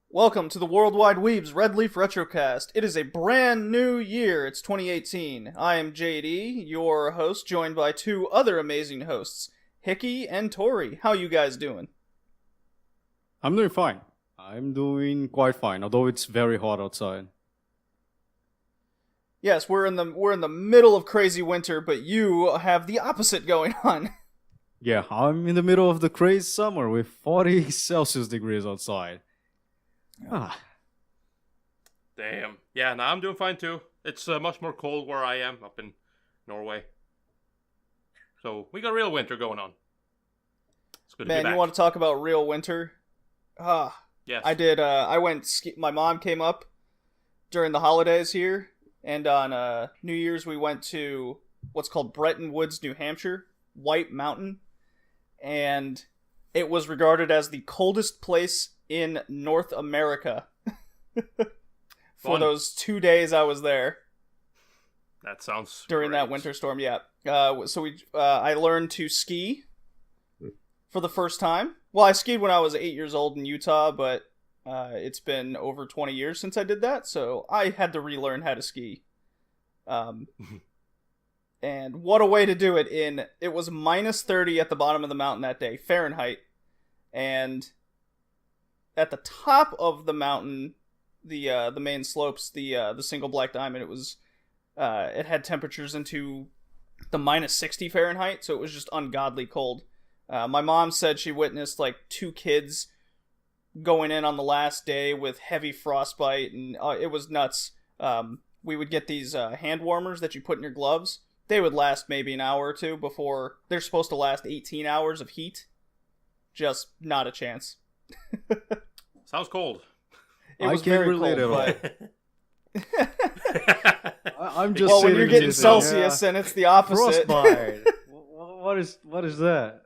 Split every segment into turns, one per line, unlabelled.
Welcome to the Worldwide Weeb's Red Leaf Retrocast. It is a brand new year. It's 2018. I am JD, your host, joined by two other amazing hosts, Hickey and Tori. How you guys doing?
I'm doing fine. I'm doing quite fine, although it's very hot outside.
Yes, we're in the middle of crazy winter, but you have the opposite going on.
Yeah, I'm in the middle of the crazy summer with 40 Celsius degrees outside. Ah,
Damn. Yeah, no, I'm doing fine too. It's much more cold where I am, up in Norway. So we got real winter going on. It's good to be
Man,
back.
you want to talk about real winter?
Yes.
I did. I went ski. My mom came up during the holidays here, and on New Year's we went to what's called Bretton Woods, New Hampshire, White Mountain, and it was regarded as the coldest place in North America for
Fun.
those 2 days I was there
That sounds
during
great.
that winter storm. Yeah. I learned to ski for the first time. Well, I skied when I was 8 years old in Utah, but it's been over 20 years since I did that, so I had to relearn how to ski. And what a way to do it! It was minus 30 at the bottom of the mountain that day, Fahrenheit, and at the top of the mountain, the main slopes, the single black diamond, it had temperatures into the minus 60 Fahrenheit, so it was just ungodly cold. My mom said she witnessed like two kids going in on the last day with heavy frostbite, and it was nuts. We would get these hand warmers that you put in your gloves. They would last maybe an hour or two before they're supposed to last 18 hours of heat. Just not a chance.
Sounds cold.
It was
I can't
very
relate
cold,
at
but
I'm just
well, when
sitting
you're getting
here
Celsius and it's the opposite.
frostbite. What is that?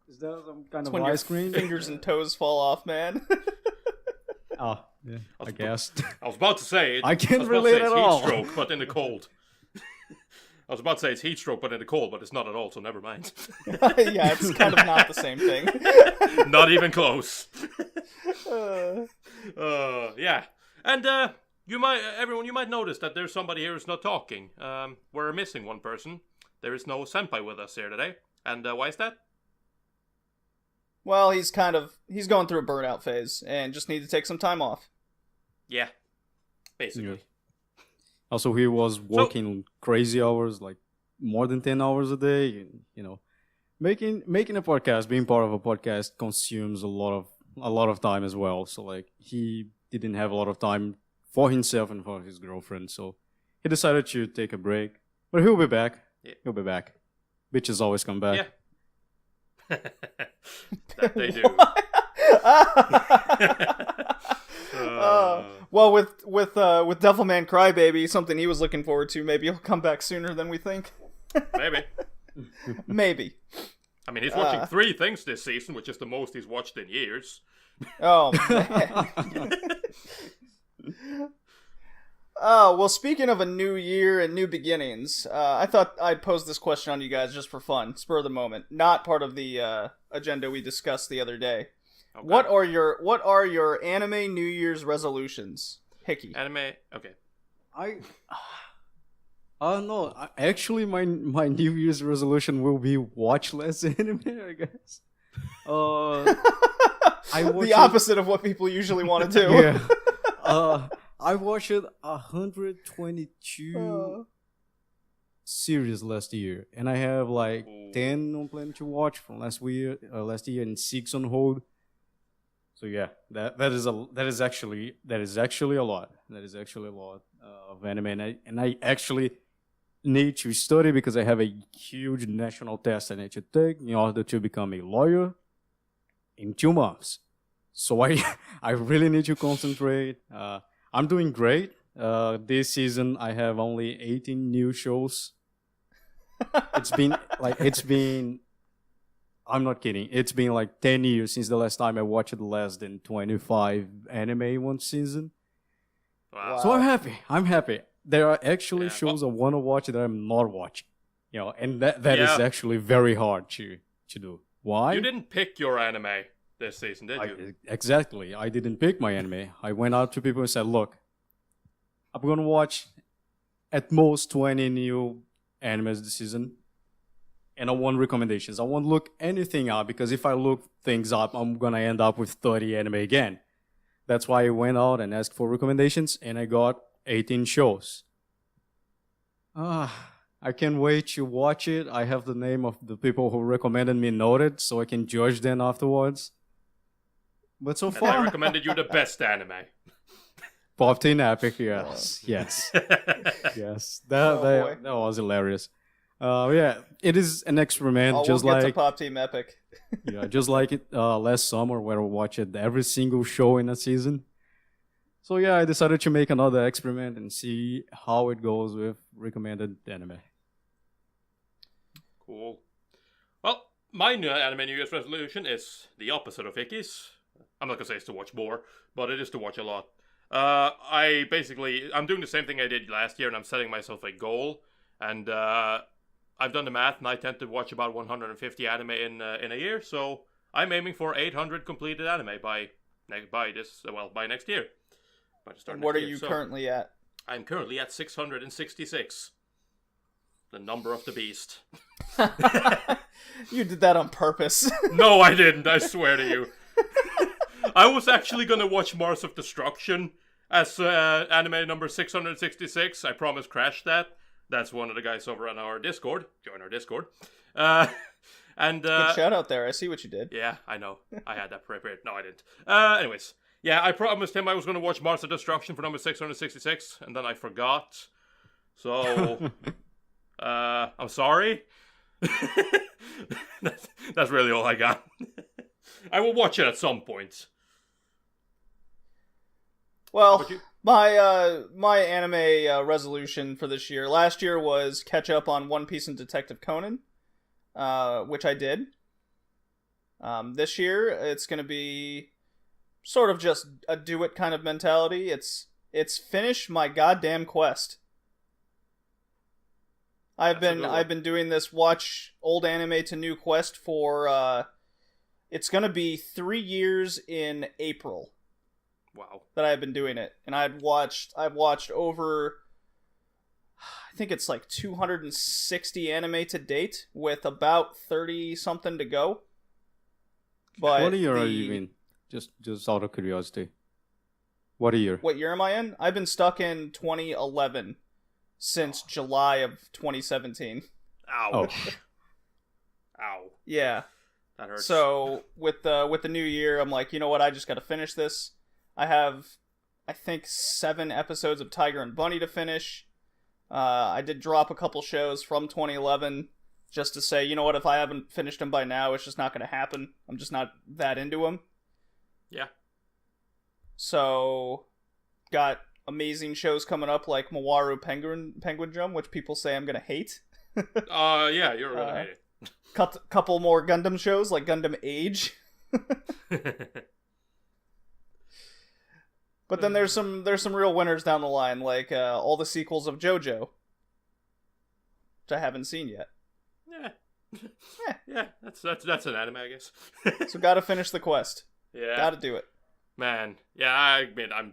Is that some kind
It's
of
when your
ice cream?
fingers and toes fall off, man.
Oh, yeah, I guess.
I was about to say
I can't
was about to say
relate
it's
at all.
heat stroke, but in the cold. I was about to say it's heat stroke, but in the cold, but it's not at all, so never mind.
Yeah, it's kind of not the same thing.
Not even close.
Uh,
Yeah. And you might notice that there's somebody here who's not talking. We're missing one person. There is no senpai with us here today. And why is that?
well, he's going through a burnout phase and just need to take some time off.
Yeah. Basically.
Yeah. Also, he was working crazy hours, like more than 10 hours a day. And, making a podcast, being part of a podcast, consumes a lot of time as well. So, like, he didn't have a lot of time for himself and for his girlfriend. So he decided to take a break. But he'll be back.
Yeah.
He'll be back. Bitches always come back.
Yeah. That they do.
Well, with Devilman Crybaby, something he was looking forward to, maybe he'll come back sooner than we think.
Maybe.
Maybe.
I mean, he's watching 3 things this season, which is the most he's watched in years.
Oh, man. Oh, well, speaking of a new year and new beginnings, I thought I'd pose this question on you guys just for fun, spur of the moment, not part of the agenda we discussed the other day.
Okay.
What are your anime New Year's resolutions, Hickey?
Anime? Okay.
I don't know. Actually, my New Year's resolution will be watch less anime, I guess.
The opposite of what people usually want to do.
Yeah. I watched 122 series last year, and I have like 10 on plan to watch from last year, and 6 on hold. So yeah, that is actually a lot. That is actually a lot of anime, and I actually need to study because I have a huge national test I need to take in order to become a lawyer in 2 months. So I really need to concentrate. I'm doing great. This season I have only 18 new shows. It's been I'm not kidding. It's been like 10 years since the last time I watched less than 25 anime in one season.
Wow.
So I'm happy. There are actually shows I want to watch that I'm not watching. And that is actually very hard to do. Why?
You didn't pick your anime. this season, did you?
Exactly. I didn't pick my anime. I went out to people and said, look, I'm going to watch at most 20 new animes this season. And I want recommendations. I won't look anything up because if I look things up, I'm going to end up with 30 anime again. That's why I went out and asked for recommendations and I got 18 shows. I can't wait to watch it. I have the name of the people who recommended me noted so I can judge them afterwards. But so
And
far,
I recommended you the best anime.
Pop Teen Epic, yes. Yes. That was hilarious. Yeah, it is an experiment,
We'll
just
get to
like
Pop Team Epic.
yeah, just like it last summer where we watched every single show in a season. So yeah, I decided to make another experiment and see how it goes with recommended anime.
Cool. Well, my new anime New Year's resolution is the opposite of Icky's. I'm not gonna say it's to watch more, but it is to watch a lot. I'm doing the same thing I did last year, and I'm setting myself a goal. And I've done the math, and I tend to watch about 150 anime in a year. So I'm aiming for 800 completed anime by next year. By the start
And what are
next year.
you currently at?
I'm currently at 666. The number of the beast.
You did that on purpose.
No, I didn't. I swear to you. I was actually gonna watch Mars of Destruction as anime number 666. I promise, crash that. That's one of the guys over on our Discord. Join our Discord. And
Good shout out there. I see what you did.
yeah, I know. I had that prepared. No, I didn't. Anyways, yeah, I promised him I was gonna watch Mars of Destruction for number 666, and then I forgot. So, I'm sorry. That's really all I got. I will watch it at some point.
Well, my anime resolution for this year, last year was catch up on One Piece and Detective Conan, which I did. This year, it's going to be sort of just a do it kind of mentality. It's finish my goddamn quest. I've been doing this watch old anime to new quest for it's gonna be 3 years in April.
Wow.
That I've been doing it. And I've watched over, I think it's like 260 anime to date with about 30 something to go. But
what year are you in? Just out of curiosity. What year?
What year am I in? I've been stuck in 2011 since July of 2017.
Ow.
Oh.
Ow.
Yeah.
That hurts.
So with the new year, I'm like, you know what? I just got to finish this. I have, I think, 7 episodes of Tiger and Bunny to finish. I did drop a couple shows from 2011 just to say, you know what? If I haven't finished them by now, it's just not going to happen. I'm just not that into them.
Yeah.
So, got amazing shows coming up like Mawaru Penguin Drum, which people say I'm going to hate.
Yeah, you're gonna hate it.
Couple more Gundam shows like Gundam Age. But then there's some real winners down the line, like all the sequels of JoJo, which I haven't seen yet.
Yeah. That's an anime, I guess.
So gotta finish the quest.
Yeah.
Gotta do it.
Man, yeah. I mean, I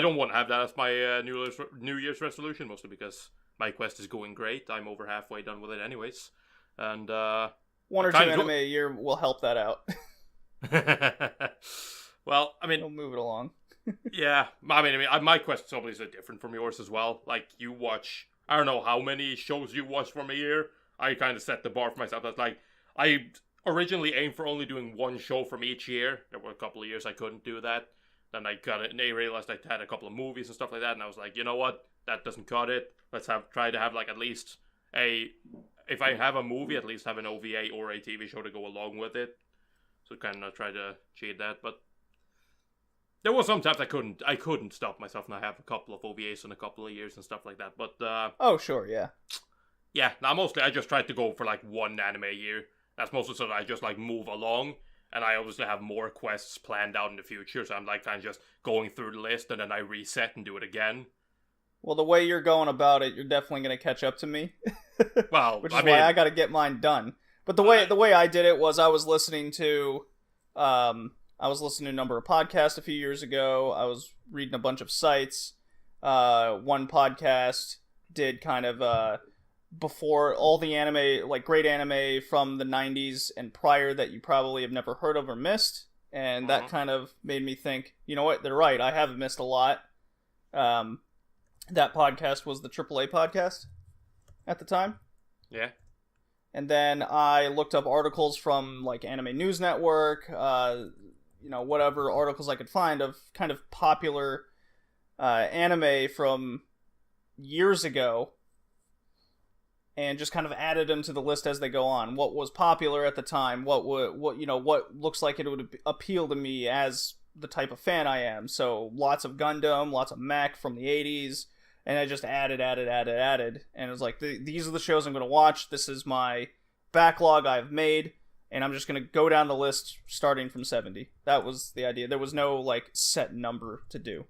don't want to have that as my New Year's resolution, mostly because my quest is going great. I'm over halfway done with it, anyways, and
1 or 2 anime a year will help that out.
Well, I mean,
It'll move it along.
yeah. I mean, my quest is obviously different from yours as well. Like, you watch, I don't know how many shows you watch from a year. I kind of set the bar for myself. That's like, I originally aimed for only doing 1 show from each year. There were a couple of years I couldn't do that. Then I got it, and I realized I had a couple of movies and stuff like that, and I was like, you know what? That doesn't cut it. Let's try to have like at least if I have a movie, at least have an OVA or a TV show to go along with it. So kind of try to cheat that, but there were sometimes I couldn't stop myself, and I have a couple of OVAs in a couple of years and stuff like that. But
oh sure, yeah.
Yeah, now mostly I just tried to go for like 1 anime a year. That's mostly so that I just like move along, and I obviously have more quests planned out in the future. So I'm like kind of just going through the list, and then I reset and do it again.
Well, the way you're going about it, you're definitely going to catch up to me.
Well,
which is why I got to get mine done. But the way I did it was I was listening to a number of podcasts a few years ago. I was reading a bunch of sites. One podcast did kind of before all the anime, like great anime from the 90s and prior that you probably have never heard of or missed. And that kind of made me think, you know what, they're right. I haven't missed a lot. That podcast was the AAA podcast at the time.
Yeah.
And then I looked up articles from like Anime News Network, whatever articles I could find of kind of popular anime from years ago, and just kind of added them to the list as they go on. What was popular at the time? What looks like it would appeal to me as the type of fan I am. So lots of Gundam, lots of mech from the 80s, and I just added, and it was like these are the shows I'm going to watch. This is my backlog I've made, and I'm just going to go down the list starting from 70. That was the idea. There was no like set number to do.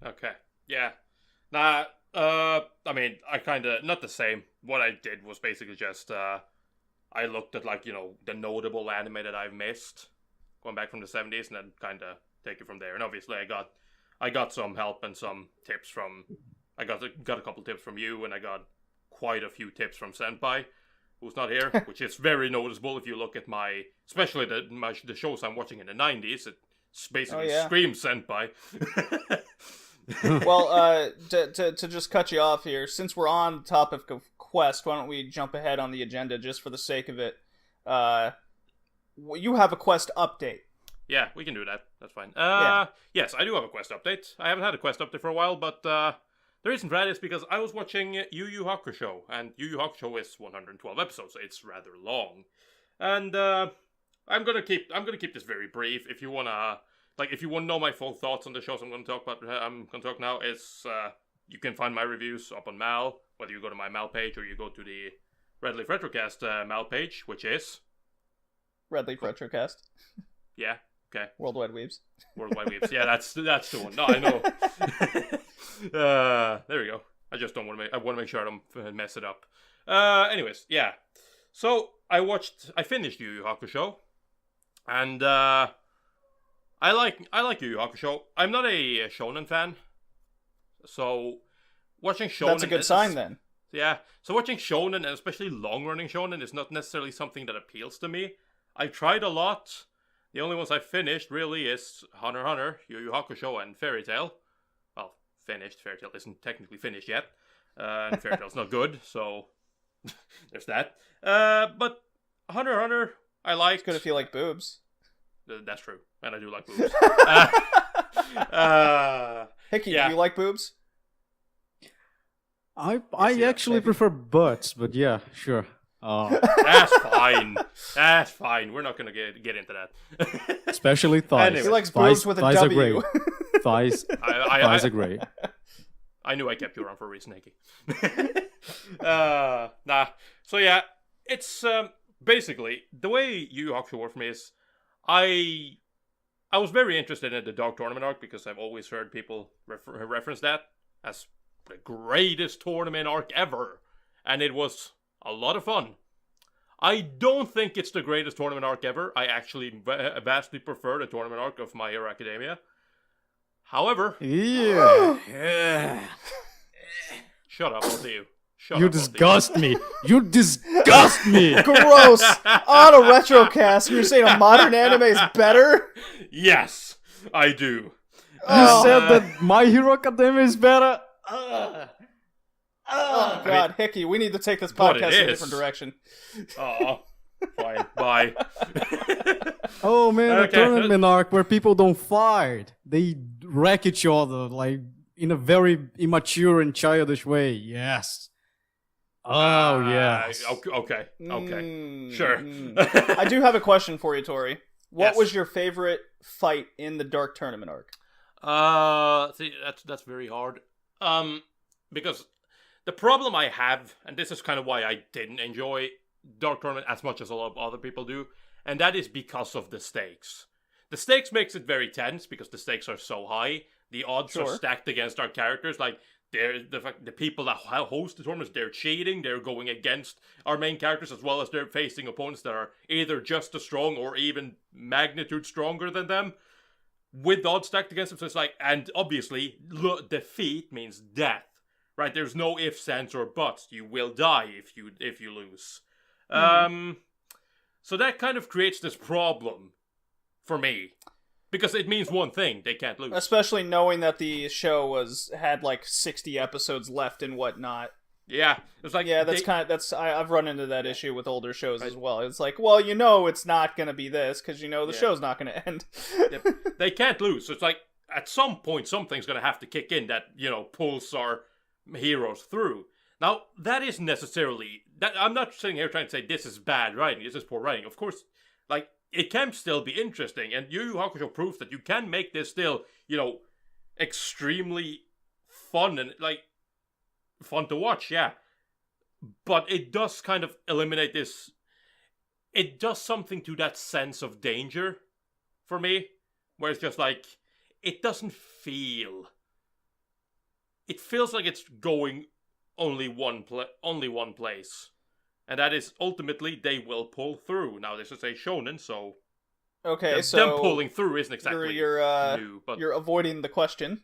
Okay. Yeah. Nah. I mean, I kind of not the same. What I did was basically just I looked at like the notable anime that I've missed, going back from the 70s, and then kind of take it from there. And obviously, I got some help and some tips from. I got a couple tips from you, and I got quite a few tips from Senpai, who's not here, which is very noticeable if you look at especially the shows I'm watching in the 90s. It's basically screams Senpai.
Well, to just cut you off here, since we're on the topic of Quest, why don't we jump ahead on the agenda just for the sake of it? You have a Quest update.
Yeah, we can do that. That's fine. Yes, I do have a Quest update. I haven't had a Quest update for a while, but the reason for that is because I was watching Yu Yu Hakusho, and Yu Yu Hakusho is 112 episodes, so it's rather long. And I'm gonna keep this very brief. If you wanna know my full thoughts on the shows I'm gonna talk about, now. You can find my reviews up on Mal, whether you go to my Mal page or you go to the Red Leaf Retrocast Mal page, which is
Red Leaf Retrocast.
Yeah. Okay.
Worldwide Weebs.
Worldwide Weebs. Yeah, that's the one. No, I know. There we go. I just don't want to make sure I don't mess it up. Anyways, yeah. So I finished Yu Yu Hakusho, and I like Yu Yu Hakusho. I'm not a shonen fan, so watching shonen.
That's a good sign then.
Yeah. So watching shonen, and especially long-running shonen, is not necessarily something that appeals to me. I've tried a lot. The only ones I've finished really is Hunter x Hunter, Yu Yu Hakusho, and Fairy Tail. Well, finished. Fairy Tail isn't technically finished yet. And Fairy Tail's not good, so there's that. But Hunter x Hunter, I liked.
It's good if you like boobs.
That's true. And I do like boobs.
Hickey,
yeah.
do you like boobs?
I actually prefer butts, but yeah, sure.
That's fine. That's fine. We're not gonna get into that.
Especially thighs.
Anyway, he likes boobs with a
thighs
W.
Are great. Thighs are great.
I knew I kept you around for a reason, Nicky. Nah. So yeah, it's basically the way Yu Yu Hakusho worked for me is I was very interested in the Dark Tournament arc because I've always heard people reference that as the greatest tournament arc ever, and it was a lot of fun. I don't think it's the greatest tournament arc ever. I actually vastly prefer the tournament arc of My Hero Academia. However...
Yeah.
Shut up, both of you.
You disgust me. You disgust me.
Gross. On a Retrocast, you're saying a modern anime is better?
Yes, I do.
You said that My Hero Academia is better?
Oh, God, Hickey, we need to take this podcast in a different direction.
Oh, fine, bye.
Oh, man, a tournament arc where people don't fight. They wreck each other, like, in a very immature and childish way. Yes. Oh, yes.
Okay. Sure.
I do have a question for you, Tori. What
Yes.
was your favorite fight in the Dark Tournament arc?
See, that's very hard. Because the problem I have, and this is kind of why I didn't enjoy Dark Tournament as much as a lot of other people do, and that is because of the stakes. The stakes makes it very tense because the stakes are so high. The odds are stacked against our characters. Like, the people that host the tournaments, they're cheating, they're going against our main characters, as well as they're facing opponents that are either just as strong or even magnitude stronger than them, with odds stacked against them. So it's like, and obviously, defeat means death, right? There's no ifs, ands, or buts. You will die if you lose. So that kind of creates this problem for me. Because it means one thing, they can't lose.
Especially knowing that the show had like 60 episodes left and whatnot.
Yeah, it's like
I've run into that issue with older shows as well. It's like, well, you know, it's not gonna be this because you know the show's not gonna end.
Yep. They can't lose. So it's like at some point something's gonna have to kick in that pulls our heroes through. Now that isn't necessarily that. I'm not sitting here trying to say this is bad writing. This is poor writing. Of course, like. It can still be interesting, and Yu Yu Hakusho proves that you can make this still, extremely fun and, fun to watch, yeah. But it does kind of eliminate this. It does something to that sense of danger for me, where it's just like, it doesn't feel. It feels like it's going only one place. And that is, ultimately, they will pull through. Now, this is a shonen, so...
Okay,
them pulling through isn't exactly new, but...
You're avoiding the question.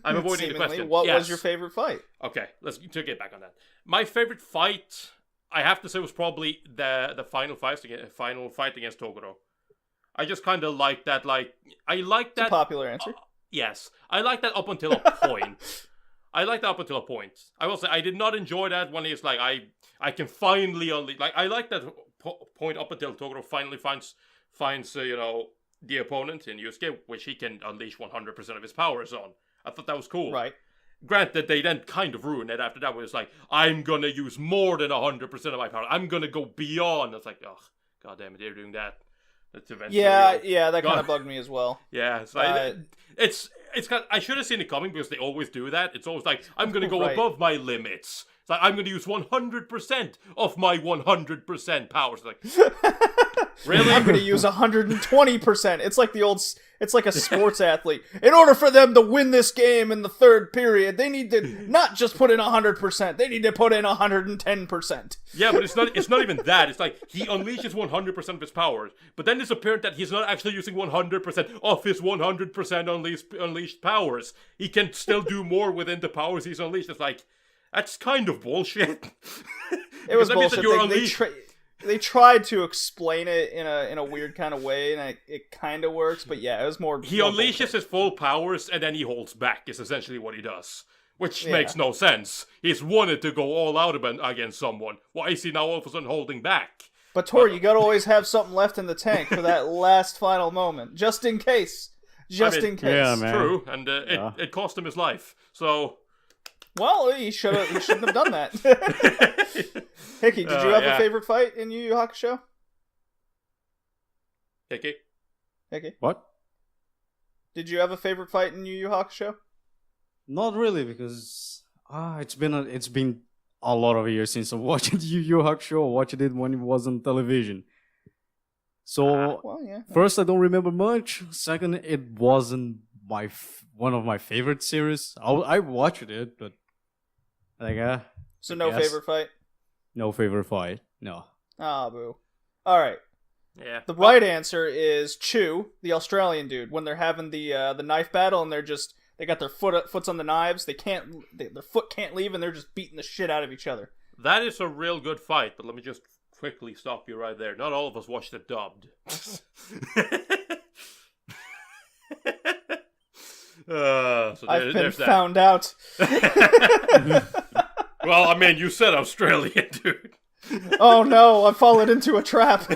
I'm avoiding the question.
What was your favorite fight?
Okay, let's get back on that. My favorite fight, I have to say, was probably the final fight against Toguro. I just kind of like that, I like that...
It's a popular answer.
Yes. I like that up until a point. I will say, I did not enjoy that when he's like, I can finally only... I like that point up until Toguro finally finds the opponent in Yusuke, which he can unleash 100% of his powers on. I thought that was cool.
Right.
Granted, they then kind of ruined it after that, where it's like, I'm gonna use more than 100% of my power. I'm gonna go beyond. It's like, oh, god damn it, they're doing that. That's eventually...
Yeah, that kind of bugged me as well.
Yeah, it's like... It's kind of, I should have seen it coming because they always do that. It's always like, I'm going to go above my limits. It's like, I'm going to use 100% of my 100% powers. It's like, really?
I'm going to use 120%. It's like a sports athlete. In order for them to win this game in the third period, they need to not just put in 100%. They need to put in 110%.
Yeah, but it's not even that. It's like he unleashes 100% of his powers, but then it's apparent that he's not actually using 100% of his 100% unleashed powers. He can still do more within the powers he's unleashed. It's like, that's kind of bullshit.
It was bullshit. They tried to explain it in a weird kind of way, and it kind of works, but yeah, it was more...
He unleashes his full powers, and then he holds back, is essentially what he does. Which makes no sense. He's wanted to go all out against someone. Why is he now all of a sudden holding back?
But Tor, you gotta always have something left in the tank for that last final moment. Just in case. In case.
Yeah, man.
True, and it cost him his life, so...
Well, he shouldn't have done that. Hickey, did you have a favorite fight in Yu Yu Hakusho?
Hickey?
What?
Did you have a favorite fight in Yu Yu Hakusho?
Not really, because it's been a lot of years since I watched Yu Yu Hakusho. I watched it when it was on television. So, first, I don't remember much. Second, it wasn't one of my favorite series. I watched it, but
so no favorite fight?
No favorite fight. No.
Ah, boo. All right.
Yeah.
The right answer is Chu, the Australian dude. When they're having the knife battle and they got their foots on the knives, their foot can't leave, and they're just beating the shit out of each other.
That is a real good fight, but let me just quickly stop you right there. Not all of us watched it dubbed.
I've been found out.
Well, I mean, you said Australian, dude.
Oh no, I've fallen into a trap.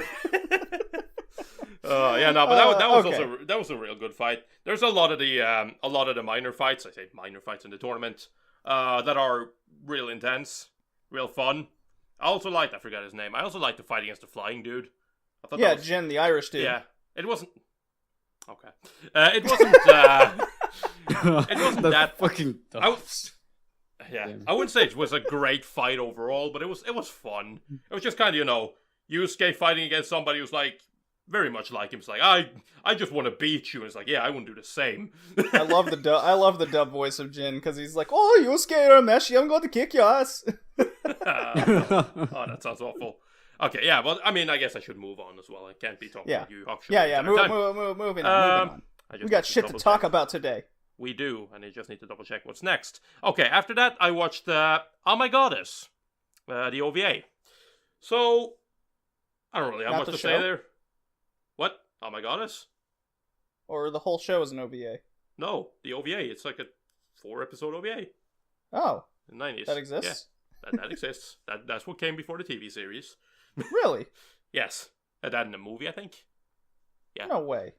That was a real good fight. There's a lot of the minor fights. I say minor fights in the tournament that are real intense, real fun. I forgot his name. I also liked the fight against the flying dude.
Jin, the Irish dude.
Yeah, it wasn't. Okay, it wasn't. It wasn't that
fucking.
I wouldn't say it was a great fight overall, but it was fun. It was just kind of Yusuke fighting against somebody who's like very much like him. It's like, I just want to beat you. And it's like, yeah, I wouldn't do the same.
I love the dub voice of Jin because he's like, "Oh, you scared, Meshi? I'm going to kick your ass."
Oh, that sounds awful. Okay, yeah, well, I mean, I guess I should move on as well. I can't be talking about you.
Yeah. Moving on. We got shit to talk about today.
We do, and I just need to double check what's next. Okay, after that, I watched Oh My Goddess, the OVA. So, I don't really have much to say there. What? Oh My Goddess?
Or the whole show is an OVA?
No, the OVA. It's like a 4-episode OVA.
Oh.
In the 90s.
That exists?
Yeah, that exists. That's what came before the TV series.
Really?
Yes. And that in the movie, I think. Yeah.
No way.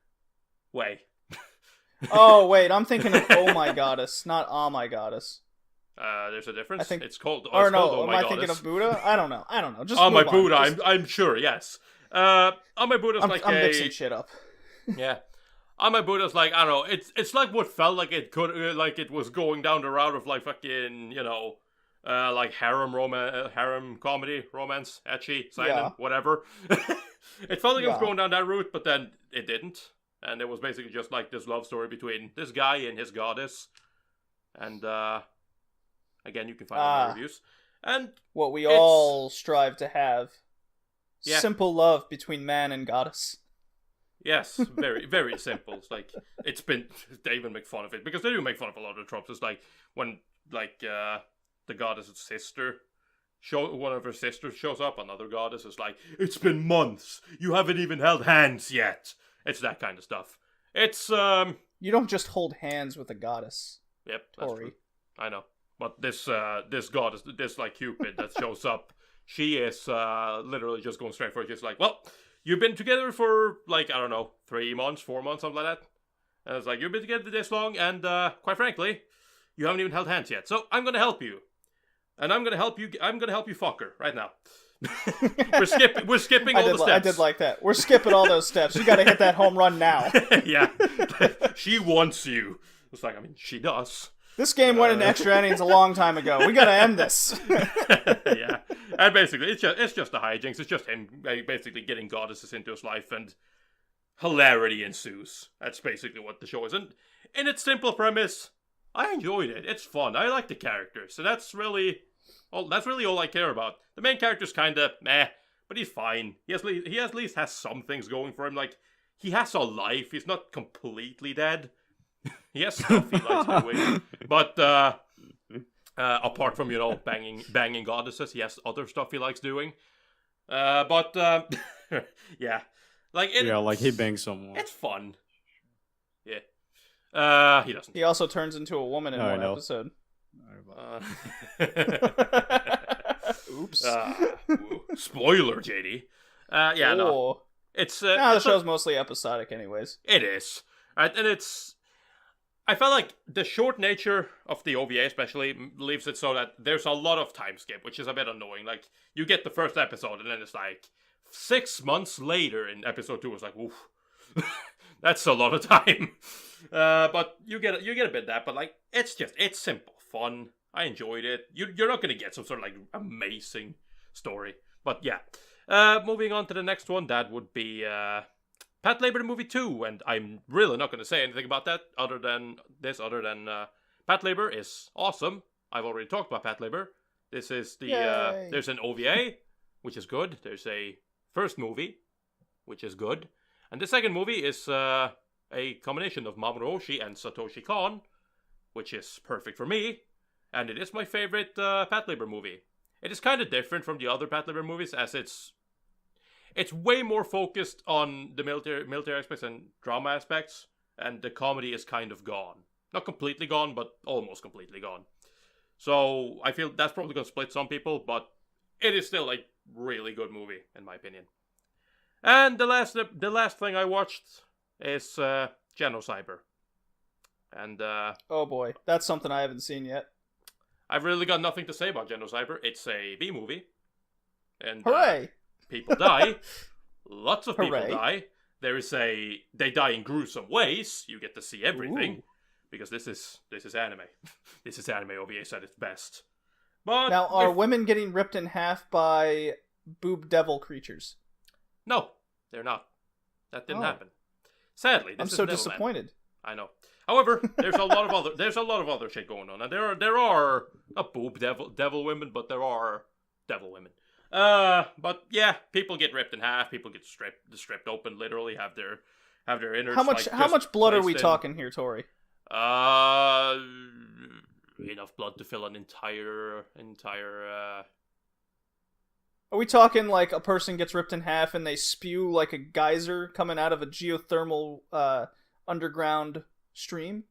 Oh,
wait, I'm thinking of Oh My Goddess, not Oh My Goddess.
There's a difference.
I think
it's called.
Or
it's
no,
called
am I thinking of Buddha? I don't know. Just
Oh My
move on.
Buddha. I'm sure. Yes. Oh My Buddha's
I'm mixing shit up.
Yeah. Oh My Buddha's like, I don't know. It's like what felt like it could like it was going down the route of like fucking like harem comedy, romance, ecchi, seinen, whatever. It felt like it was going down that route, but then it didn't. And it was basically just like this love story between this guy and his goddess. And, again, you can find all the reviews. And
what we all strive to have. Yeah. Simple love between man and goddess.
Yes, very, very simple. It's like, they even make fun of it. Because they do make fun of a lot of the tropes. It's like, when, like, the goddess's sister, one of her sisters shows up, another goddess is like, it's been months. You haven't even held hands yet. It's that kind of stuff. It's,
You don't just hold hands with a goddess.
Yep, that's true. I know. But this goddess, this, like, Cupid that shows up, she is, literally just going straight for it. Just like, well, you've been together for, like, I don't know, 3 months, 4 months, something like that. And it's like, you've been together this long, and, quite frankly, you haven't even held hands yet. So, I'm gonna help you. And I'm gonna help you fuck her right now. We're skipping all the steps.
I did like that. We're skipping all those steps. You gotta hit that home run now.
Yeah. She wants you. It's like, I mean, she does.
This game went into extra innings a long time ago. We gotta end this.
Yeah. And basically, it's just the hijinks. It's just him basically getting goddesses into his life, and hilarity ensues. That's basically what the show is. And in its simple premise, I enjoyed it. It's fun. I like the characters. So that's really all I care about. The main character's kinda meh, but he's fine. He at least has some things going for him. Like, he has a life. He's not completely dead. He has stuff he likes doing. But apart from, banging goddesses, he has other stuff he likes doing. Yeah. Like
he bangs someone.
It's fun. Yeah. He doesn't.
He also turns into a woman in one episode.
Oops. Spoiler, JD. Yeah, no. It's
the show's mostly episodic anyways.
It is. Right, and I felt like the short nature of the OVA especially leaves it so that there's a lot of time skip, which is a bit annoying. Like, you get the first episode and then it's like 6 months later in episode 2. It's like, oof. That's a lot of time. But you get a bit of that, but like, it's simple fun. I enjoyed it. You're not gonna get some sort of like amazing story. But yeah. Moving on to the next one, that would be Pat Labor the Movie 2, and I'm really not gonna say anything about that other than Pat Labor is awesome. I've already talked about Pat Labor. This is there's an OVA, which is good. There's a first movie, which is good. And the second movie is a combination of Mamoru Oshii and Satoshi Kon, which is perfect for me. And it is my favorite Pat Labor movie. It is kind of different from the other Pat Labor movies, as it's way more focused on the military aspects and drama aspects, and the comedy is kind of gone. Not completely gone, but almost completely gone. So I feel that's probably going to split some people, but it is still a really good movie, in my opinion. And the last thing I watched is Genocyber. And
oh boy, that's something I haven't seen yet.
I've really got nothing to say about Genocyber. It's a B movie. And
hooray!
People die. Lots of people
Hooray.
die. They die in gruesome ways. You get to see everything.
Ooh.
Because this is anime. This is anime OVAs at its best. But
now, are women getting ripped in half by boob devil creatures?
No, they're not. That didn't
Oh.
happen. Sadly, this
I'm
is
so
Devilman.
disappointed.
I know. However, there's a lot of other shit going on, and there are not boob devil women, but there are devil women. But yeah, people get ripped in half. People get stripped open. Literally have their innards.
How much blood are we
placed in.
talking here, Tori?
Enough blood to fill an entire.
Are we talking like a person gets ripped in half and they spew like a geyser coming out of a geothermal underground stream?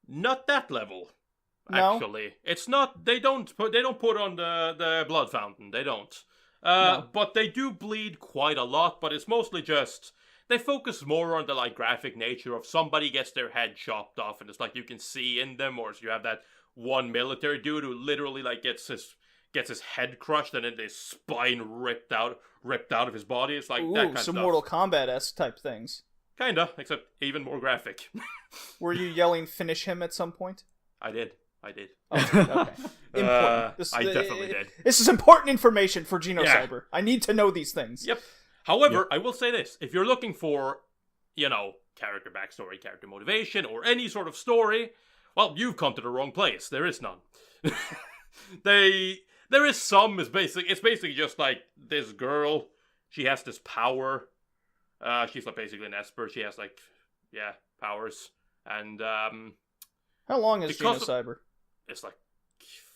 Not that level.
No?
Actually, it's not. They don't put on the blood fountain. They don't.
No.
But they do bleed quite a lot. But it's mostly just they focus more on the like graphic nature of somebody gets their head chopped off, and it's like you can see in them, or you have that one military dude who literally like gets his head crushed and then his spine ripped out of his body. It's like that kind of
some
stuff.
Mortal Kombat-esque type things.
Kinda, except even more graphic.
Were you yelling "finish him" at some point?
I did.
Oh, okay. Important.
I definitely did.
This is important information for Genocyber.
Yeah.
I need to know these things.
Yep. However, I will say this. If you're looking for, character backstory, character motivation, or any sort of story, well, you've come to the wrong place. There is none. There is some. It's basically just like this girl. She has this power. She's like basically an esper. She has powers. And
How long is
because
Genocyber?
it's like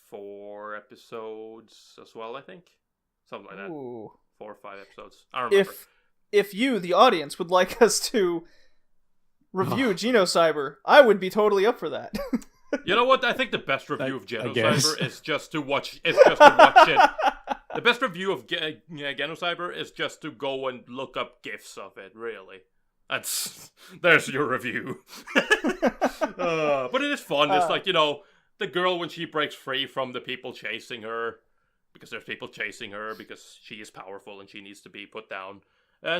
4 episodes as well, I think. Something like that.
Ooh.
4 or 5 episodes. I don't remember.
If you, the audience, would like us to review Genocyber, I would be totally up for that.
You know what? I think the best review of
guess.
Genocyber is just to watch it. The best review of Genocyber is just to go and look up GIFs of it, really. There's your review. But it is fun. It's like, the girl when she breaks free from the people chasing her, because there's people chasing her because she is powerful and she needs to be put down.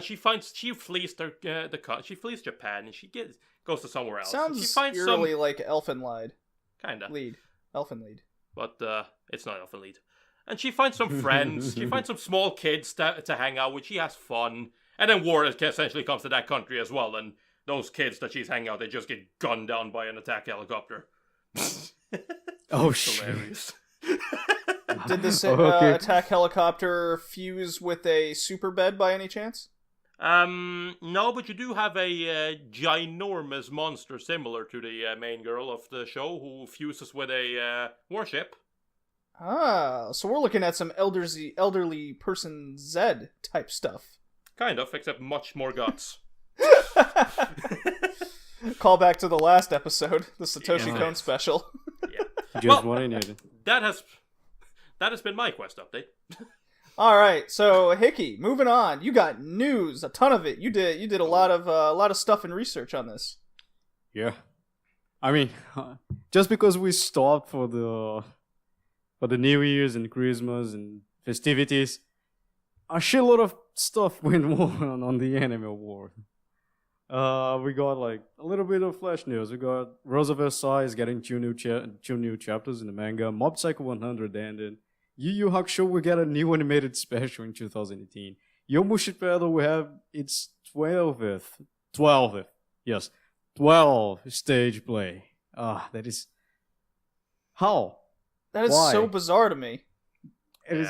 She flees she flees Japan and she goes to somewhere else.
Sounds
she finds
eerily like Elfenlied.
Kinda.
Elfen lead.
But it's not Elfen lead. And she finds some friends. She finds some small kids to hang out with. She has fun. And then war essentially comes to that country as well. And those kids that she's hanging out, they just get gunned down by an attack helicopter.
Oh, shit.
Hilarious.
Did this
Okay.
attack helicopter fuse with a super bed by any chance?
No, but you do have a ginormous monster similar to the main girl of the show who fuses with a warship.
Ah, so we're looking at some elderly person Z type stuff.
Kind of, except much more guts.
Call back to the last episode, the Satoshi
Yeah.
Kon special.
Yeah.
Just what I needed.
That has been my quest update.
All right, so Hickey, moving on. You got news, a ton of it. You did a lot of stuff and research on this.
Yeah. I mean, just because we stopped for the New Year's and Christmas and festivities, a shitload of stuff went on the anime award. We got like a little bit of flash news. We got Rose of Versailles getting two new chapters in the manga. Mob Psycho 100 ended. Yu Yu Hakusho will get a new animated special in 2018. Yomushi Pedal will have its 12th stage play. That is... How?
That is
Why?
so bizarre to me.
It is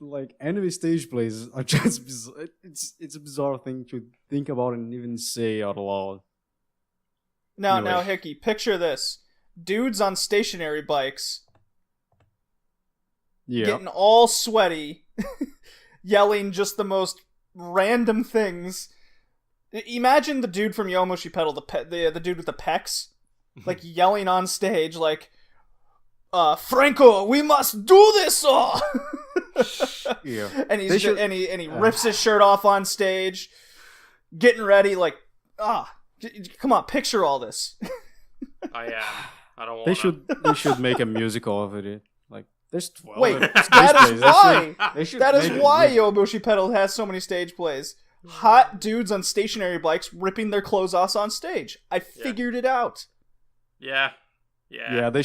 like anime stage plays are just bizarre. It's a bizarre thing to think about and even say out loud.
Now,
Anyway.
now, Hickey, picture this: dudes on stationary bikes,
Yeah.
getting all sweaty, yelling just the most random things. Imagine the dude from Yomushi Pedal, the dude with the pecs, like yelling on stage, like, "Franco, we must do this!"
Yeah.
And
They
he's
should-
and he rips his shirt off on stage, getting ready, like, come on, picture all this.
I don't want
They should make a musical of it. Like there's 12
Wait,
stage
that
plays.
is why.
They should
That is
make a
why
musical.
Yomushi Pedal has so many stage plays. Hot dudes on stationary bikes ripping their clothes off on stage. I figured it out.
Yeah.
Yeah, they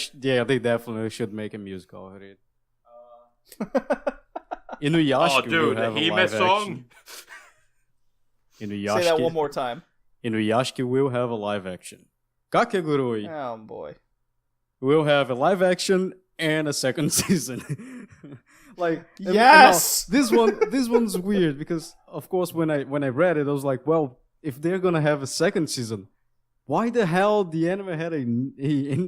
definitely should make a musical of it. Inuyasha
Oh, dude,
will
the
have a
Hime
live
song.
action. Inuyashiki.
Say that one more time.
Inuyashiki will have a live action. Kakegurui
Oh boy.
will have a live action and a second season. Like
Yes!
this one's weird because of course when I read it I was like, well, if they're gonna have a second season, why the hell the anime had a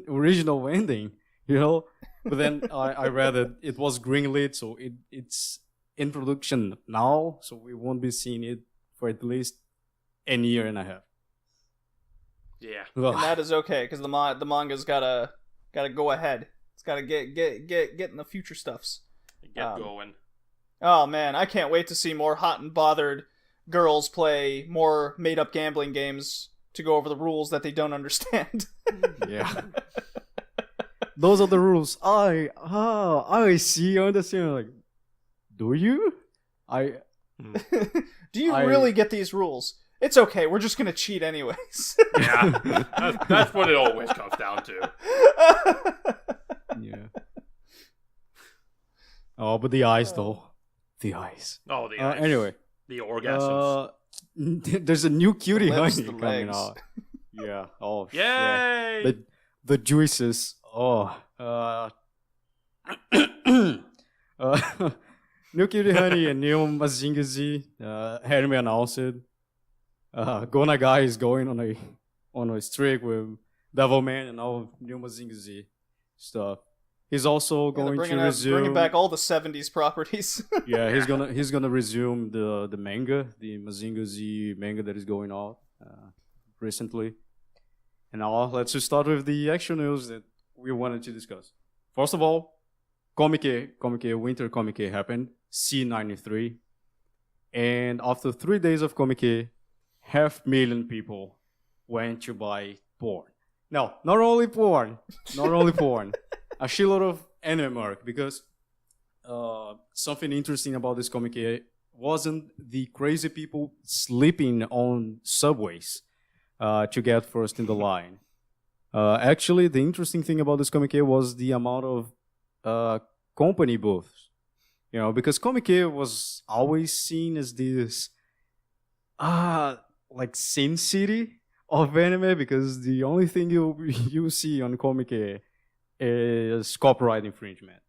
original ending, you know? But then I read that it was greenlit, so it's in production now, so we won't be seeing it for at least a year and a half.
Yeah.
And that is okay because the manga's gotta go ahead. It's gotta get in the future stuffs.
Get going.
Oh man, I can't wait to see more hot and bothered girls play more made-up gambling games to go over the rules that they don't understand.
Yeah. Those are the rules. I see, I understand. Like, do you?
Do you really get these rules? It's okay, we're just gonna cheat anyways.
Yeah. That's what it always comes down to.
Yeah. Oh, but the eyes though. The eyes.
Oh, the eyes.
Anyway.
The orgasms.
There's a new cutie
lips,
honey
the
coming
legs.
out. Yeah. Oh,
Yay!
yeah. The juices. Oh. New cutie honey and new Mazinga Z. Anime announced. Gonagai is going on a streak with Devilman and all new Mazinga Z stuff. He's also going to resume.
Bringing back all the 70s properties.
Yeah, he's gonna resume the manga, the Mazinga Z manga that is going on recently. And now let's just start with the action news that we wanted to discuss. First of all, Winter Comic happened, C93, and after 3 days of Comic, 500,000 people went to buy porn. No, not only porn. A shitload of anime mark, because something interesting about this comic wasn't the crazy people sleeping on subways to get first in the line. Actually, the interesting thing about this comic was the amount of company booths. You know, because Comic was always seen as this like Sin City of anime, because the only thing you see on Comic is copyright infringement.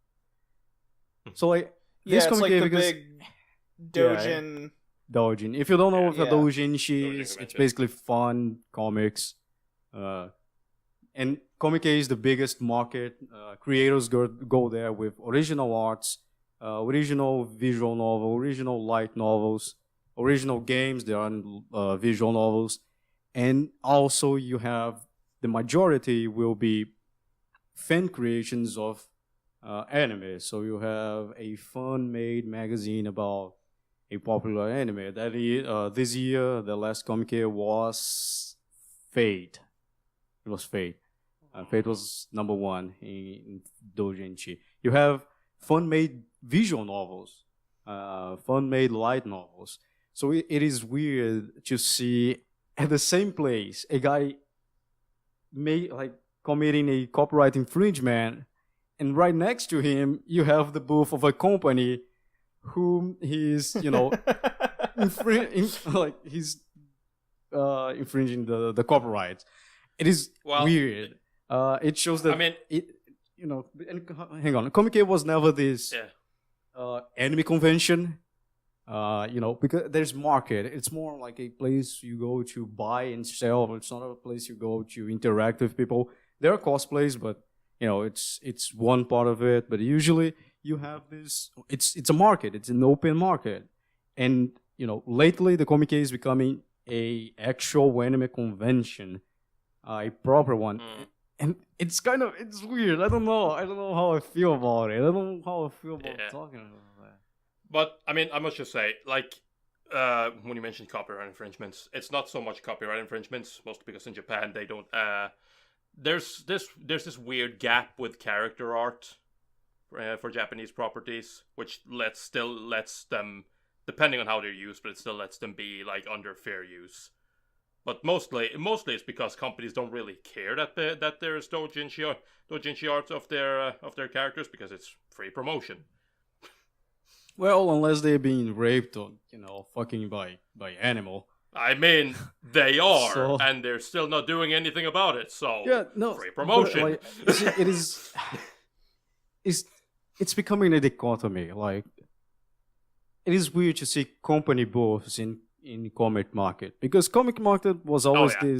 So like this
it's like the
because
big doujin.
Doujin. If you don't know what a
Yeah.
doujinshi is, it's basically fun comics. And Comic is the biggest market. Creators go there with original arts, original visual novel, original light novels, original games. There are visual novels, and also you have the majority will be fan creations of anime. So you have a fan-made magazine about a popular anime. This year, the last comic was Fate. It was Fate. Fate was number one in doujinshi. You have fan-made visual novels, fan-made light novels. So it is weird to see at the same place a guy committing a copyright infringement, and right next to him you have the booth of a company whom he's infringing the copyright. It is weird. It shows that hang on, Comic was never this anime convention. Because there's market. It's more like a place you go to buy and sell. It's not a place you go to interact with people. There are cosplays, but it's one part of it. But usually you have this. It's a market. It's an open market, and lately the Comic is becoming a actual anime convention, a proper one. And it's weird. I don't know how I feel about it. I don't know how I feel about talking about that.
But I must just say, when you mentioned copyright infringements, it's not so much copyright infringements, mostly because in Japan they don't. There's this weird gap with character art for Japanese properties, which still lets them, depending on how they're used, but it still lets them be under fair use. But mostly it's because companies don't really care that there's doujinshi art of their characters, because it's free promotion.
Well, unless they're being raped or fucking by animal.
I mean, they are,
So-
and they're still not doing anything about it. So
Yeah, no.
free
but,
promotion.
like, it is. It's becoming a dichotomy. Like, it is weird to see company both in comic market, because comic market was always
yeah.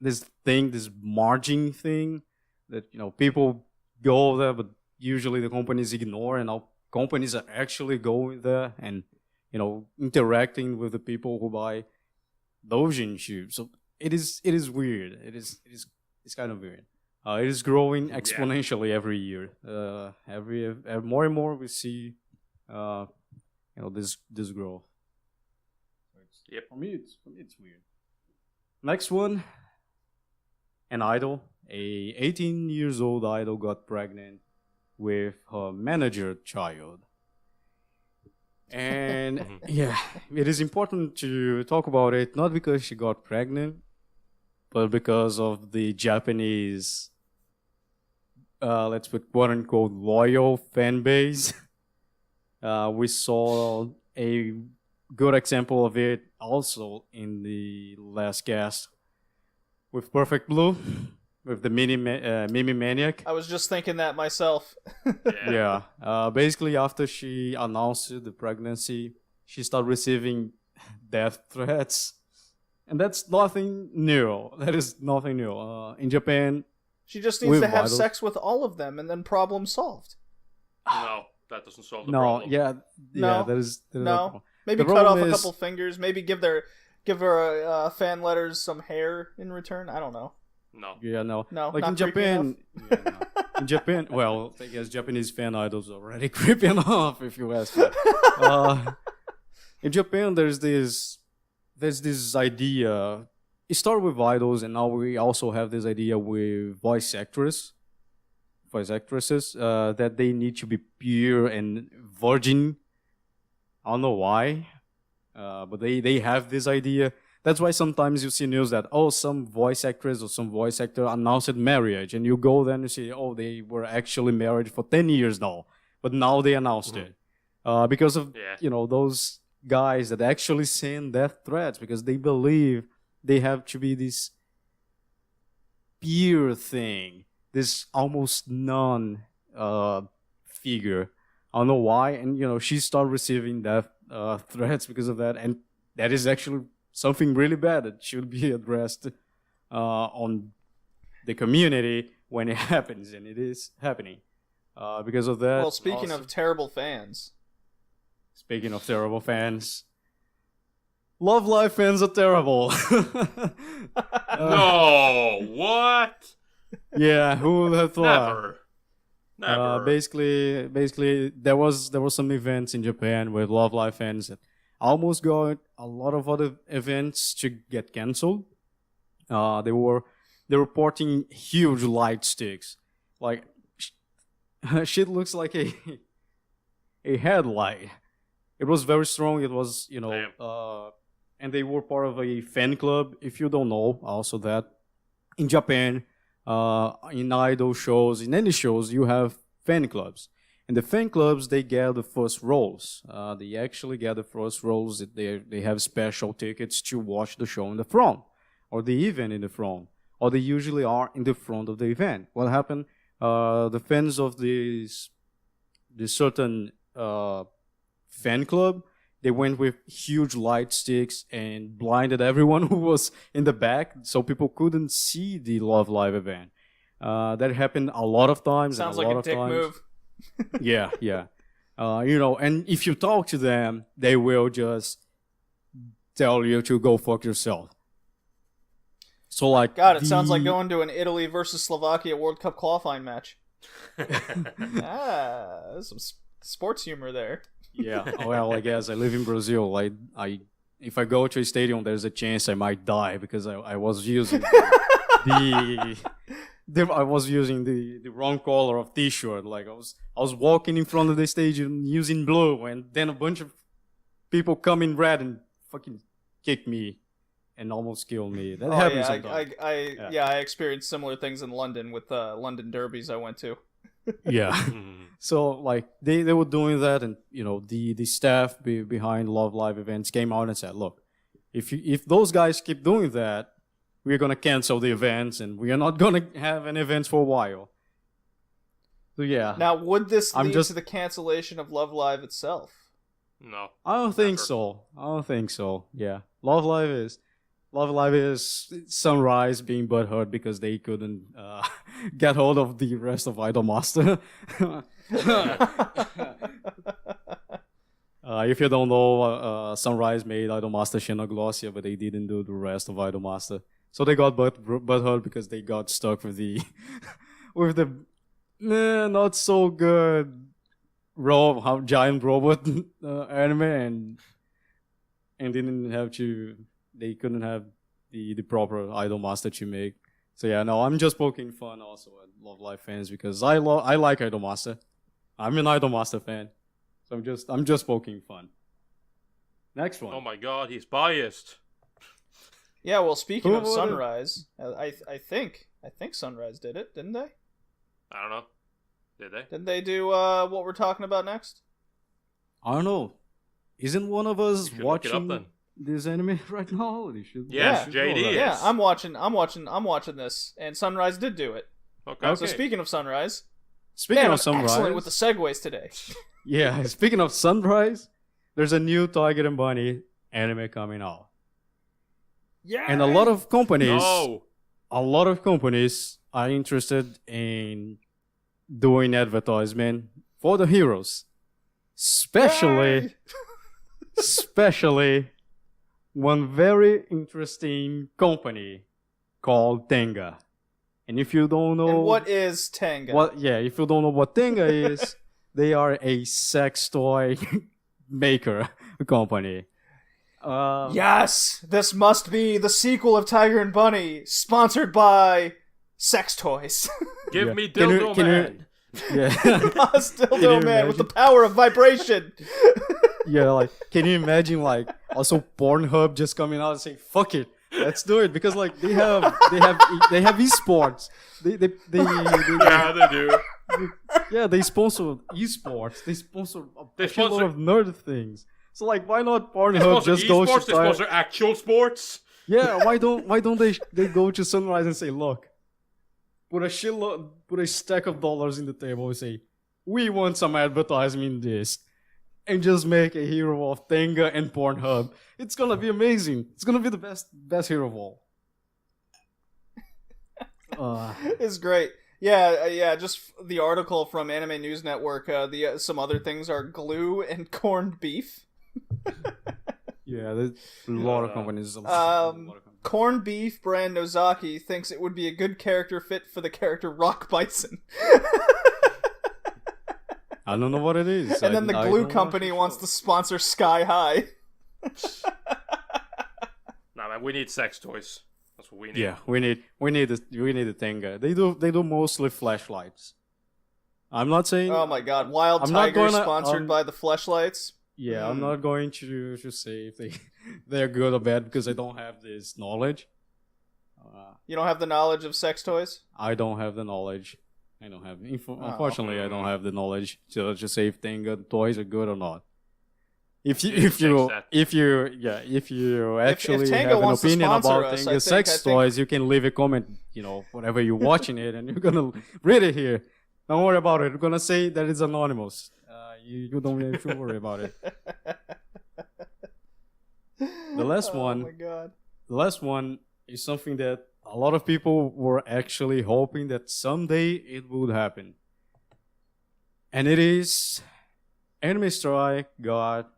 this thing, this margin thing that people go there, but usually the companies ignore, and now companies are actually going there and interacting with the people who buy Dojin shoes. So it is weird. It's kind of weird. It is growing exponentially every year. Every more and more we see, this growth.
Yep.
For me, it's weird. Next one, an idol, a 18 years old idol got pregnant with her manager child. And yeah, it is important to talk about it, not because she got pregnant, but because of the Japanese, let's put quote unquote, loyal fan base. We saw a good example of it also in the last cast with Perfect Blue, with the Mimi Maniac.
I was just thinking that myself.
Yeah. Basically, after she announced the pregnancy, she started receiving death threats. And that's nothing new. That is nothing new. In Japan,
She just needs
With
to have
vitals.
sex with all of them, and then problem solved.
No, that doesn't solve the
no,
problem.
No.
that is
No. Maybe
The
cut off
problem
a
is-
couple fingers. Maybe give her fan letters some hair in return. I don't know.
No.
Yeah, no.
No,
Like
not
in
creepy
Japan, yeah, no. In Japan, well, I guess Japanese fan idols are already creepy enough, if you ask me. In Japan, there's this idea. It started with idols, and now we also have this idea with voice actresses, that they need to be pure and virgin. I don't know why, but they have this idea. That's why sometimes you see news that, some voice actress or some voice actor announced marriage, and you go there and you see, they were actually married for 10 years now, but now they announced it. Because of, those guys that actually send death threats, because they believe they have to be this pure thing, this almost figure. I don't know why, and she started receiving death threats because of that, and that is actually something really bad that should be addressed on the community when it happens, and it is happening because of that.
Well, speaking of terrible fans,
Speaking of terrible fans, Love Live fans are terrible.
No, what?
Yeah, who would have thought?
Never. Never.
Basically, there was some events in Japan with Love Live fans that almost got a lot of other events to get canceled. They were reporting huge light sticks, like shit looks like a headlight. It was very strong. It was and they were part of a fan club. If you don't know, also that in Japan, in idol shows, in any shows, you have fan clubs. And the fan clubs, they get the first rows. They actually get the first rows. They have special tickets to watch the show in the front, or the event in the front, or they usually are in the front of the event. What happened? The fans of this certain fan club, they went with huge light sticks and blinded everyone who was in the back, so people couldn't see the Love Live event. That happened a lot of times.
sounds
and
like a
lot
dick
of times.
move.
Yeah. And if you talk to them, they will just tell you to go fuck yourself. So like,
God, it sounds like going to an Italy versus Slovakia World Cup qualifying match. There's some sports humor there.
Yeah. Well, I guess I live in Brazil. If I go to a stadium, there's a chance I might die because I was using I was using the wrong color of T-shirt. Like I was walking in front of the stadium using blue, and then a bunch of people come in red and fucking kick me and almost kill me. That happens sometimes.
I experienced similar things in London with London derbies I went to.
Yeah. So like they were doing that, and the staff behind Love Live events came out and said, look, If those guys keep doing that, we're gonna cancel the events, and we are not gonna have any events for a while. So yeah.
Now, would this
I'm
lead
just-
to the cancellation of Love Live itself?
No.
I don't think
Never.
so. I don't think so. Yeah, Love Live is Sunrise being butthurt because they couldn't get hold of the rest of Idolmaster. If you don't know, Sunrise made Idolmaster Xenoglossia, but they didn't do the rest of Idolmaster. So they got butthurt because they got stuck with the with the not so good giant robot anime, and didn't have to. They couldn't have the proper Idolmaster to make. So yeah, no, I'm just poking fun also at Love Live fans because I like Idolmaster. I'm an Idolmaster fan, so I'm just poking fun. Next one.
Oh my god, he's biased.
Yeah, well, speaking
Who
of
would-
Sunrise, I think Sunrise did it, didn't they?
I don't know. Did they?
Didn't they do what we're talking about next?
I don't know. Isn't one of us
You should look it up,
watching
then.
this anime right now?
Yes,
we should
JD
know that.
is.
Yeah, I'm watching this, and Sunrise did do it.
Okay.
So speaking of Sunrise,
Speaking
man,
of Sunrise,
excellent with the segues today.
yeah. Speaking of Sunrise, there's a new Tiger and Bunny anime coming out,
Yeah,
and a lot of companies,
No.
are interested in doing advertisement for the heroes, especially one very interesting company called Tenga. And if you don't know
And what is Tenga?
if you don't know what Tenga is, they are a sex toy maker company.
Yes, this must be the sequel of Tiger and Bunny, sponsored by sex toys.
Give
Yeah.
me
Can you-
Dildo
can you-
Man.
Yeah.
Dildo
you
Man with the
imagine?
power of vibration.
Yeah, like, can you imagine, like, also Pornhub just coming out and saying, "Fuck it, let's do it," because like they have esports. They
Yeah, they do.
yeah, they sponsor esports. They sponsor
They
a lot
sponsor-
of nerd things. So like, why not
They
Pornhub
sponsor
just go
esports,
to
they sponsor actual sports.
Yeah, why don't they go to Sunrise and say, "Look, put a stack of dollars in the table and say, we want some advertisement in this," and just make a hero of Tenga and Pornhub. It's gonna be amazing. It's gonna be the best hero of all.
It's great. Yeah. Just the article from Anime News Network. Some other things are glue and corned beef.
Yeah, there's a lot of companies.
Corned beef brand Nozaki thinks it would be a good character fit for the character Rock Bison.
I don't know what it is.
And then the glue company wants to sponsor Sky High.
Nah, man, we need sex toys. That's what we need.
Yeah, we need a Tenga. They do mostly flashlights. I'm not saying.
Oh my god, Wild
I'm not
Tiger
gonna,
sponsored by the Fleshlights.
Yeah, I'm not going to say if they're good or bad because I don't have this knowledge.
You don't have the knowledge of sex toys?
I don't have the knowledge. I don't have unfortunately I don't have the knowledge to just say if Tenga toys are good or not. If you actually
Tenga
have an
wants to
opinion
sponsor
about
us,
Tenga
I
sex
think-
toys, you can leave a comment, whenever you're watching it, and you're gonna read it here. Don't worry about it. We're gonna say that it's anonymous. You don't have to worry about it. The last one.
Oh my god.
The last one is something that a lot of people were actually hoping that someday it would happen. And it is Anime Strike got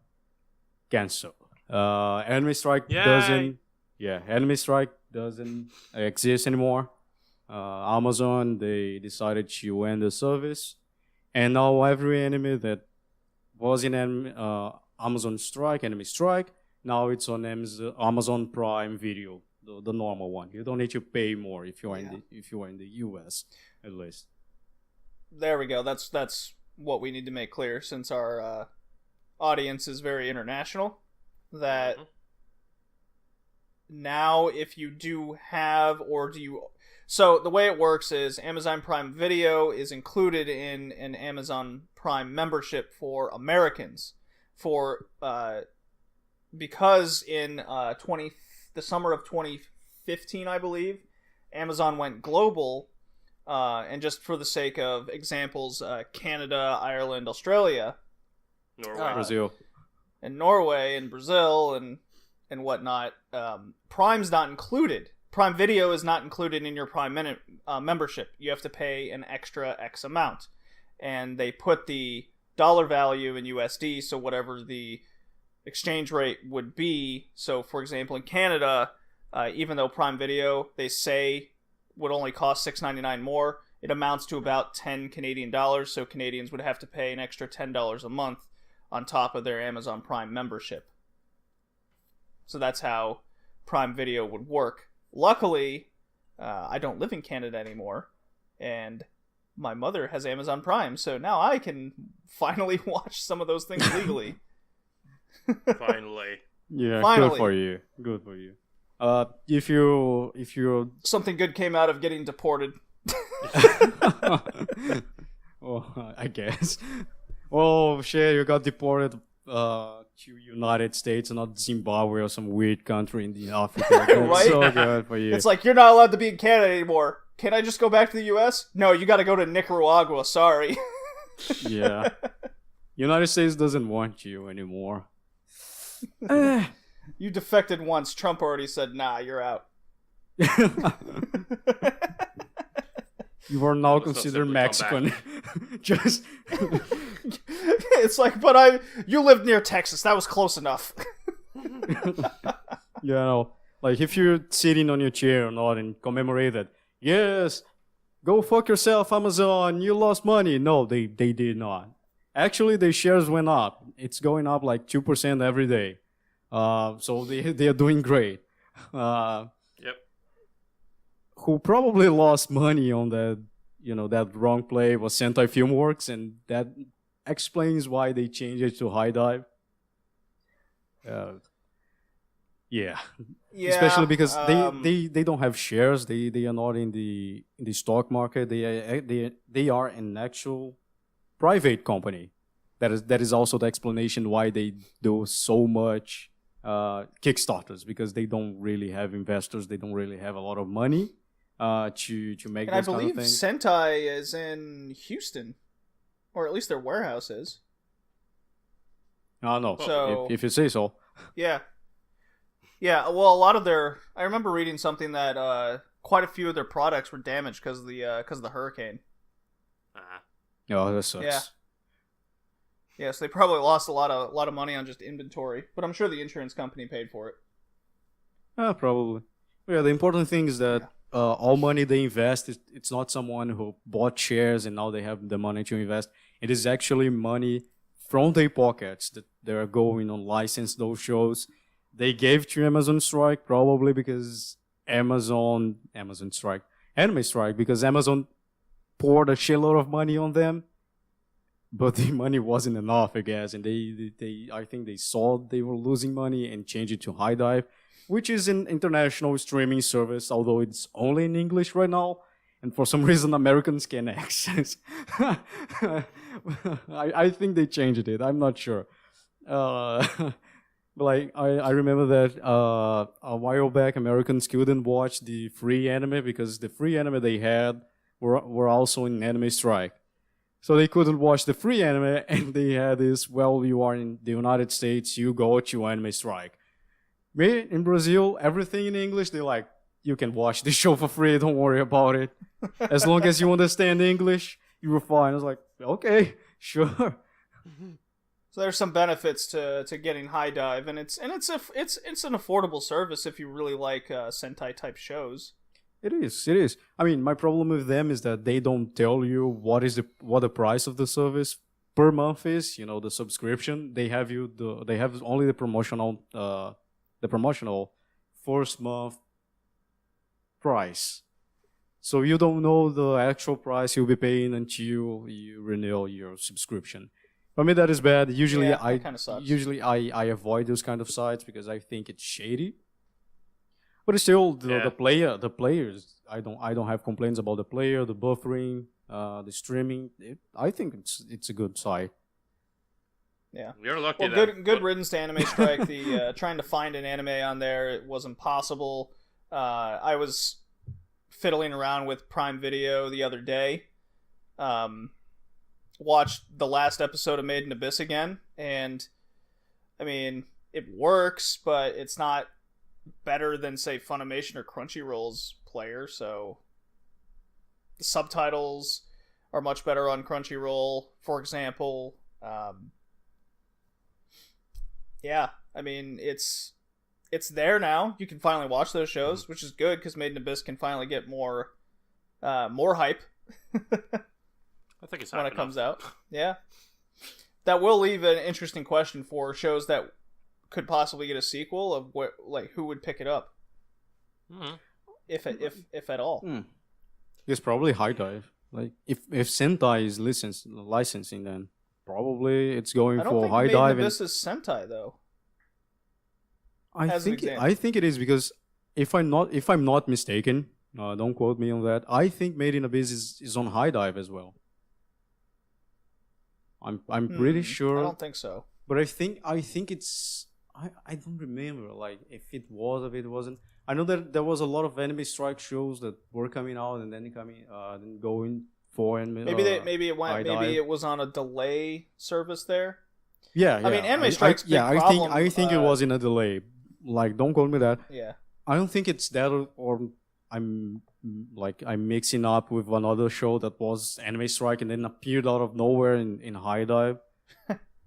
canceled. Anime Strike
Yay.
Anime Strike doesn't exist anymore. Amazon, they decided to end the service. And now every anime that was in Amazon Strike, Anime Strike, now it's on Amazon Prime Video, the normal one. You don't need to pay more if you are in the US, at least.
There we go. That's what we need to make clear since our audience is very international. That now if you do have so the way it works is Amazon Prime Video is included in an Amazon Prime membership for Americans. For because in the summer of 2015, I believe, Amazon went global, and just for the sake of examples, Canada, Ireland, Australia,
Norway.
Brazil.
and Norway and Brazil and whatnot. Prime's not included. Prime Video is not included in your Prime membership. You have to pay an extra X amount, and they put the dollar value in USD, so whatever the exchange rate would be. So, for example, in Canada, even though Prime Video they say would only cost $6.99 more, it amounts to about 10 Canadian dollars. So Canadians would have to pay an extra $10 a month on top of their Amazon Prime membership. So that's how Prime Video would work. Luckily, I don't live in Canada anymore, and my mother has Amazon Prime, so now I can finally watch some of those things legally.
Finally.
Yeah,
Finally.
good for you. Good for you. If you
Something good came out of getting deported.
well, I guess. Oh shit, you got deported to United States, not Zimbabwe or some weird country in the Africa. That's
Right?
so good for you.
It's like, you're not allowed to be in Canada anymore. Can I just go back to the US? No, you gotta go to Nicaragua, sorry.
Yeah. United States doesn't want you anymore.
You defected once, Trump already said, nah, you're out.
You are now
Let's not
considered
simply come
Mexican. Just
It's like, but you lived near Texas, that was close enough.
you know, like if you're sitting on your chair or not and commemorate that, yes, go fuck yourself, Amazon, you lost money. No, they did not. Actually, their shares went up. It's going up like 2% every day. So they are doing great.
Yep.
Who probably lost money on that, that wrong play was Sentai Filmworks, and that explains why they changed it to High Dive. Yeah. Especially because they don't have shares. They are not in the stock market. They are an actual private company. That is also the explanation why they do so much Kickstarters, because they don't really have investors. They don't really have a lot of money to make.
And I
those kind
believe
of things.
Sentai is in Houston, or at least their warehouse is.
No.
So-
if you say so.
Yeah. Yeah, well, a lot of I remember reading something that quite a few of their products were damaged because of the hurricane.
Oh, that sucks.
Yeah. Yeah, so they probably lost a lot of money on just inventory, but I'm sure the insurance company paid for it.
Probably. Yeah, the important thing is that all money they invest, it's not someone who bought shares and now they have the money to invest. It is actually money from their pockets that they're going on license those shows. They gave to Amazon Strike probably because Anime Strike, because Amazon poured a shitload of money on them, but the money wasn't enough, I guess, and I think they saw they were losing money and changed it to High Dive, which is an international streaming service, although it's only in English right now, and for some reason Americans can't access. I think they changed it. I'm not sure. But like I remember that a while back Americans couldn't watch the free anime because the free anime they had were also in Anime Strike. So they couldn't watch the free anime, and they had this, well, you are in the United States, you go to Anime Strike. Me, in Brazil, everything in English, they're like, you can watch the show for free, don't worry about it. As long as you understand English, you were fine. I was like, okay, sure.
So there's some benefits to getting High Dive, and it's an affordable service if you really like Sentai type shows.
It is. I mean, my problem with them is that they don't tell you what the price of the service per month is. The subscription. They have only the promotional first month price. So you don't know the actual price you'll be paying until you renew your subscription. For me, that is bad. Usually,
that kinda sucks.
I avoid those kind of sites because I think it's shady. But still, the players, I don't have complaints about the player, the buffering, the streaming. I think it's a good site.
Yeah.
You're lucky.
Well,
then.
good riddance to Anime Strike. The trying to find an anime on there, it was impossible. I was fiddling around with Prime Video the other day. Watched the last episode of Made in Abyss again, and I mean, it works, but it's not better than, say, Funimation or Crunchyroll's player, so the subtitles are much better on Crunchyroll, for example. Yeah, I mean, it's there now. You can finally watch those shows, which is good, because Made in Abyss can finally get more hype.
I think it's
when it comes out. Yeah. That will leave an interesting question for shows that could possibly get a sequel of what, like, who would pick it up, if at all.
It's probably High Dive. Like if Sentai is licensing, then probably it's going for High Dive.
I don't think this is Sentai though.
I think it is, because if I'm not mistaken, don't quote me on that. I think Made in Abyss is on High Dive as well. I'm pretty sure.
I don't think so.
But I think it's. I don't remember, like, if it was, if it wasn't. I know that there was a lot of Anime Strike shows that were coming out and then going for anime.
Maybe it was on a delay service there.
Yeah.
I mean, Anime Strike's big problem.
I think it was in a delay. Like, don't quote me that.
Yeah.
I don't think it's that, or I'm mixing up with another show that was Anime Strike and then appeared out of nowhere in High Dive.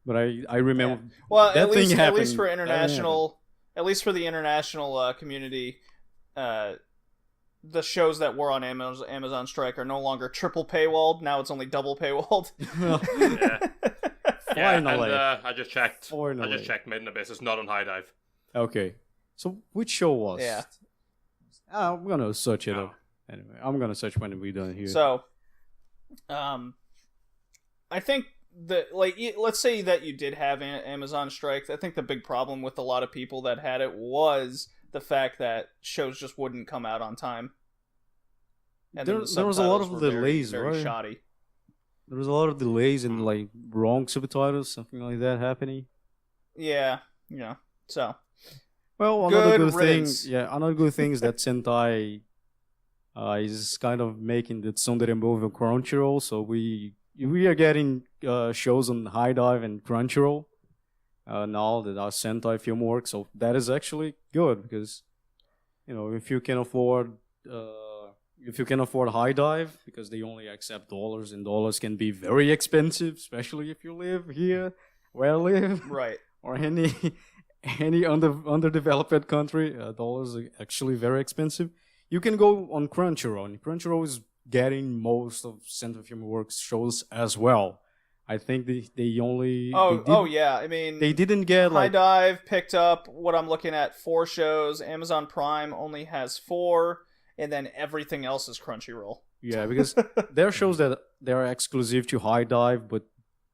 But I remember.
Yeah. Well,
that thing happened.
At least for international, at least for the international community, the shows that were on Amazon Strike are no longer triple paywalled. Now it's only double paywalled.
Finally.
And I just checked. Finally. I just checked. Made in Abyss is not on High Dive.
Okay. So which show was?
Yeah.
I'm gonna search it up. Anyway, I'm gonna search when we're done here.
So, I think that, like, let's say that you did have Amazon Strike. I think the big problem with a lot of people that had it was the fact that shows just wouldn't come out on time. And
there was a lot of delays,
very
right?
Shoddy.
There was a lot of delays and, like, wrong subtitles, something like that happening.
Yeah. So.
Well, another good thing is that Sentai is kind of making the Tsundere move on Crunchyroll, so we are getting shows on High Dive and Crunchyroll now that our Sentai film works. So that is actually good, because, you know, if you can afford High Dive, because they only accept dollars, and dollars can be very expensive, especially if you live here where I live,
right,
or any underdeveloped country, dollars are actually very expensive. You can go on Crunchyroll, and Crunchyroll is getting most of Sentai Film Works shows as well. I think they only...
yeah, I mean...
They didn't get,
High Dive picked up, what I'm looking at, 4 shows. Amazon Prime only has 4, and then everything else is Crunchyroll.
Yeah, because there are shows that they are exclusive to High Dive, but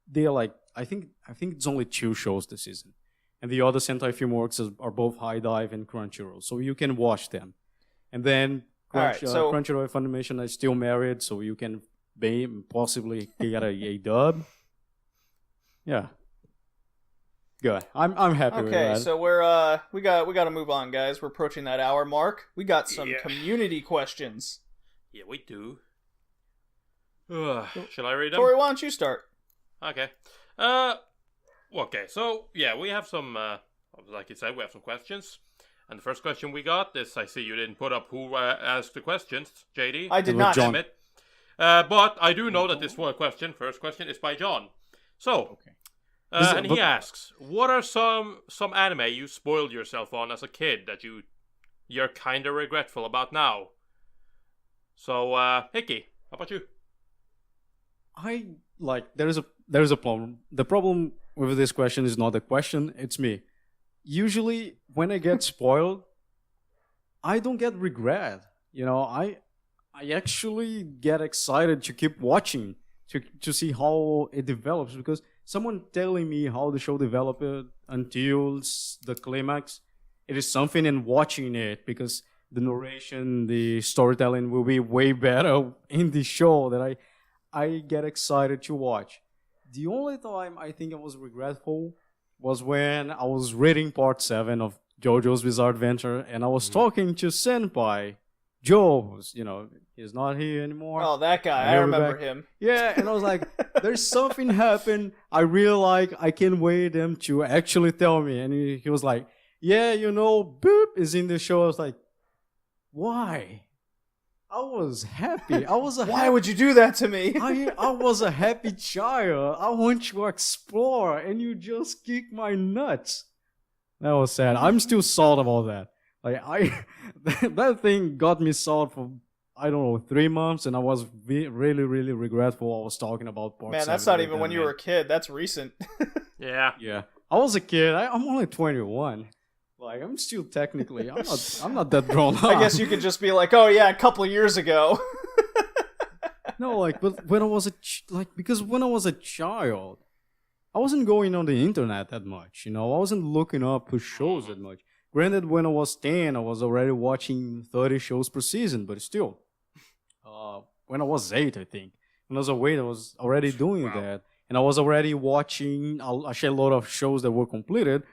they are like... I think it's only 2 shows this season. And the other Sentai Film Works are both High Dive and Crunchyroll, so you can watch them. And then Crunchyroll and Funimation are still married, so you can possibly get a dub. Yeah. Good. I'm happy with that.
Okay, so we got to move on, guys. We're approaching that hour mark. We got some community questions.
Yeah, we do. Shall I read them?
Tori, why don't you start?
Okay. Okay, so yeah, we have some, like you said, we have some questions. And the first question we got is, I see you didn't put up who asked the questions, JD.
I did not.
Damn it. But I do know that this first question is by John. So, and he asks, what are some anime you spoiled yourself on as a kid that you're kind of regretful about now? So, Hickey, how about you?
There is a problem. The problem with this question is not the question, it's me. Usually, when I get spoiled, I don't get regret. You know, I actually get excited to keep watching, to see how it develops, because someone telling me how the show developed until the climax, it is something in watching it, because the narration, the storytelling will be way better in the show that I get excited to watch. The only time I think I was regretful was when I was reading part 7 of JoJo's Bizarre Adventure, and I was talking to Senpai Joe, who's, he's not here anymore.
Oh, that guy. I
He'll be
remember
back.
him.
Yeah, and I was like, there's something happened. I really like, I can't wait them to actually tell me. And he was like, yeah, Boop is in the show. I was like, why? I was happy.
Why would you do that to me?
I was a happy child. I want to explore, and you just kick my nuts. That was sad. I'm still salty about that. Like that thing got me salty for 3 months, and I was really, really regretful. I was talking about part.
Man, that's not even when you were a kid. That's recent.
Yeah.
Yeah, I was a kid. I'm only 21. Like, I'm still technically, I'm not that grown up.
I guess you could just be like, oh yeah, a couple of years ago.
No, but when I was because when I was a child, I wasn't going on the internet that much, I wasn't looking up for shows that much. Granted, when I was 10, I was already watching 30 shows per season, but still. When I was 8, I think. When I was 8, I was already doing that. And I was already watching a lot of shows that were completed.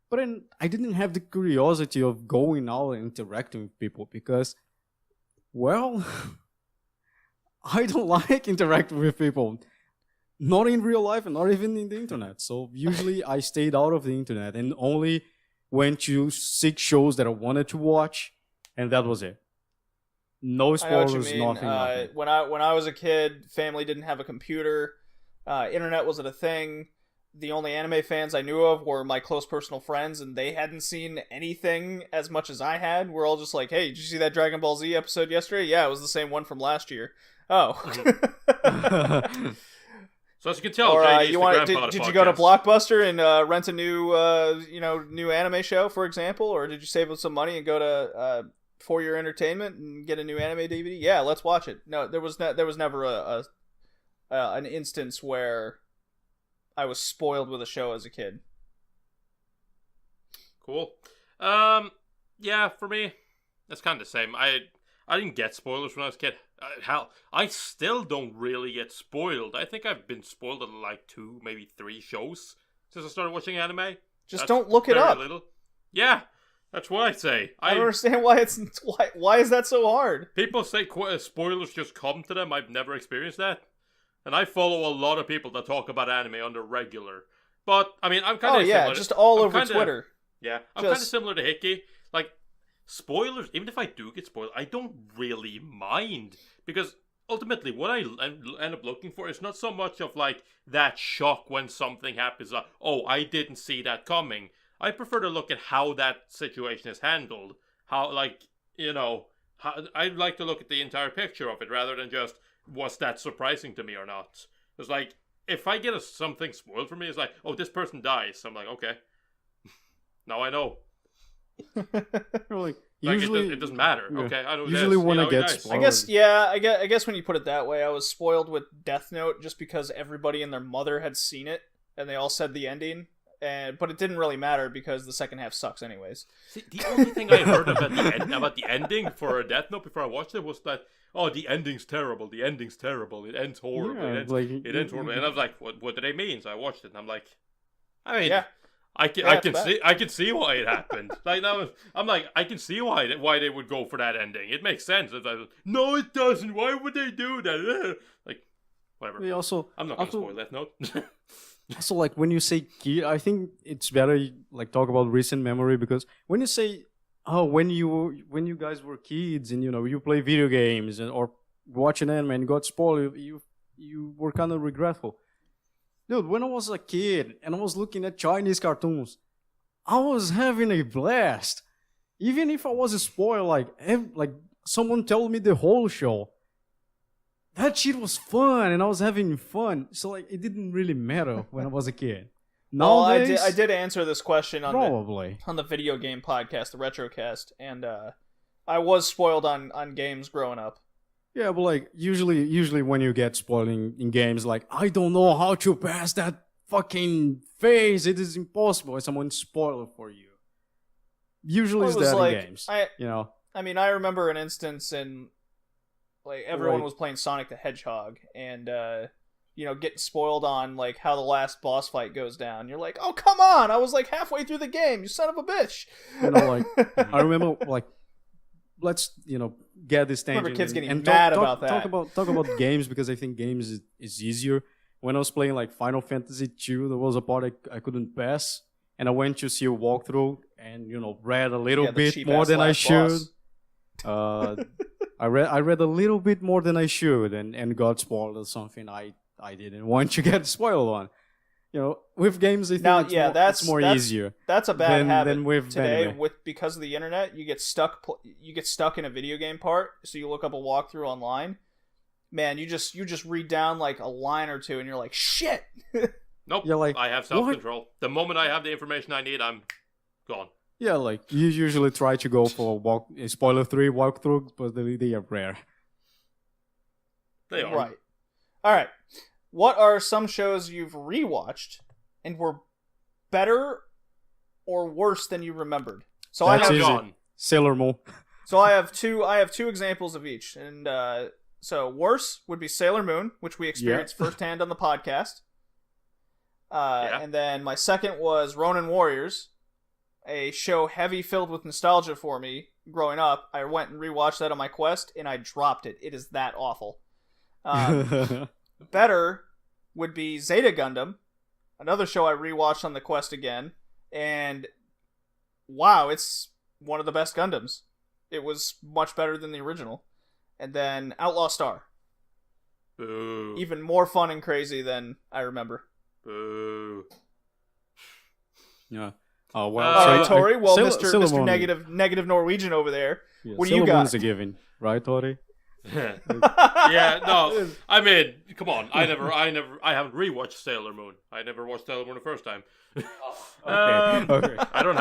But then I didn't have the curiosity of going out and interacting with people because, well, I don't like interacting with people. Not in real life and not even in the internet. So usually I stayed out of the internet and only went to 6 shows that I wanted to watch, and that was it. No spoilers, nothing.
When I was a kid, family didn't have a computer. Internet wasn't a thing. The only anime fans I knew of were my close personal friends, and they hadn't seen anything as much as I had. We're all just like, hey, did you see that Dragon Ball Z episode yesterday? Yeah, it was the same one from last year. Oh.
So as you can tell,
or
JD
did you go to Blockbuster and rent a new anime show, for example, or did you save up some money and go to For Your Entertainment and get a new anime DVD? Yeah, let's watch it. No, there was never an instance where I was spoiled with a show as a kid.
Cool. Yeah, for me, that's kind of the same. I didn't get spoilers when I was a kid. Hell, I still don't really get spoiled. I think I've been spoiled on like 2, maybe 3 shows since I started watching anime.
Just don't look it up.
Little. Yeah, that's what I say.
I don't understand why is that so hard?
People say spoilers just come to them. I've never experienced that. And I follow a lot of people that talk about anime on the regular. But, I mean, I'm kind of similar.
Just all over Twitter.
Yeah, I'm kind of similar to Hickey. Like, spoilers, even if I do get spoiled, I don't really mind. Because, ultimately, what I end up looking for is not so much of, like, that shock when something happens. Like, oh, I didn't see that coming. I prefer to look at how that situation is handled. How, like, I like to look at the entire picture of it rather than just, was that surprising to me or not? It's like, if I get something spoiled for me, it's like, oh, this person dies. I'm like, okay. Now I know. Usually it doesn't matter. Yeah. Okay, I know.
Usually when I get spoiled.
I guess when you put it that way, I was spoiled with Death Note just because everybody and their mother had seen it and they all said the ending. But it didn't really matter because the second half sucks anyways.
See, the only thing I heard about the ending for Death Note before I watched it was that, oh, the ending's terrible. The ending's terrible. It ends horribly.
Yeah,
it ends horribly. And I was like, what do they mean? So I watched it and I'm like, I mean, yeah. I can see why it happened. Like now, I'm like, I can see why they would go for that ending. It makes sense. It's like, no, it doesn't. Why would they do that? Like, whatever. I'm not gonna spoil Death Note.
Also, like, when you say kid, I think it's better, like, talk about recent memory, because when you say, oh, when you guys were kids and, you play video games or watch an anime and got spoiled, you were kind of regretful. Dude, when I was a kid and I was looking at Chinese cartoons, I was having a blast. Even if I was spoiled, like someone told me the whole show. That shit was fun, and I was having fun. So, like, it didn't really matter when I was a kid. Nowadays,
I did answer this question on
probably
on the video game podcast, the Retrocast, and I was spoiled on games growing up.
Yeah, but like usually when you get spoiled in games, like, I don't know how to pass that fucking phase. It is impossible. Someone spoiled it for you. Usually it's that in games.
I mean, I remember an instance in. Like, everyone was playing Sonic the Hedgehog, and getting spoiled on like how the last boss fight goes down. You're like, oh come on! I was like halfway through the game. You son of a bitch.
Like I remember, like, let's get this tangent.
I remember kids getting
and
mad about that.
Talk about games, because I think games is easier. When I was playing like Final Fantasy 2, there was a part I couldn't pass, and I went to see a walkthrough and read a little bit more than I should. I read a little bit more than I should, and got spoiled or something I didn't want to get spoiled on. With games, I think it's more easier.
That's a bad habit
than with
today.
anime.
Because of the internet, you get stuck in a video game part. So you look up a walkthrough online. Man, you just read down like a line or two, and you're like, shit.
Nope.
You're like,
I have self-control. The moment I have the information I need, I'm gone.
Yeah, like you usually try to go for a spoiler-free walkthrough, but they are rare.
They are.
Right. All right. What are some shows you've rewatched and were better or worse than you remembered? So
That's
I have
easy. Sailor Moon.
So I have two examples of each, and so worse would be Sailor Moon, which we experienced firsthand on the podcast. And then my second was Ronin Warriors, a show heavy filled with nostalgia for me growing up. I went and rewatched that on my quest, and I dropped it. It is that awful. Better would be Zeta Gundam, another show I rewatched on the quest again, and wow, it's one of the best Gundams. It was much better than the original. And then Outlaw Star.
Boo.
Even more fun and crazy than I remember.
Boo.
Yeah.
All right, Tori. Well, Mr. Negative Norwegian over there.
Yeah,
what do you got?
Moon's a given, right, Tori?
Yeah, no. I mean, come on. I haven't rewatched Sailor Moon. I never watched Sailor Moon the first time.
Okay.
I don't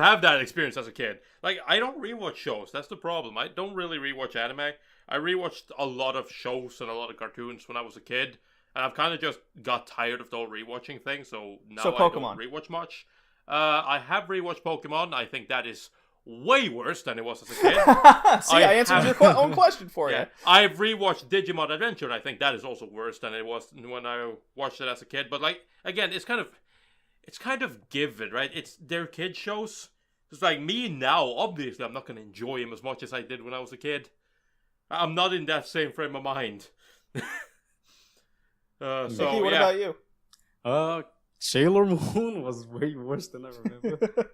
have that experience as a kid. Like, I don't rewatch shows. That's the problem. I don't really rewatch anime. I rewatched a lot of shows and a lot of cartoons when I was a kid, and I've kind of just got tired of the whole rewatching thing. So now I don't rewatch much. I have rewatched Pokemon. I think that is way worse than it was as a kid.
See, I answered your own question for you.
I've rewatched Digimon Adventure, and I think that is also worse than it was when I watched it as a kid. But like, again, it's kind of given, right? It's their kid shows. It's like me now. Obviously, I'm not going to enjoy them as much as I did when I was a kid. I'm not in that same frame of mind.
Mickey, what about you?
Sailor Moon was way worse than I remember.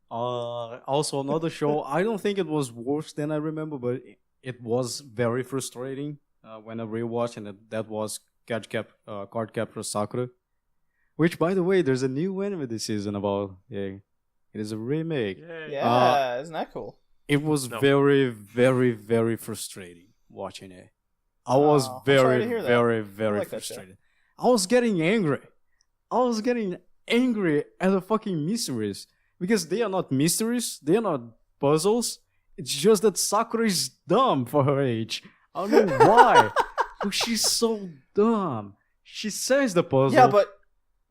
Also, another show, I don't think it was worse than I remember, but it was very frustrating when I rewatched, and that was Card Captor Sakura. Which, by the way, there's a new anime this season about. Yeah, it is a remake.
Yeah, isn't that cool?
It was very, very, very frustrating watching it. I was very, very, very frustrated. I was getting angry. At the fucking mysteries. Because they are not mysteries, they are not puzzles. It's just that Sakura is dumb for her age. I don't know why. But she's so dumb. She says the puzzle.
Yeah, but...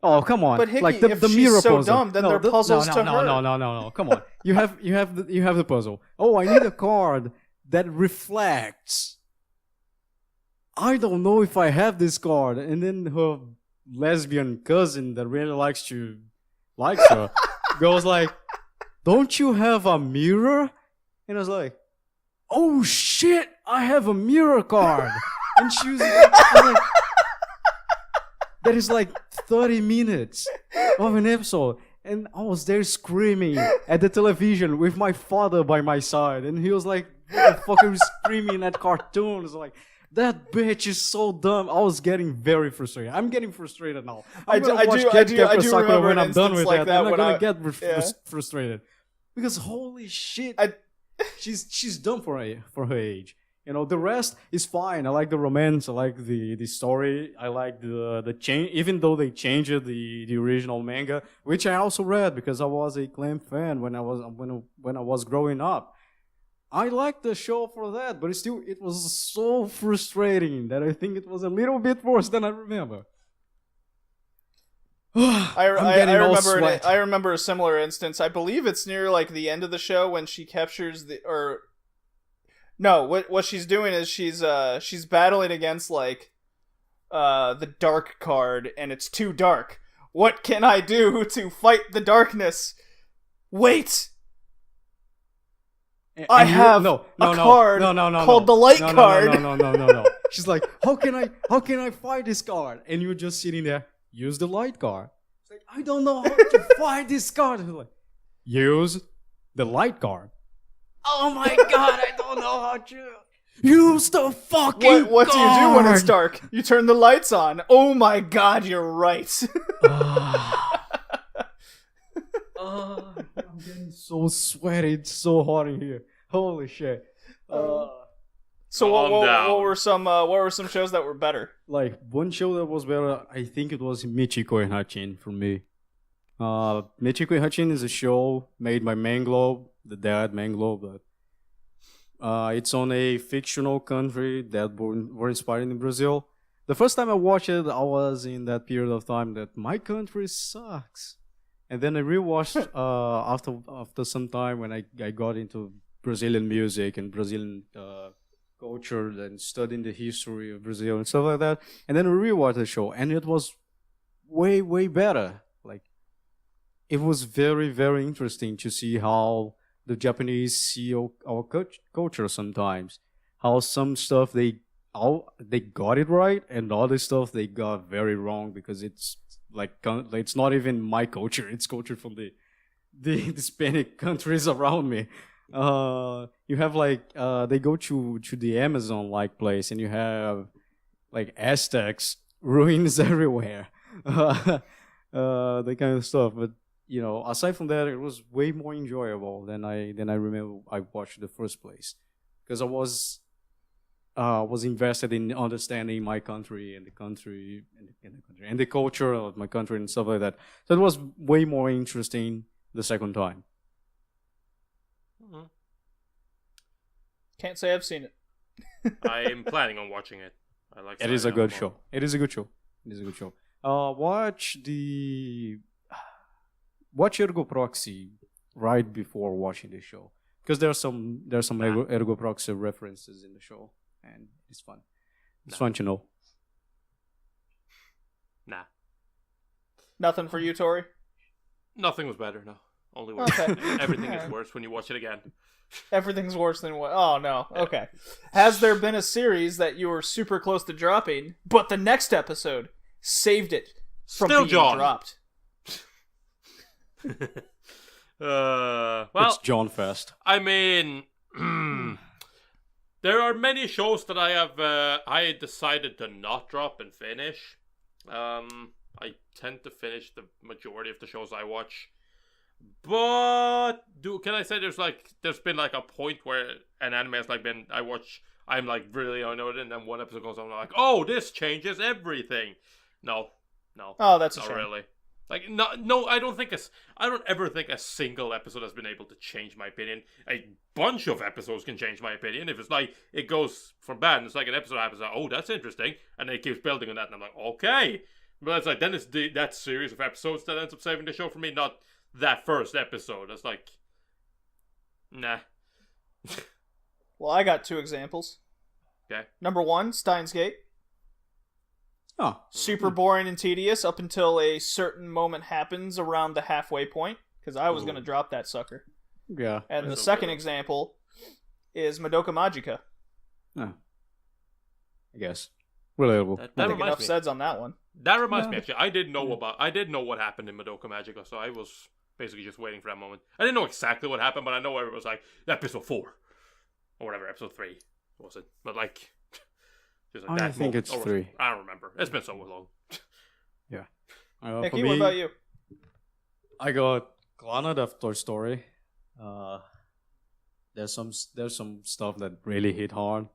Oh, come on.
But Hickey,
like the
if
mirror
she's so
puzzle.
dumb, then they're puzzles to her.
No. Come on. You have the puzzle. Oh, I need a card that reflects. I don't know if I have this card. And then her lesbian cousin that really likes her goes like, don't you have a mirror? And I was like, oh shit, I have a mirror card. And she was like, that is like 30 minutes of an episode. And I was there screaming at the television with my father by my side. And he was like, what the fuck are you screaming at cartoons? Like, that bitch is so dumb. I was getting very frustrated. I'm getting frustrated now. I do remember when I'm done with like that. I'm not gonna get frustrated because holy shit, she's dumb for her age. The rest is fine. I like the romance. I like the story. I like the change. Even though they changed the original manga, which I also read because I was a Clamp fan when I was growing up. I liked the show for that, but it was so frustrating that I think it was a little bit worse than I remember.
I remember a similar instance. I believe it's near like the end of the show when she captures what she's doing is she's battling against like the dark card and it's too dark. What can I do to fight the darkness? Wait! I have a card called the light card.
No. She's like, how can I fight this card? And you're just sitting there, use the light card. It's like, I don't know how to fight this card. I'm like, use the light card. Oh my god, I don't know how to. Use the fucking
What do you do when it's
card.
dark? You turn the lights on. Oh my god, you're right.
I'm getting so sweaty. It's so hot in here. Holy shit.
So what were some shows that were better?
Like one show that was better, I think it was Michiko and Hachin for me. Michiko and Hachin is a show made by Manglobe, the dad Manglobe. It's on a fictional country that were inspired in Brazil. The first time I watched it, I was in that period of time that my country sucks. And then I rewatched after some time when I got into Brazilian music and Brazilian culture and studying the history of Brazil and stuff like that. And then I rewatched the show, and it was way, way better. Like, it was very, very interesting to see how the Japanese see our culture sometimes. How some stuff they got it right, and other stuff they got very wrong because it's it's not even my culture. It's culture from the Hispanic countries around me. You have they go to the Amazon place, and you have like Aztecs ruins everywhere. That kind of stuff. But aside from that, it was way more enjoyable than I remember I watched the first place, because I was invested in understanding my country and the country and the culture of my country and stuff like that. So it was way more interesting the second time.
Mm-hmm.
Can't say I've seen it.
I'm planning on watching it. I like.
It is a good show. It is a good show. Watch Ergo Proxy right before watching the show, because there's some Ergo Proxy references in the show, and it's fun. It's fun to know.
Nah.
Nothing for you, Tori?
Nothing was better. No, only worse.
Okay.
Everything is worse when you watch it again.
Everything's worse than what? Oh no. Okay. Has there been a series that you were super close to dropping, but the next episode saved it from
Still
being
John.
dropped?
Well,
it's John Fest.
I mean, there are many shows that I have I decided to not drop and finish. I tend to finish the majority of the shows I watch. But can I say there's been a point where an anime has I'm really annoyed, and then one episode goes on, I'm like, oh, this changes everything. No.
Oh, that's a
not
shame.
really. No, I don't ever think a single episode has been able to change my opinion. A bunch of episodes can change my opinion. If it's it goes from bad, and it's an episode happens, oh, that's interesting, and it keeps building on that, and I'm like, okay. But it's then it's that series of episodes that ends up saving the show for me, not that first episode. It's nah.
Well, I got two examples.
Okay.
Number one, Steins Gate.
Oh.
Super boring and tedious up until a certain moment happens around the halfway point, because I was going to drop that sucker.
Yeah.
And the second example is Madoka Magica.
Oh. I guess. Relatable.
I think enough said on that one.
That reminds me, actually, I did know what happened in Madoka Magica, so I was basically just waiting for that moment. I didn't know exactly what happened, but I know it was episode 4. Or whatever, episode 3 was it. But just
I
that
think
moment,
it's 3.
I don't remember. It's been so long.
Yeah.
Nicky, what about you?
I got Clannad of Toy Story. There's some stuff that really hit hard.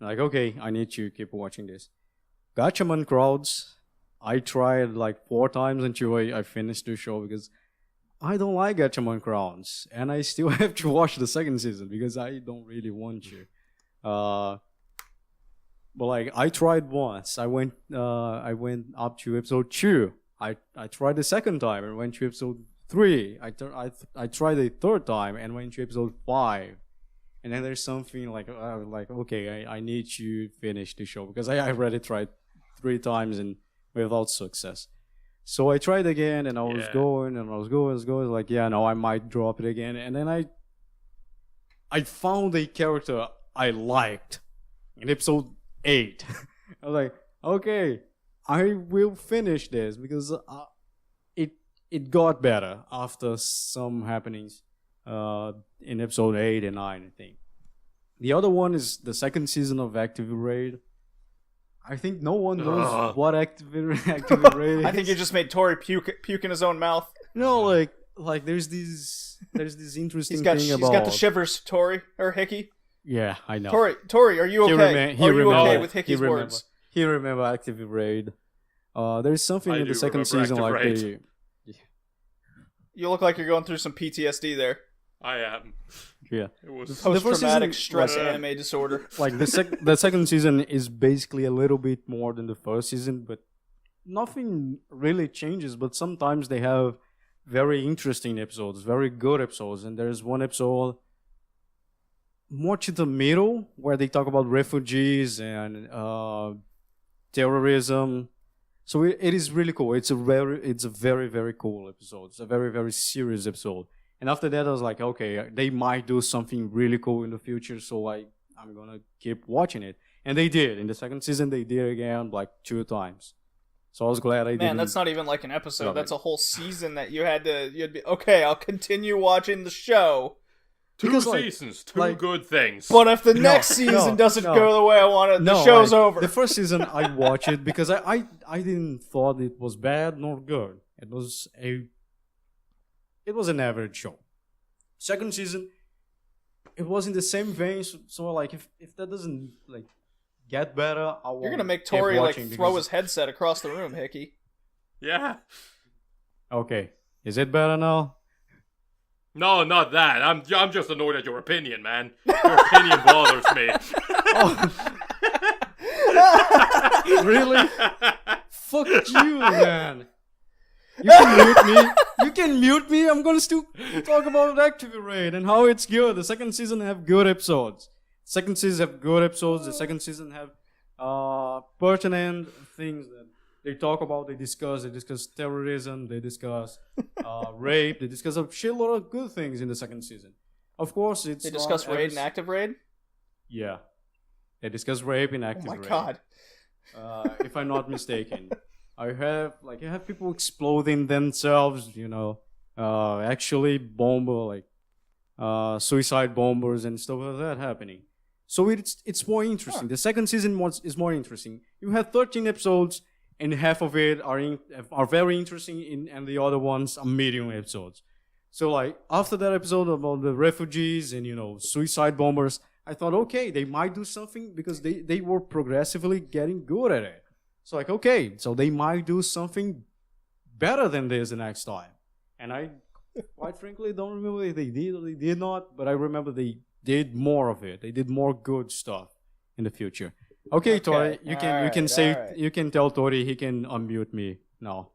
Okay, I need to keep watching this. Gatchaman Crowds. I tried 4 times until I finished the show, because I don't like Gatchaman Crowds, and I still have to watch the second season because I don't really want to. But I tried once. I went up to episode 2. I tried the second time and went to episode 3. I tried the third time and went to episode 5. And then there's something okay, I need to finish the show because I already tried 3 times and without success. So I tried again, and I was going, and I was going, like, yeah, no, I might drop it again. And then I found a character I liked in episode 8. I was like, okay, I will finish this because it got better after some happenings in episode 8 and 9, I think. The other one is the second season of Active Raid. I think no one knows what Active Raid is.
I think you just made Tori puke in his own mouth.
No, like there's this interesting thing
he's
about...
got the shivers, Tori, or Hickey.
Yeah, I know.
Tori, are you okay? Are you okay with Hickey's words?
He remember Active Raid. There's something in the second season like the...
You look like you're going through some PTSD there.
I am.
Yeah.
It was
post-traumatic stress anime disorder.
Like the second season is basically a little bit more than the first season, but nothing really changes. But sometimes they have very interesting episodes, very good episodes. And there's one episode more to the middle where they talk about refugees and terrorism. So it is really cool. It's a very, very cool episode. It's a very, very serious episode. And after that, I was like, okay, they might do something really cool in the future, so I'm going to keep watching it. And they did. In the second season, they did again, like 2 times. So I was glad I did.
Man, that's not even like an episode. That's a whole season that you'd be, okay, I'll continue watching the show.
2 seasons, 2 good things.
But if the next season doesn't go the way I want it, the show's over.
The first season, I watched it because I didn't thought it was bad nor good. It was an average show. Second season, it was in the same vein. So like, if that doesn't like get better, I won't.
You're gonna make Tori like throw his headset across the room, Hickey.
Yeah.
Okay. Is it better now?
No, not that. I'm just annoyed at your opinion, man. Your opinion bothers me.
Really? Fuck you, man. You can mute me. You can mute me. I'm gonna still talk about Active Raid and how it's good. The second season have good episodes. The second season have pertinent things that they talk about. They discuss terrorism. They discuss rape. They discuss a shitload of good things in the second season. Of course, they
discuss raid and Active Raid.
Yeah, they discuss rape in Active Raid.
Oh my god!
If I'm not mistaken. I have people exploding themselves, actually suicide bombers and stuff like that happening. So it's more interesting. Huh. The second season is more interesting. You have 13 episodes, and half of it are very interesting, and the other ones are medium episodes. So like after that episode about the refugees and suicide bombers, I thought, okay, they might do something because they were progressively getting good at it. So like, okay, so they might do something better than this the next time. And I, quite frankly, don't remember if they did or they did not, but I remember they did more of it. They did more good stuff in the future. Okay, Tori, you can tell Tori he can unmute me now.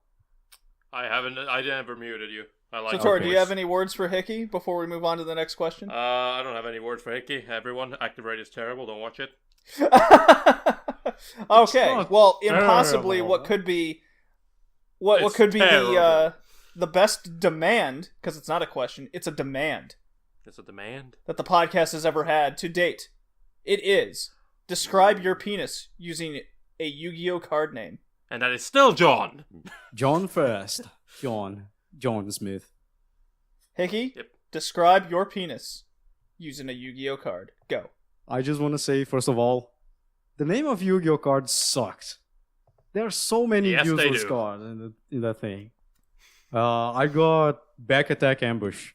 I never muted you.
So Tori, do you have any words for Hickey before we move on to the next question?
I don't have any words for Hickey. Everyone, Active Raid is terrible. Don't watch it.
Okay, well, impossibly, terrible. What could be the best demand? Because it's not a question; it's a demand.
It's a demand
that the podcast has ever had to date. It is describe your penis using a Yu-Gi-Oh card name,
and that is still John.
John first. John Smith.
Hickey, describe your penis using a Yu-Gi-Oh card. Go.
I just want to say, first of all, the name of Yu-Gi-Oh cards sucked. There are so many useless cards in that thing. I got Back Attack Ambush.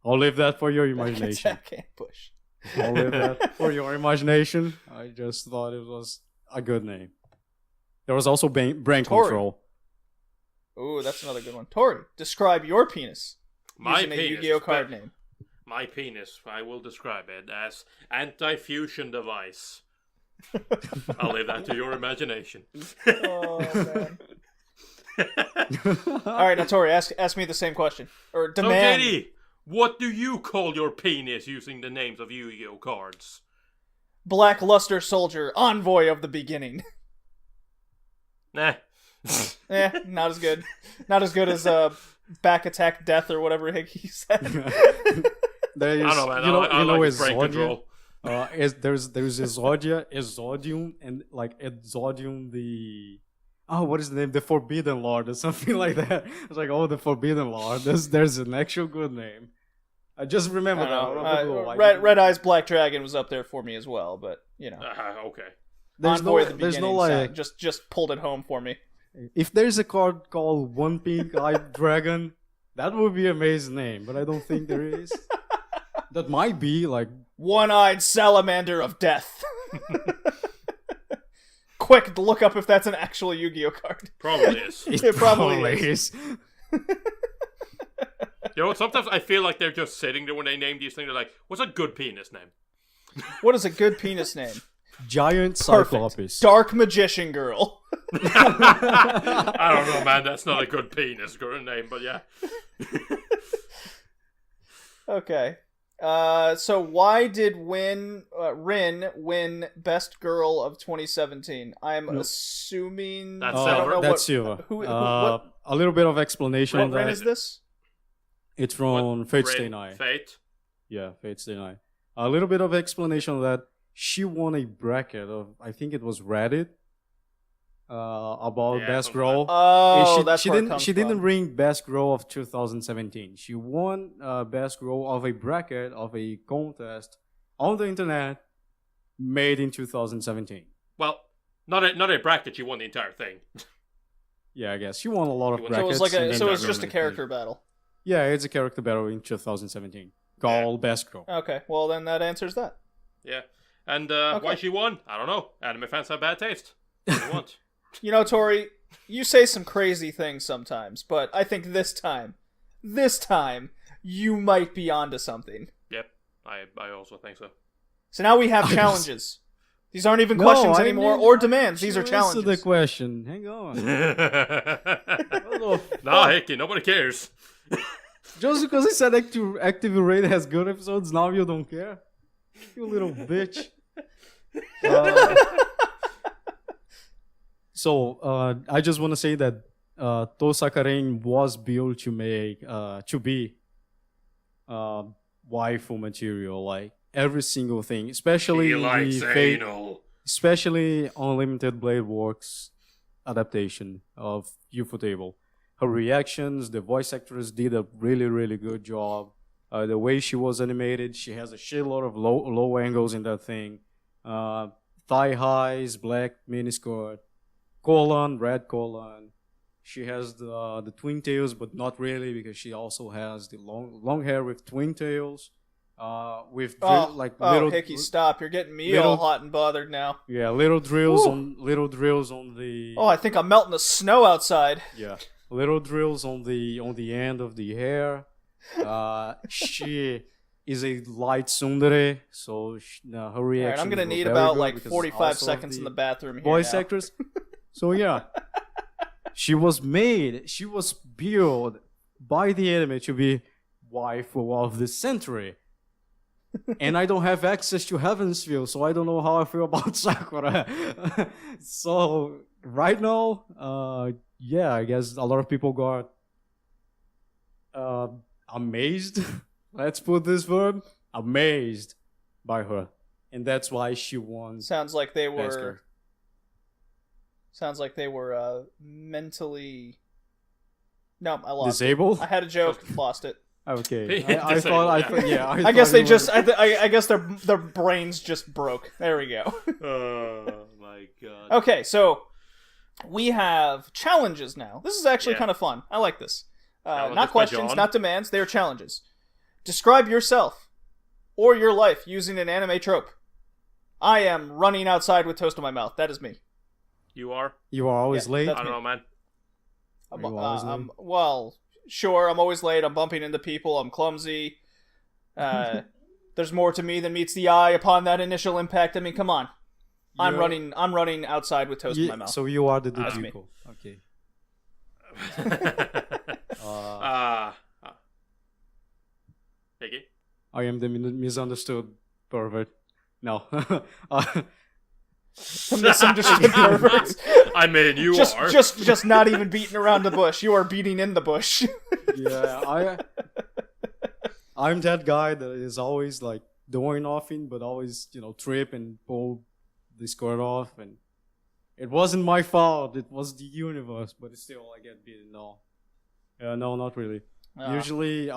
I'll leave that for your imagination.
Back Attack Ambush.
I'll leave that for your imagination. I just thought it was a good name. There was also Brain Control.
Ooh, that's another good one. Tori, describe your penis using a Yu-Gi-Oh card name.
My penis, I will describe it as anti-fusion device. I'll leave that to your imagination.
Oh, man. Alright, now Tori, ask me the same question. Or demand.
So, JD, what do you call your penis using the names of Yu-Gi-Oh cards?
Black Luster Soldier, Envoy of the Beginning.
Nah.
Not as good. Not as good as back attack death or whatever he said.
There is,
I don't know, man. I
you know,
like his brain
Exodia.
control.
There's Exodia, Exodium, and like Exodium the. Oh, what is the name? The Forbidden Lord or something like that. It's like, oh, the Forbidden Lord. There's an actual good name. I just remember
I don't
that.
know. Red Eyes Black Dragon was up there for me as well, but you know.
Okay.
Envoy at the
there's no
beginning
like.
just pulled it home for me.
If there's a card called One Pink Eyed Dragon, that would be an amazing name, but I don't think there is. That might be like
One-eyed salamander of death. Quick, look up if that's an actual Yu-Gi-Oh card.
Probably is.
It probably is.
You know, sometimes I feel like they're just sitting there when they name these things. They're like, what's a good penis name?
What is a good penis name?
Giant
Perfect.
Cyclops.
Dark Magician Girl.
I don't know, man. That's not a good penis name, but yeah.
Okay. So why did Rin win Best Girl of 2017? I'm assuming
That's
I don't know
that's
what,
Silva.
what
A little bit of explanation on
Rin
that.
is this?
It's from Fate Stay
Rin,
Night.
Fate.
Yeah, Fate Stay Night. A little bit of explanation on that. She won a bracket of, I think it was Reddit, about
Yeah,
Best
something
Girl.
like
Oh,
And
that's
she
where it
didn't.
comes
She didn't
from.
ring Best Girl of 2017. She won Best Girl of a bracket of a contest on the internet made in 2017.
Well, not a bracket. You won the entire thing.
Yeah, I guess she won a lot of
So it
brackets.
So
and then
it's just a
government
character battle.
Yeah, it's a character battle in 2017 called Best Girl.
Okay, well then that answers that.
Yeah. And
Okay.
why she won? I don't know. Anime fans have bad taste. What do you want?
You know, Tori, you say some crazy things sometimes, but I think this time, you might be onto something.
Yep. I also think so.
So now we have challenges. These aren't even questions anymore or demands. These are challenges.
Answer the question. Hang on.
Nah, heck, nobody cares.
Just because I said Active Raid has good episodes, now you don't care? You little bitch. So, I just want to say that Tosakaren was built to make, to be waifu material, like every single thing, especially
He likes
the Fate,
anal.
especially Unlimited Blade Works adaptation of Ufotable. Her reactions, the voice actress did a really, really good job. The way she was animated, she has a shitload of low angles in that thing. Thigh highs, black miniskirt, red colon. She has the twin tails, but not really because she also has the long hair with twin tails. With little
Hickey, stop! You're getting me
little-
all hot and bothered now.
yeah, little drills
Woo.
on the
Oh, I think I'm melting the snow outside.
yeah, little drills on the end of the hair. She is a light tsundere, so her
All right,
reaction.
I'm gonna need about like 45
also
seconds in the bathroom here.
voice
now.
actress. So yeah, she was built by the anime to be waifu of the century. And I don't have access to Heaven's Feel, so I don't know how I feel about Sakura. So right now, yeah, I guess a lot of people got amazed. Let's put this verb, amazed by her, and that's why she won.
Sounds like they
Best
were.
Girl.
Sounds like they were mentally. No, I lost.
Disabled?
I had a joke, lost it.
Okay, I
Disabled,
thought, yeah.
I guess they
thought
just. I guess their brains just broke. There we go.
Oh my god.
Okay, so we have challenges now. This is actually
Yeah.
kind of fun. I like this.
Challenges
Not
by
questions,
John.
not demands. They are challenges. Describe yourself or your life using an anime trope. I am running outside with toast in my mouth. That is me.
You are?
you are always
Yeah,
late.
that's
I don't know, man.
Are you always late?
Well, sure. I'm always late. I'm bumping into people. I'm clumsy. There's more to me than meets the eye upon that initial impact. I mean, come on. I'm
You're-
running outside with toast in my mouth.
So you are the
That's
me.
Dojiko. Okay.
Piggy?
I am the misunderstood pervert. No.
The misunderstood perverts.
I mean, you are.
Just not even beating around the bush. You are beating in the bush.
Yeah, I'm that guy that is always like doing nothing, but always, trip and pull the skirt off. And it wasn't my fault. It was the universe, but still, I get beaten. No, no, not really. Usually,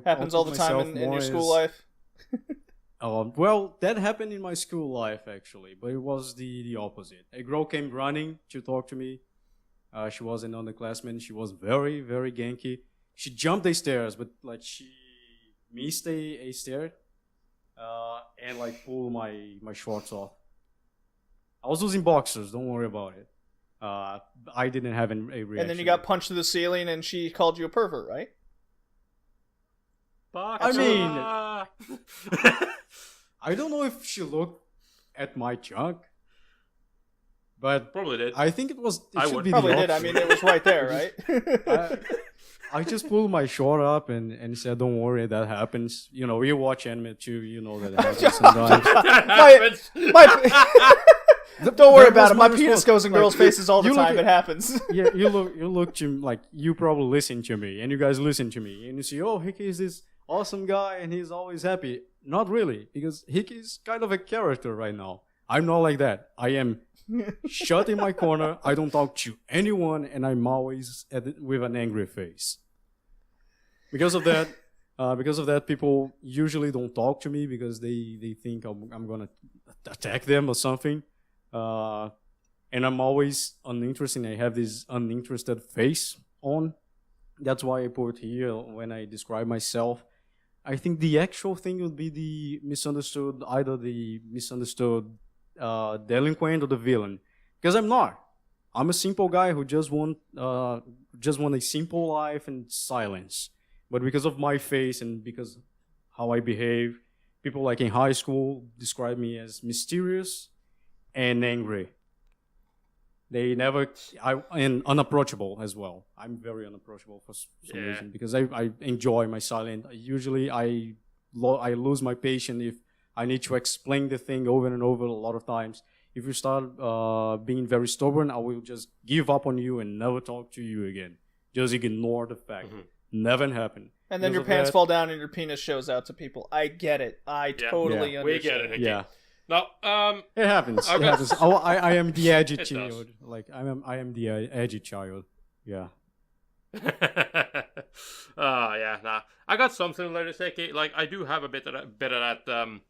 happens all the time in your school life.
Well, that happened in my school life actually, but it was the opposite. A girl came running to talk to me. She was an underclassman. She was very, very ganky. She jumped the stairs, but like she missed a stair, and like pulled my shorts off. I was using boxers. Don't worry about it. I didn't have a reaction.
And then you got punched through the ceiling, and she called you a pervert, right?
I mean, I don't know if she looked at my junk, but
probably did.
I think it was.
I would
probably did. I mean, it was right there, right?
I just pulled my short up and said, "Don't worry, that happens." You watch anime too. You know that it happens sometimes.
Don't worry about it. My penis goes in girls' faces all the time. It happens.
Yeah, you look to like you probably listen to me, and you guys listen to me, and you see, oh, Hickey is this awesome guy, and he's always happy. Not really, because Hickey is kind of a character right now. I'm not like that. I am shut in my corner. I don't talk to anyone, and I'm always with an angry face. Because of that, people usually don't talk to me because they think I'm gonna attack them or something. And I'm always uninterested. I have this uninterested face on. That's why I put here when I describe myself. I think the actual thing would be either the misunderstood delinquent or the villain. Because I'm not. I'm a simple guy who just want a simple life and silence. But because of my face and because how I behave, people like in high school describe me as mysterious and angry. And unapproachable as well. I'm very unapproachable for some reason because I enjoy my silence. Usually I lose my patience if I need to explain the thing over and over a lot of times. If you start being very stubborn, I will just give up on you and never talk to you again. Just ignore the fact. Mm-hmm. Never happened.
And then your pants fall down and your penis shows out to people. I get it. I totally understand.
We get it.
Yeah.
No,
it happens. It happens. I am the edgy child. Like I am the edgy child. Yeah.
Yeah. Nah. I got something later to say. Like I do have a bit of that.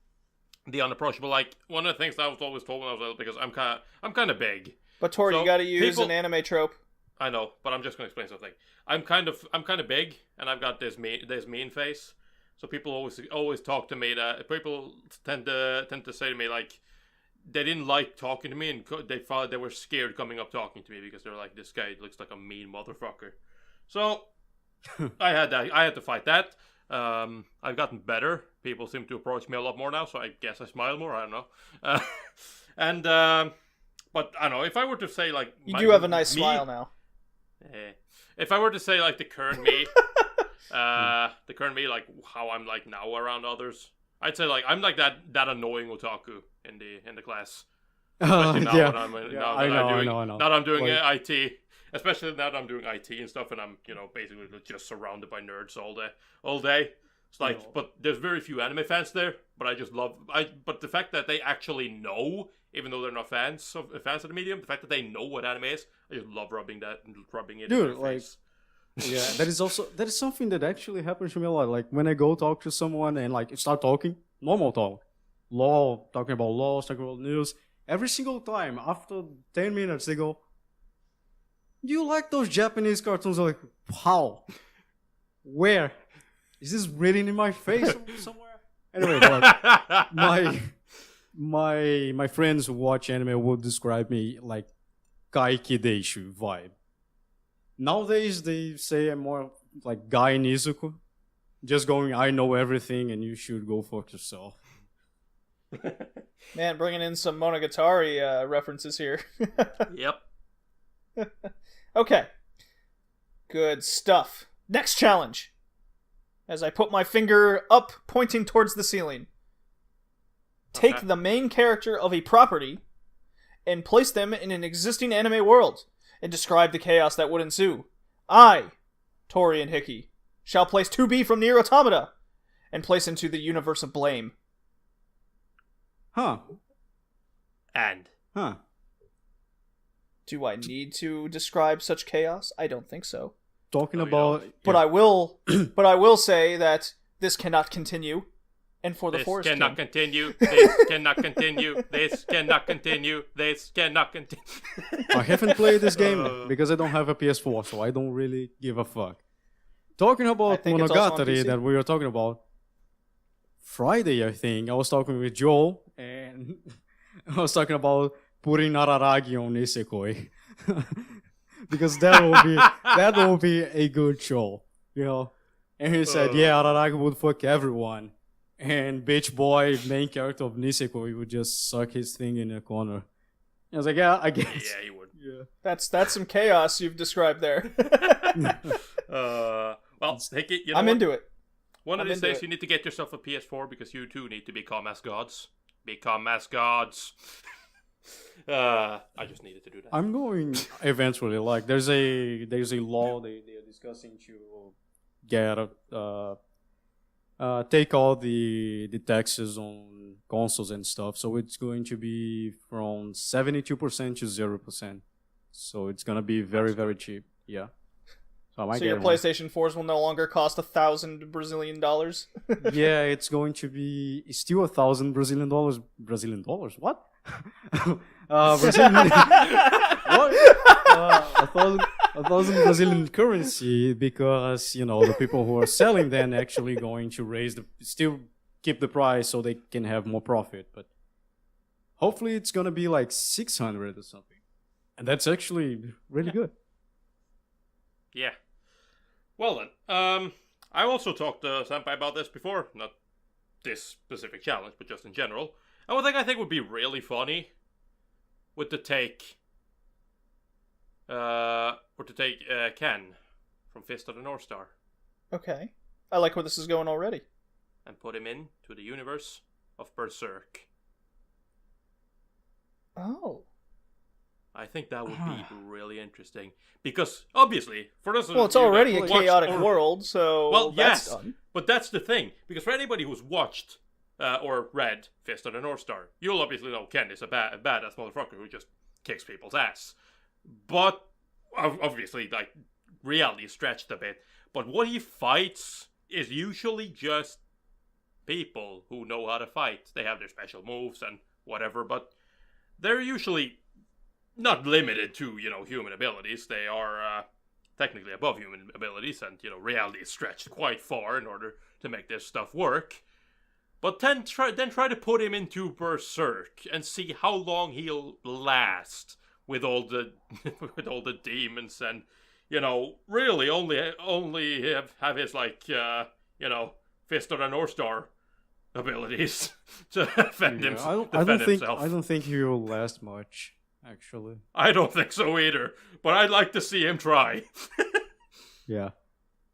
The unapproachable. Like one of the things that I was always told when I was little, because I'm kind of big.
But Tori, so you got to use an anime trope.
I know, but I'm just gonna explain something. I'm kind of big, and I've got this mean face. So people always talk to me. That people tend to say to me like they didn't like talking to me, and they thought they were scared coming up talking to me because they're like, this guy looks like a mean motherfucker. So I had to fight that. I've gotten better. People seem to approach me a lot more now, so I guess I smile more. I don't know. But I don't know if I were to say like
you do have a nice smile now.
If I were to say like the current me. Like how I'm like now around others, I'd say like I'm like that annoying otaku in the class. Especially now now that I'm doing IT, especially now that I'm doing IT and stuff, and I'm basically just surrounded by nerds all day. It's like, but there's very few anime fans there. But I just love But the fact that they actually know, even though they're not fans of the medium, the fact that they know what anime is, I just love rubbing it in their face.
Yeah, that is something that actually happens to me a lot. Like when I go talk to someone and like start talking, normal talk, talking about laws, talking about news. Every single time, after 10 minutes, they go, "Do you like those Japanese cartoons?" I'm like, how? Where? Is this written in my face somewhere? Anyway, like, my friends who watch anime would describe me like Kaiki Deishu vibe. Nowadays, they say I'm more like Guy Nizuku. Just going, I know everything and you should go fuck yourself.
Man, bringing in some Monogatari references here.
Yep.
Okay. Good stuff. Next challenge. As I put my finger up, pointing towards the ceiling. Take the main character of a property and place them in an existing anime world, and describe the chaos that would ensue. I, Tori and Hickey, shall place 2B from Nier Automata, and place into the universe of blame.
Huh.
And
Huh.
Do I need to describe such chaos? I don't think so.
Talking
Oh,
about...
yeah.
But I will say that this cannot continue. And for the
this
Forest
cannot
King.
continue. This cannot continue. This cannot continue. This cannot continue.
I haven't played this game because I don't have a PS4, so I don't really give a fuck. Talking about
think it's also on
Monogatari
PC.
that we were talking about, Friday, I think, I was talking with Joel, and I was talking about putting Araragi on Nisekoi. Because that will be a good show, you know? And he said, yeah, Araragi would fuck everyone. And bitch boy, main character of Nisekoi, would just suck his thing in a corner. I was like, yeah, I guess.
Yeah, he would.
Yeah.
That's some chaos you've described there.
Well, Hickey, you know
I'm
what?
into it.
One of
I'm
these
into
days,
it.
you need to get yourself a PS4 because you too need to become as gods. Become as gods. I just needed to do that.
I'm going eventually. Like, there's a law they are discussing to get take all the taxes on consoles and stuff. So it's going to be from 72% to 0%. So it's gonna be very, very cheap. Yeah. So I might
So
get
your
one.
PlayStation 4s will no longer cost $1,000 Brazilian dollars.
Yeah, it's going to be still $1,000 Brazilian dollars. Brazilian dollars? What? Brazilian. What? $1,000 Brazilian currency because the people who are selling them actually going to still keep the price so they can have more profit. But hopefully it's gonna be like 600 or something, and that's actually really good.
Yeah. Well then, I also talked to Senpai about this before, not this specific challenge, but just in general. And one thing I think would be really funny would to take Ken from Fist of the North Star
Okay. I like where this is going already.
and put him into the universe of Berserk.
Oh.
I think that would be really interesting because obviously for those
Well, it's
of you
already
that
a
watched
chaotic
or-
world, so
Well,
that's
yes,
done.
but that's the thing because for anybody who's watched or read Fist of the North Star, you'll obviously know Ken is a badass motherfucker who just kicks people's ass. But obviously, like, reality is stretched a bit. But what he fights is usually just people who know how to fight. They have their special moves and whatever, but they're usually not limited to, human abilities. They are technically above human abilities, and, reality is stretched quite far in order to make this stuff work. But then try to put him into Berserk and see how long he'll last with all the demons and really only have his Fist of the North Star abilities to defend
Yeah,
himself.
I don't think he will last much. Actually.
I don't think so either, but I'd like to see him try.
Yeah.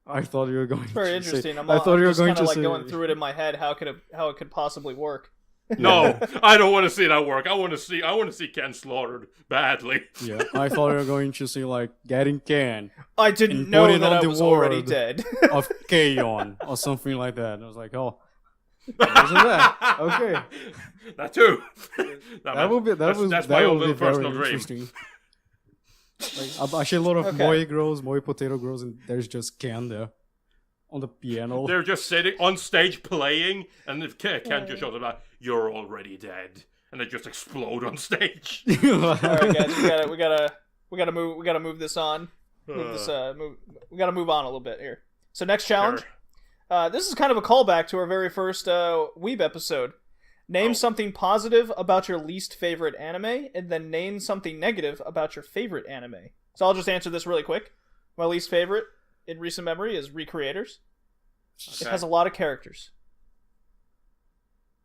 I thought you were going
It's very
to
interesting.
say...
I'm
I thought you were
just
going
kind
to
of
say...
going through it in my head. How it could possibly work?
No, I don't want to see that work. I want to see Ken slaughtered badly.
Yeah, I thought you were going to say, like, getting Ken
I didn't
and
know
put it
that
on
I
the
was already
world
dead.
of Kaon or something like that. And I was like, oh, wasn't that? Okay.
That too.
That would be
that's my own little
very
personal dream.
interesting. Like, actually, a lot of
Okay.
Moe potato grows, and there's just Ken there on the piano.
They're just sitting on stage playing, and if Ken just shows up like, "You're already dead," and they just explode on stage.
All right, guys, we gotta move this on. We gotta move on a little bit here. So next challenge.
Sure.
This is kind of a callback to our very first Weeb episode. Name something positive about your least favorite anime, and then name something negative about your favorite anime. So I'll just answer this really quick. My least favorite in recent memory is Recreators. It has a lot of characters.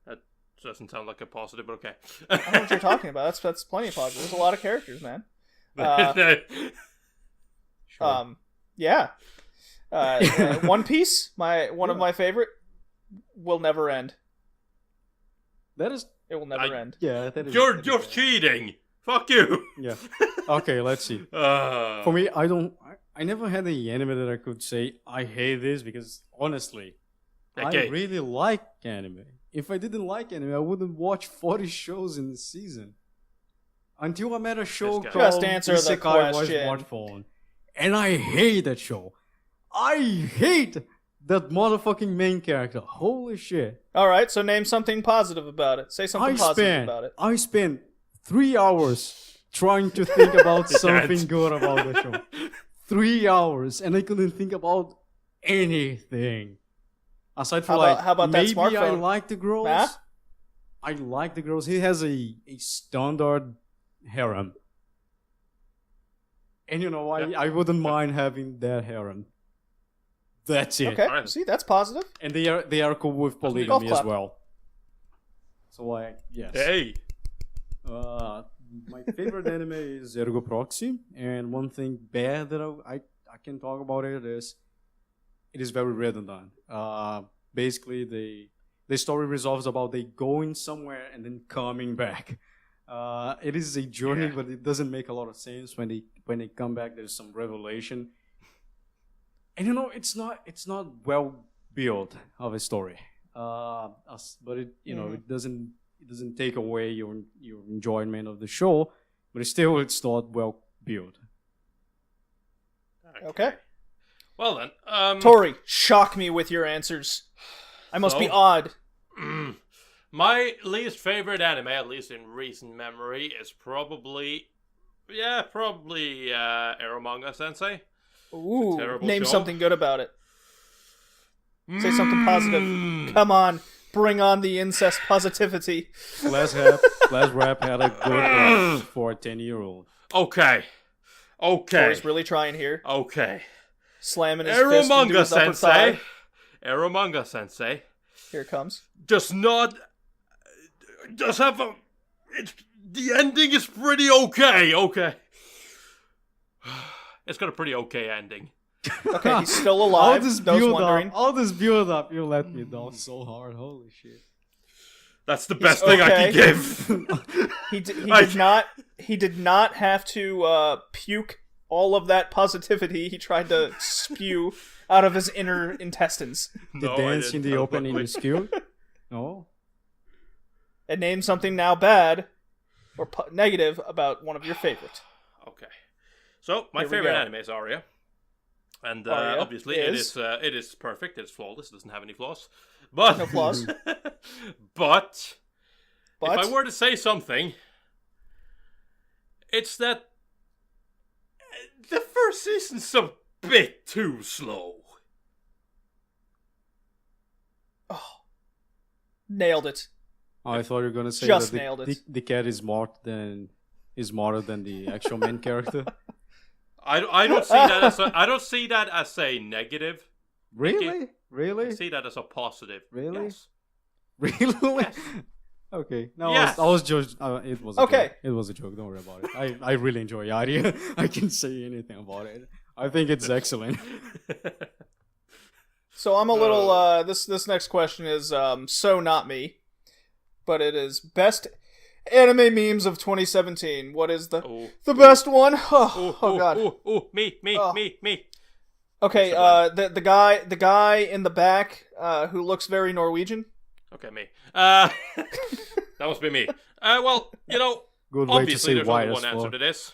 That doesn't sound like a positive, but okay.
I don't know what you're talking about. That's plenty of positive. There's a lot of characters, man. Yeah. One Piece, one of my favorite, will never end.
That is...
It will never end.
Yeah, that is...
You're cheating. Fuck you.
Yeah. Okay, let's see. For me, I never had an anime that I could say I hate this because honestly,
Okay.
I really like anime. If I didn't like anime, I wouldn't watch 40 shows in the season. Until I met a show
This guy.
called
Just answer the
Isekai Voice
question.
Smartphone. And I hate that show. I hate that motherfucking main character. Holy shit.
All right, so name something positive about it. Say something positive about it.
I spent 3 hours trying to think about something good about the show. 3 hours, and I couldn't think about anything. Aside from
how about that
maybe I
smartphone?
like the girls.
Huh?
I like the girls. He has a standard harem. And you know, I wouldn't mind having that harem. That's it.
Okay,
Alright.
see, that's positive.
And they are cool with
Golf
polygamy as
clap.
well. So yes.
Hey.
My favorite anime is Ergo Proxy, and one thing bad that I can talk about it is very redundant. Basically, the story resolves about they going somewhere and then coming back. It is a journey,
Yeah.
but it doesn't make a lot of sense when they come back. There's some revelation, and you know it's not well built of a story. But it doesn't take away your enjoyment of the show, but it's not well built.
Okay.
Well then,
Tori, shock me with your answers. I must be
So?
odd.
my least favorite anime, at least in recent memory, is probably Eromanga Sensei.
Ooh,
terrible
name
show.
something good about it. Say something positive. Come on, bring on the incest positivity.
Last rap had a good rap for a 10-year-old.
Okay.
Tori's really trying here.
Okay.
Slamming his fist into
Eromanga
his upper
Sensei.
thigh.
Eromanga Sensei.
Here it comes.
Just have a. The ending is pretty okay. Okay. It's got a pretty okay ending.
Okay, he's still alive.
All this
Those
build
wondering.
up, all this build up, you let me down so hard. Holy shit!
That's the best thing I can
okay.
give.
He did not have to puke all of that positivity he tried to spew out of his inner intestines.
The
No, I
dance in
didn't,
the opening
luckily.
is cute. No,
And name something now bad or negative about one of your favorite.
Okay. So my
Here we
favorite
go.
anime is Aria, and
Aria
obviously
is?
it is perfect. It's flawless. It doesn't have any flaws. But
No flaws.
but
But
if I were to say something, it's that the first season's a bit too slow.
nailed it.
I thought you were gonna say
Just
that
nailed it.
the cat is smarter than the actual main character.
I don't see that as I don't see that as a negative.
Really?
I
Really?
see that as a positive.
Really?
Yes.
Really? Okay. No,
Yes.
I was just. It was a
Okay.
joke. It was a joke. Don't worry about it. I really enjoy Aria. I can say anything about it. I think it's excellent.
So I'm a little this next question is so not me, but it is best anime memes of 2017. What is the
Oh.
best one? Oh god.
Me.
Oh.
Me.
Okay,
What's
the guy in the back who looks very Norwegian.
Okay, me. That must be me. Well, you know,
Good way to
obviously
say
there's
white
only
as
one answer
fuck.
to this.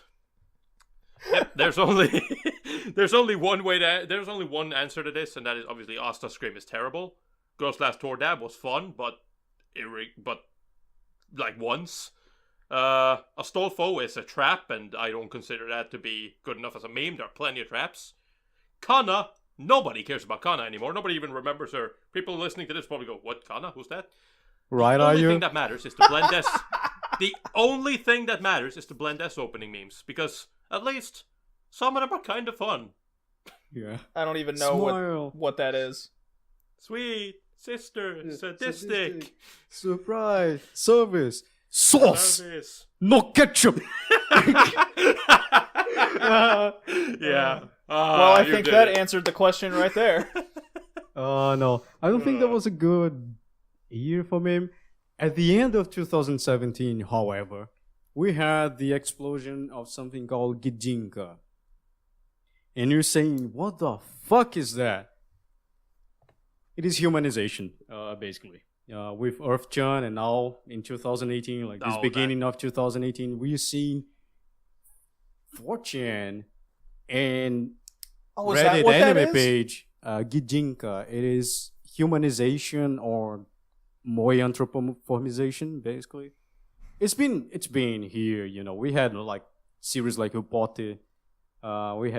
Yep, there's only one way to there's only one answer to this, and that is obviously Asta Scream is terrible. Girls Last Tour Dab was fun, but like once. Astolfo is a trap, and I don't consider that to be good enough as a meme. There are plenty of traps. Kana, nobody cares about Kana anymore. Nobody even remembers her. People listening to this probably go, "What, Kana? Who's that?"
Right,
The
are
only
you?
thing that matters is to blend S. The only thing that matters is to blend S opening memes, because at least some of them are kind of fun.
Yeah.
I don't even know
Smile.
what that is.
Sweet sister, sadistic,
Surprise. Service. Sauce.
service.
No ketchup.
Yeah.
Well, I
you
think
did
that
it.
answered the question right there.
No. I don't think that was a good year for me. At the end of 2017, however, we had the explosion of something called Gijinka. And you're saying, what the fuck is that? It is humanization, basically. With Earth-chan and now in 2018, like this beginning of 2018, we're seeing 4chan and Reddit anime page, Gijinka. It is humanization or moi anthropomorphization, basically. It's been here, you know. We had like series like Upote. We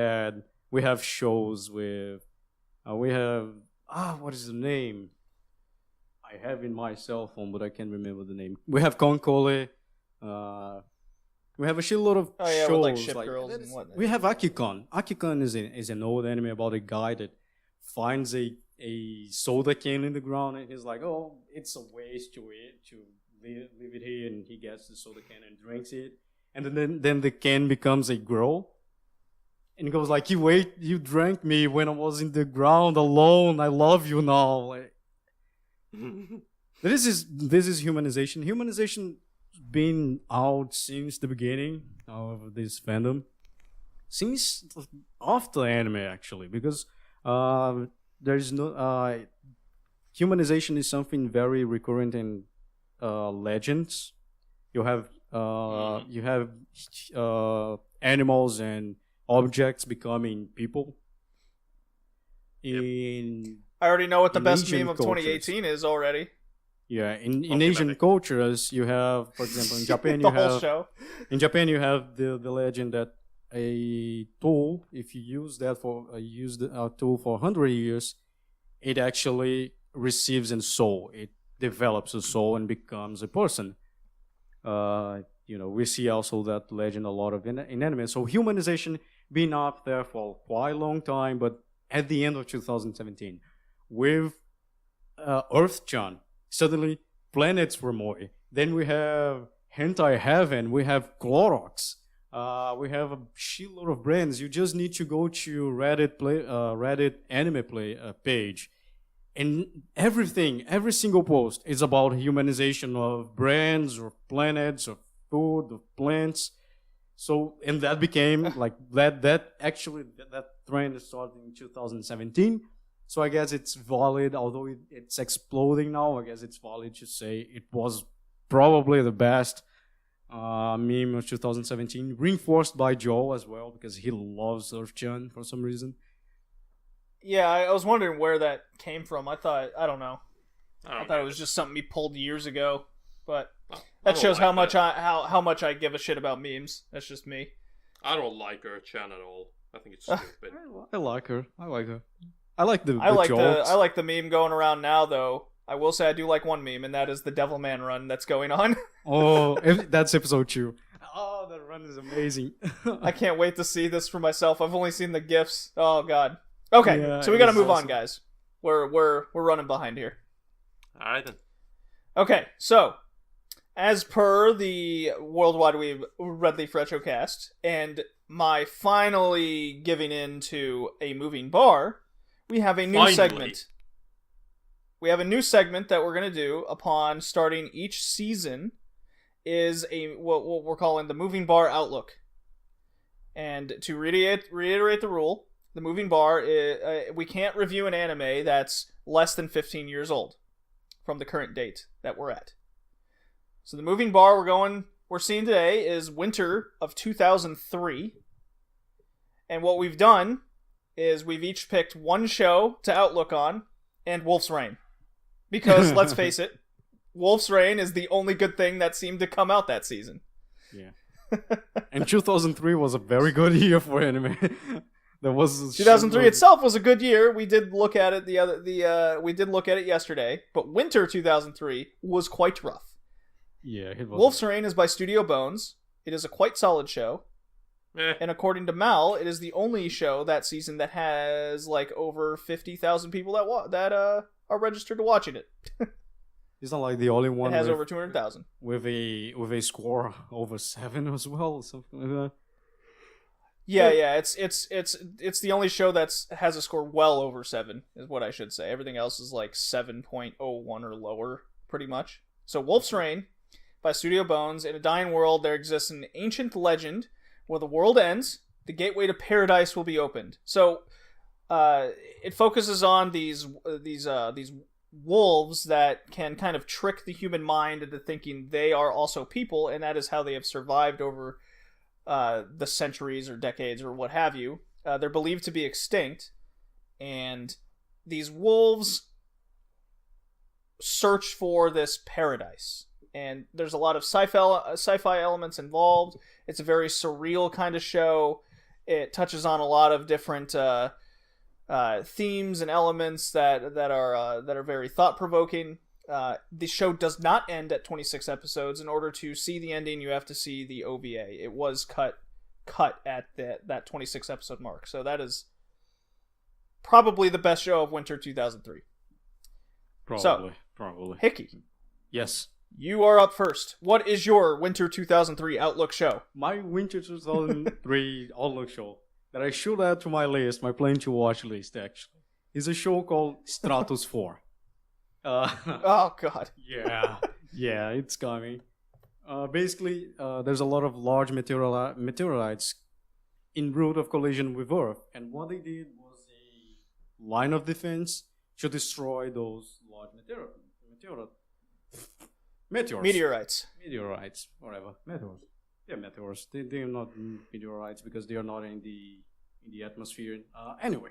have shows with we have what is the name? I have in my cell phone, but I can't remember the name. We have Konkole. We have a shitload of shows
with like ship girls and whatnot.
We have Akikon. Akikon is an old anime about a guy that finds a soda can in the ground and he's like, oh, it's a waste to leave it here, and he gets the soda can and drinks it, and then the can becomes a girl, and he goes like, you drank me when I was in the ground alone. I love you now. Like, this is humanization. Humanization been out since the beginning of this fandom, since after anime actually, because there's no humanization is something very recurrent in legends. You have animals and objects becoming people. I
already know what the best
Asian
meme of 2018 is already.
Yeah, in Asian cultures, you have, for example, in Japan, you have the legend that a tool, if you use that a tool for 100 years, it actually receives a soul. It develops a soul and becomes a person. We see also that legend a lot of in anime. So humanization been up there for quite a long time, but at the end of 2017, with Earth-chan, suddenly planets were moi. Then we have Hentai Heaven, we have Clorox, we have a shitload of brands. You just need to go to Reddit anime page, and every single post is about humanization of brands or planets or food or plants. So, and that became like that trend started in 2017. So I guess it's valid, although it's exploding now. I guess it's valid to say it was probably the best meme of 2017, reinforced by Joe as well, because he loves Earth-chan for some reason.
Yeah, I was wondering where that came from. I thought it was just something he pulled years ago, but that shows how much I give a shit about memes. That's just me.
I don't like Earth-chan at all. I think it's stupid.
I like her. I like the jokes.
I like the meme going around now, though. I will say I do like one meme, and that is the Devilman run that's going on.
Oh, that's episode 2. Oh, that run is amazing.
I can't wait to see this for myself. I've only seen the GIFs. Oh god. Okay, yeah, so we gotta move on, guys. We're running behind here.
All right then.
Okay, so as per the Worldwide Weeb Red Leaf Retrocast, and my finally giving in to a moving bar, we have a new segment. We have a new segment that we're going to do upon starting each season is what we're calling the Moving Bar Outlook. And to reiterate the rule, the Moving Bar, we can't review an anime that's less than 15 years old from the current date that we're at. So the Moving Bar we're seeing today is winter of 2003. And what we've done is we've each picked one show to outlook on, and Wolf's Rain. Because, let's face it, Wolf's Rain is the only good thing that seemed to come out that season.
Yeah. And 2003 was a very good year for anime.
2003 itself was a good year. We did look at it we did look at it yesterday, but winter 2003 was quite rough.
Yeah, it was.
Wolf's Rain is by Studio Bones. It is a quite solid show. And according to Mal, it is the only show that season that has like over 50,000 people that are registered to watching it.
It's not like the only one.
It has over 200,000
with a score over 7 as well, or something like that.
Yeah. It's the only show that has a score well over 7, is what I should say. Everything else is like 7.01 or lower, pretty much. So Wolf's Rain by Studio Bones. In a dying world, there exists an ancient legend where the world ends, the gateway to paradise will be opened. So, it focuses on these wolves that can kind of trick the human mind into thinking they are also people, and that is how they have survived over the centuries or decades or what have you. They're believed to be extinct, and these wolves search for this paradise. And there's a lot of sci-fi elements involved. It's a very surreal kind of show. It touches on a lot of different themes and elements that are very thought-provoking. The show does not end at 26 episodes. In order to see the ending, you have to see the OVA. It was cut at that 26 episode mark. So that is probably the best show of winter 2003.
Probably.
Hickey.
Yes.
You are up first. What is your winter 2003 outlook show?
My winter 2003 outlook show that I should add to my list, my plan to watch list actually, is a show called Stratos 4.
Oh god.
Yeah, it's coming. Basically, there's a lot of large meteorites en route of collision with Earth, and what they did was a line of defense to destroy those large meteorites, whatever. Meteors. They are not meteorites because they are not in the atmosphere. Anyway.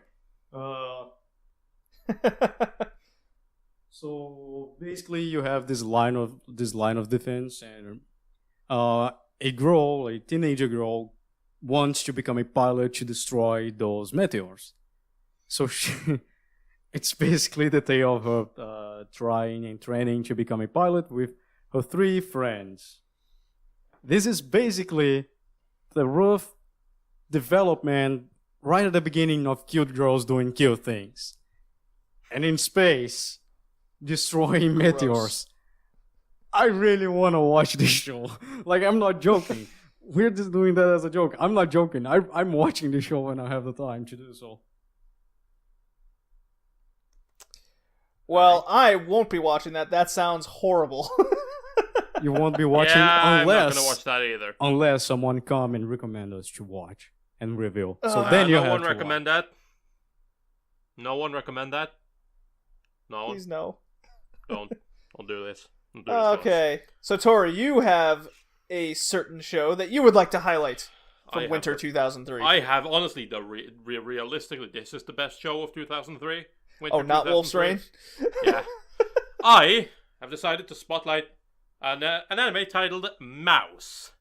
So basically, you have this line of defense, and a teenager girl, wants to become a pilot to destroy those meteors. So it's basically the tale of her trying and training to become a pilot with her 3 friends. This is basically the rough development right at the beginning of cute girls doing cute things. And in space, destroying meteors. I really want to watch this show. Like, I'm not joking. We're just doing that as a joke. I'm not joking. I'm watching this show when I have the time to do so.
Well, I won't be watching that. That sounds horrible.
You won't be watching
I'm not gonna watch that either.
Unless someone come and recommend us to watch and review. So then you have to
No one recommend that. No one recommend that. No one.
Please no.
Don't do this. Don't do this
Okay, so Tori, you have a certain show that you would like to highlight from winter 2003.
I have, honestly, realistically, this is the best show of 2003. Winter
not Wolf's Rain?
Yeah. I have decided to spotlight an anime titled Mouse.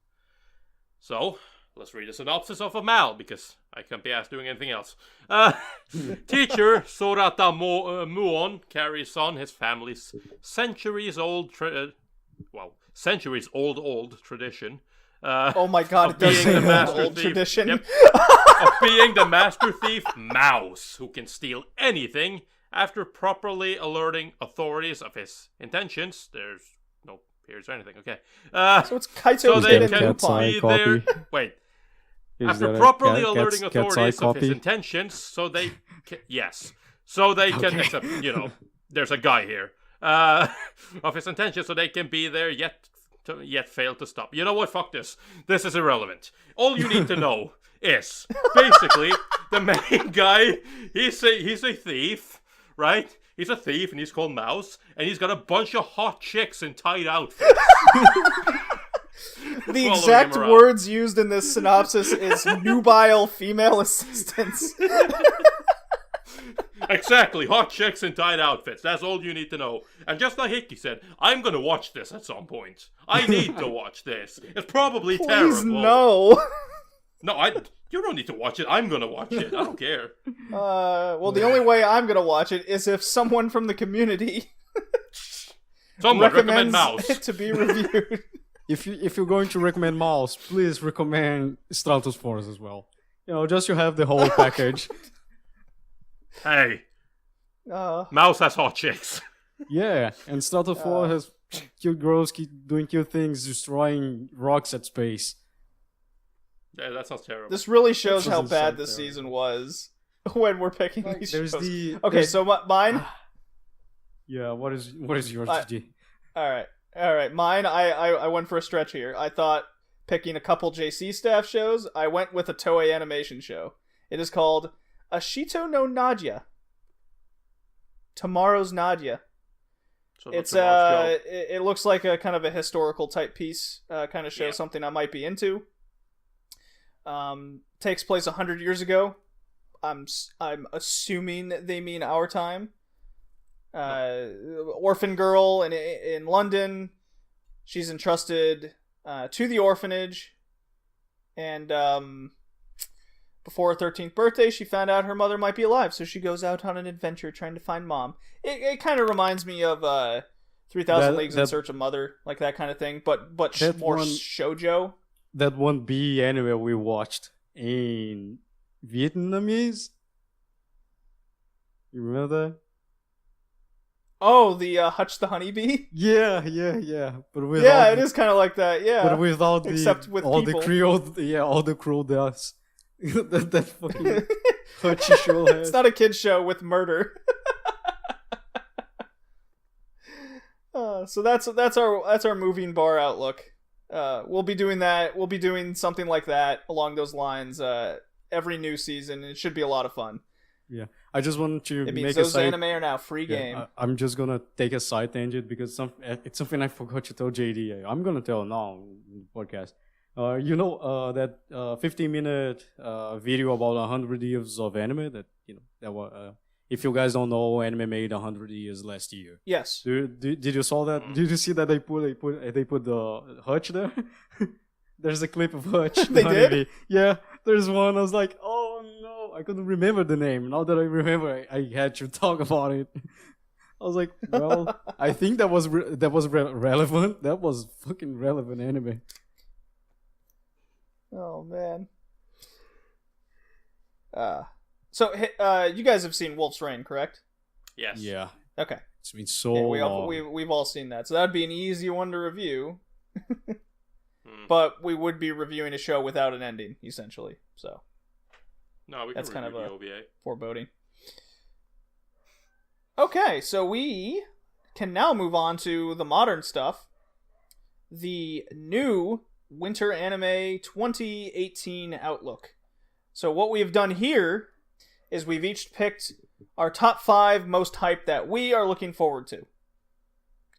So, let's read a synopsis of a Mal, because I can't be asked doing anything else. Teacher Sorata Muon carries on his family's centuries-old tradition.
Oh my god, it does say old tradition.
Yep, of being the master thief Mouse, who can steal anything after properly alerting authorities of his intentions. There's no periods or anything, okay.
So it's Kaito
so they
can
be there. Wait. After properly alerting authorities of his intentions, so they can, yes. So they can, except, there's a guy here. Of his intentions, so they can be there yet fail to stop. You know what? Fuck this. This is irrelevant. All you need to know is basically the main guy. He's a thief, right? He's a thief, and he's called Mouse, and he's got a bunch of hot chicks in tight outfits.
The exact words used in this synopsis is nubile female assistants.
Exactly, hot chicks in tight outfits. That's all you need to know. And just like Hickey said, I'm gonna watch this at some point. I need to watch this. It's probably terrible.
Please no.
No, you don't need to watch it. I'm gonna watch it. I don't care.
Well, the only way I'm gonna watch it is if someone from the community
recommend Mouse
it to be reviewed.
If you're going to recommend Mouse, please recommend Stratos Force as well. Just to have the whole package.
Hey, Mouse has hot chicks.
Yeah, and Stratos 4 has cute girls doing cute things, destroying rocks at space.
Yeah, that sounds terrible.
This really shows how bad this season was when we're picking these shows. Okay, so mine.
Yeah, what is yours, G?
All right. All right, mine. I went for a stretch here. I thought picking a couple JC staff shows. I went with a Toei animation show. It is called Ashito no Nadia. Tomorrow's Nadia.
So
It's
tomorrow's show.
it looks like a kind of a historical type piece, kind of show, something I might be into. Takes place 100 years ago. I'm assuming they mean our time. Orphan girl in London. She's entrusted to the orphanage, and before her 13th birthday, she found out her mother might be alive, so she goes out on an adventure trying to find mom. It kind of reminds me of 3,000 Leagues in Search of Mother, like that kind of thing, but more shoujo.
That one B anime we watched in Vietnamese. You remember that?
Oh, the Hutch the Honeybee?
Yeah. But
it is kind of like that, yeah.
But without
except with
all
people.
the Creole, all the Creole deaths. that fucking Hutchy show has.
It's not a kid's show with murder. So that's our moving bar outlook. We'll be doing that. We'll be doing something like that along those lines every new season. It should be a lot of fun.
Yeah, I just want to
it means
make
those
a side...
anime are now free game.
I'm just gonna take a side tangent because it's something I forgot to tell JD. I'm gonna tell now in the podcast. That 15-minute video about 100 years of anime that was. If you guys don't know, anime made 100 years last year.
Yes.
Did you saw that? Did you see that they put the Hutch there? There's a clip of Hutch.
They did?
Yeah, there's one. I was like, oh no, I couldn't remember the name. Now that I remember, I had to talk about it. I was like, well, I think that was relevant. That was fucking relevant anime.
Oh man. So you guys have seen Wolf's Rain, correct?
Yes.
Yeah.
Okay.
It's been so long.
We've all seen that, so that'd be an easy one to review. But we would be reviewing a show without an ending, essentially. So
no, we can
that's kind of a
OVA.
foreboding. Okay, so we can now move on to the modern stuff. The new Winter Anime 2018 Outlook. So what we have done here is we've each picked our top 5 most hype that we are looking forward to.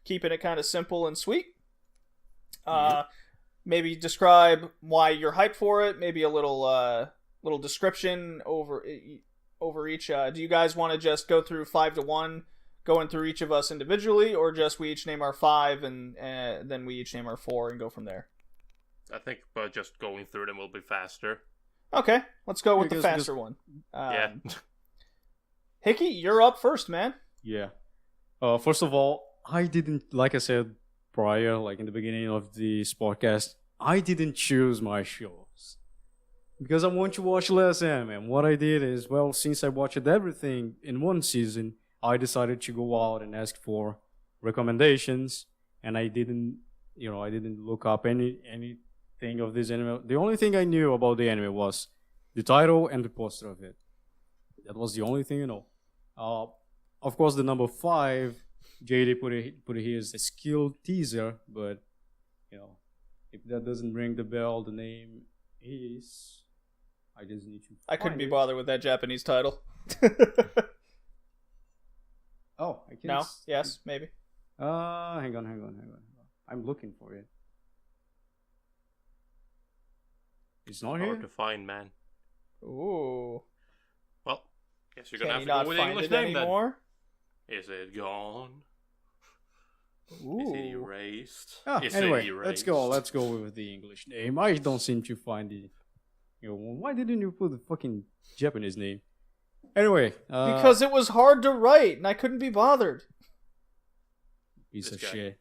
Keeping it kind of simple and sweet. Maybe describe why you're hyped for it. Maybe a little description over each. Do you guys want to just go through 5 to 1, going through each of us individually, or just we each name our 5 and then we each name our 4 and go from there?
I think just going through them will be faster.
Okay, let's go with the faster one.
Yeah.
Hickey, you're up first, man.
Yeah. First of all, I didn't, like I said prior, like in the beginning of this podcast, I didn't choose my shows. Because I want to watch less anime. And what I did is, well, since I watched everything in one season, I decided to go out and ask for recommendations. And I didn't look up anything of this anime. The only thing I knew about the anime was the title and the poster of it. That was the only thing you know. Of course, the number 5, JD put it here as a skill teaser, but if that doesn't ring the bell, the name is. I just need to.
I couldn't be bothered with that Japanese title.
Oh, I can.
No. Yes. Maybe.
Hang on. I'm looking for it. It's not here.
Hard to find, man.
Ooh.
Well, guess you're gonna
Can
have
you
to
not
go with
find
English
it
name
anymore?
then. Is it gone?
Ooh.
Is it erased? Is
Anyway,
it erased?
let's go with the English name. I don't seem to find the. Why didn't you put the fucking Japanese name? Anyway,
Because it was hard to write, and I couldn't be bothered.
Piece of
This guy.
shit.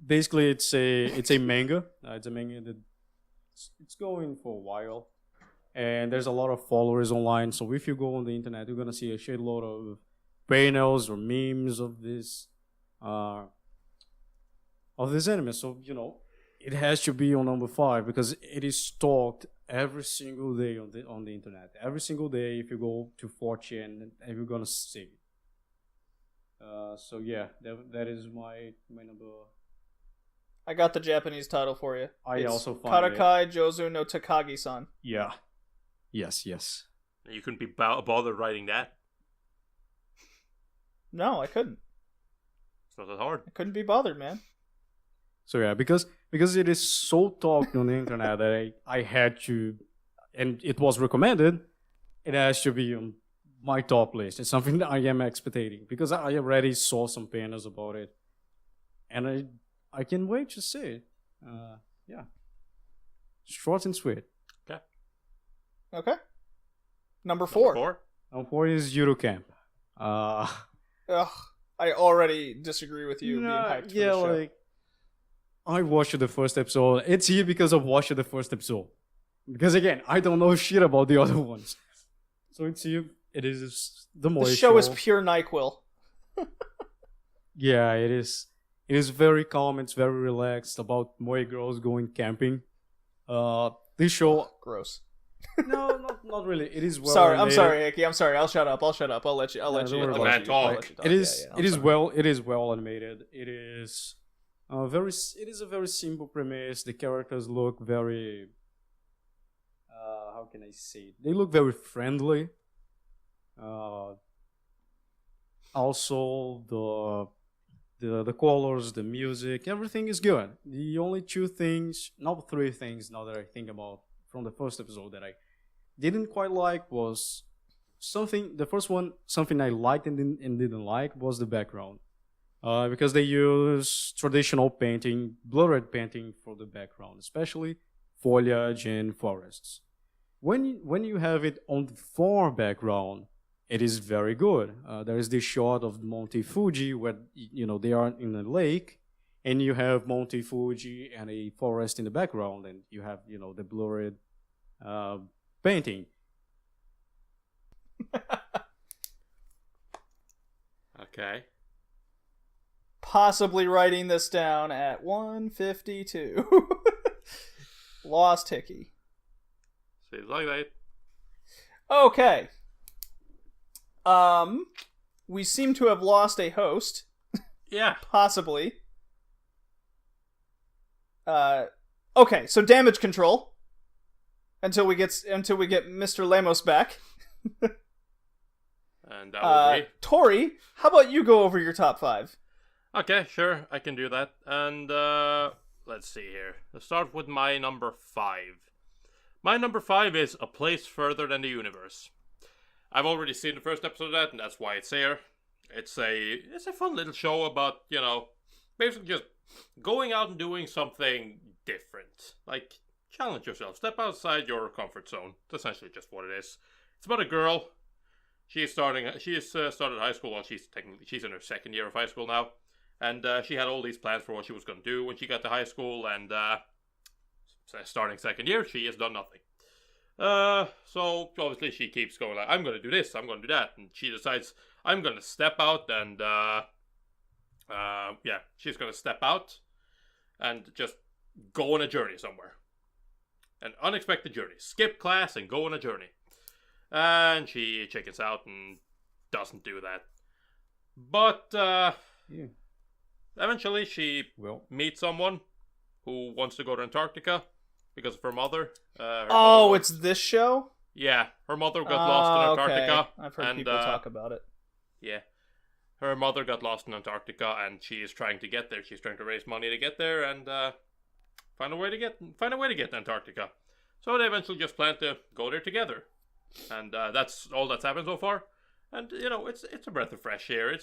Basically, it's a manga. It's a manga that it's going for a while, and there's a lot of followers online. So if you go on the internet, you're gonna see a shitload of panels or memes of this anime. So it has to be on number 5 because it is stalked every single day on the internet. Every single day, if you go to 4chan, you're gonna see it. So yeah, that is my number.
I got the Japanese title for you.
I
It's
also find it.
Karakai Jozu no Takagi-san.
Yeah. Yes.
You couldn't be bothered writing that.
No, I couldn't.
It's not that hard.
I couldn't be bothered, man.
So yeah, because it is so talked on the internet that I had to, and it was recommended. It has to be on my top list. It's something that I am expecting because I already saw some panels about it, and I can't wait to see it. Yeah, short and sweet.
Okay. Number 4.
Number 4 is Eurocamp.
Ugh. I already disagree with you being hyped for the show.
Like I watched the first episode. It's here because I watched the first episode. Because again, I don't know shit about the other ones. So it's here. It is the more
The show is pure NyQuil.
Yeah, it is. It is very calm. It's very relaxed about Moe girls going camping. This show.
Gross.
No, not really. It is well.
Sorry, I'm
animated.
sorry, Icky. I'm sorry. I'll shut up. I'll let you.
don't worry
I'll
about
let
it.
you. I'll let you talk.
It is.
Yeah,
It is
sorry.
well. It is well animated. It is. It is a very simple premise. The characters look very. How can I say it? They look very friendly. Also, the colors, the music, everything is good. The only 2 things, not 3 things, now that I think about from the first episode that I didn't quite like was something. The first one, something I liked and didn't like was the background. Because they use traditional painting, blurred painting for the background, especially foliage and forests. When you have it on the far background, it is very good. There is this shot of Monte Fuji where they are in a lake, and you have Monte Fuji and a forest in the background, and you have the blurred painting.
Okay.
Possibly writing this down at 1:52. Lost Hickey.
Seems like that.
Okay. We seem to have lost a host.
Yeah.
Possibly. Okay, so damage control. Until we get Mr. Lemos back.
And that will be.
Tori, how about you go over your top 5?
Okay, sure, I can do that. And let's see here. Let's start with my number 5. My number 5 is A Place Further Than the Universe. I've already seen the first episode of that, and that's why it's here. It's a fun little show about, basically just going out and doing something different. Like, challenge yourself. Step outside your comfort zone. It's essentially just what it is. It's about a girl. She's started high school. Well, she's in her second year of high school now. And she had all these plans for what she was going to do when she got to high school. And starting second year, she has done nothing. So obviously she keeps going like, I'm going to do this, I'm going to do that. And she decides, I'm going to step out and, she's going to step out and just go on a journey somewhere. An unexpected journey. Skip class and go on a journey. And she chickens out and doesn't do that. But, eventually she meets someone who wants to go to Antarctica because of her mother.
It's this show?
Yeah, her mother got lost in Antarctica.
Okay. I've heard people talk about it.
Yeah. Her mother got lost in Antarctica and she is trying to get there. She's trying to raise money to get there and find a way to get to Antarctica. So they eventually just plan to go there together. And that's all that's happened so far. And it's a breath of fresh air.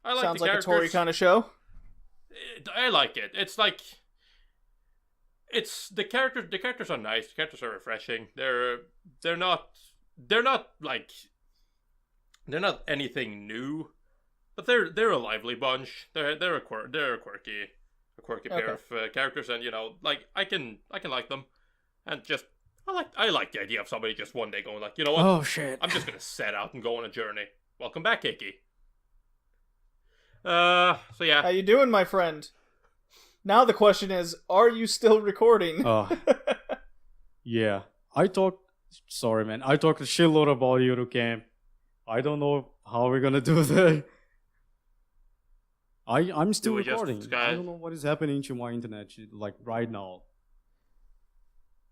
I like
Sounds
the
like
characters.
a Tori kind of show.
I like it. It's like the characters are nice. The characters are refreshing. They're not anything new, but they're a lively bunch. They're a quirky pair of characters, and I can like them, and just I like the idea of somebody just one day going like, you know what?
Oh shit!
I'm just gonna set out and go on a journey. Welcome back, Icky. So yeah.
How you doing, my friend? Now the question is, are you still recording?
Yeah. Sorry, man. I talked a shitload about Eurocamp. I don't know how we're gonna do that. I'm still
Do we just-
recording.
guys-
I don't know what is happening to my internet like right now.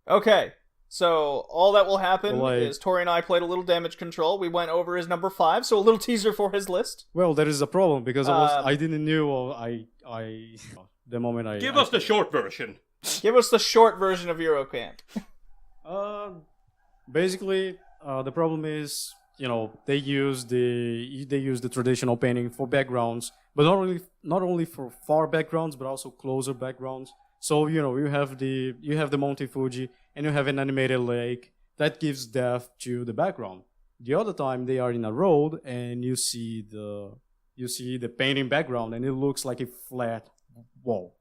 Okay, so all that will happen
Well,
is Tori and I played a little damage control. We went over his number 5, so a little teaser for his list.
Well, there is a problem because
Um,
I didn't know the moment I
Give us the short version.
Give us the short version of Eurocamp.
Basically, the problem is, they use the traditional painting for backgrounds, but not only for far backgrounds, but also closer backgrounds. So you have the Monte Fuji and you have an animated lake that gives depth to the background. The other time they are in a road and you see the painting background and it looks like a flat wall.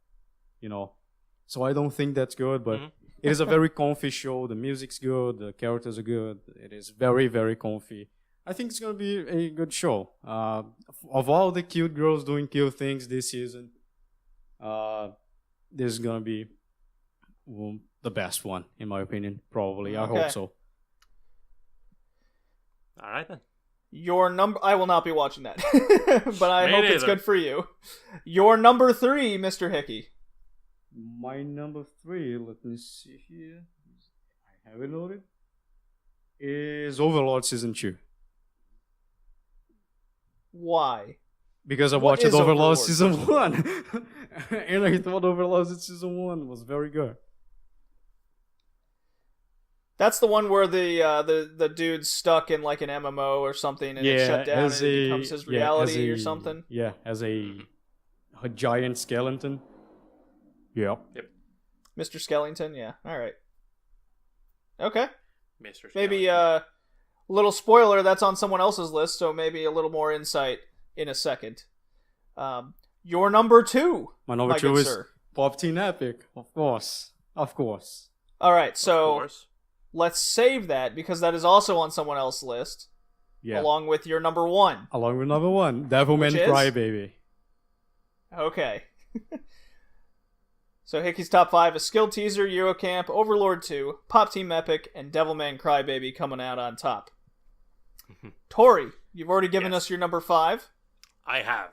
So I don't think that's good, but.
Mhm.
It is a very comfy show. The music's good. The characters are good. It is very, very comfy. I think it's going to be a good show. Of all the cute girls doing cute things this season, this is going to be the best one, in my opinion. Probably. I
Okay.
hope so.
All right then.
Your number... I will not be watching that. But I
Me
hope it's
neither.
good for you. Your number 3, Mr. Hickey.
My number 3, let me see here. I have it loaded. Is Overlord Season 2.
Why?
Because I
What
watched
is
Overlord
Overlord
Season 1. And I thought Overlord Season 1 was very good.
That's the one where the dude's stuck in like an MMO or something and it's shut down and it becomes his reality or something.
Yeah, as a giant skeleton. Yep.
Mr. Skellington, yeah. All right. Okay.
Mr.
Maybe
Skeleton.
little spoiler, that's on someone else's list, so maybe a little more insight in a second. Your number 2.
My number
my
2
good
is
sir.
Pop Teen Epic. Of course.
All right,
Of
so
course.
let's save that because that is also on someone else's list,
Yeah.
along with your number 1.
Along with number 1, Devilman
Which is?
Crybaby.
Okay. So Hickey's top 5 is Skill Teaser, Eurocamp, Overlord 2, Pop Team Epic, and Devilman Crybaby coming out on top. Tori, you've already given
Yes.
us your number 5.
I have.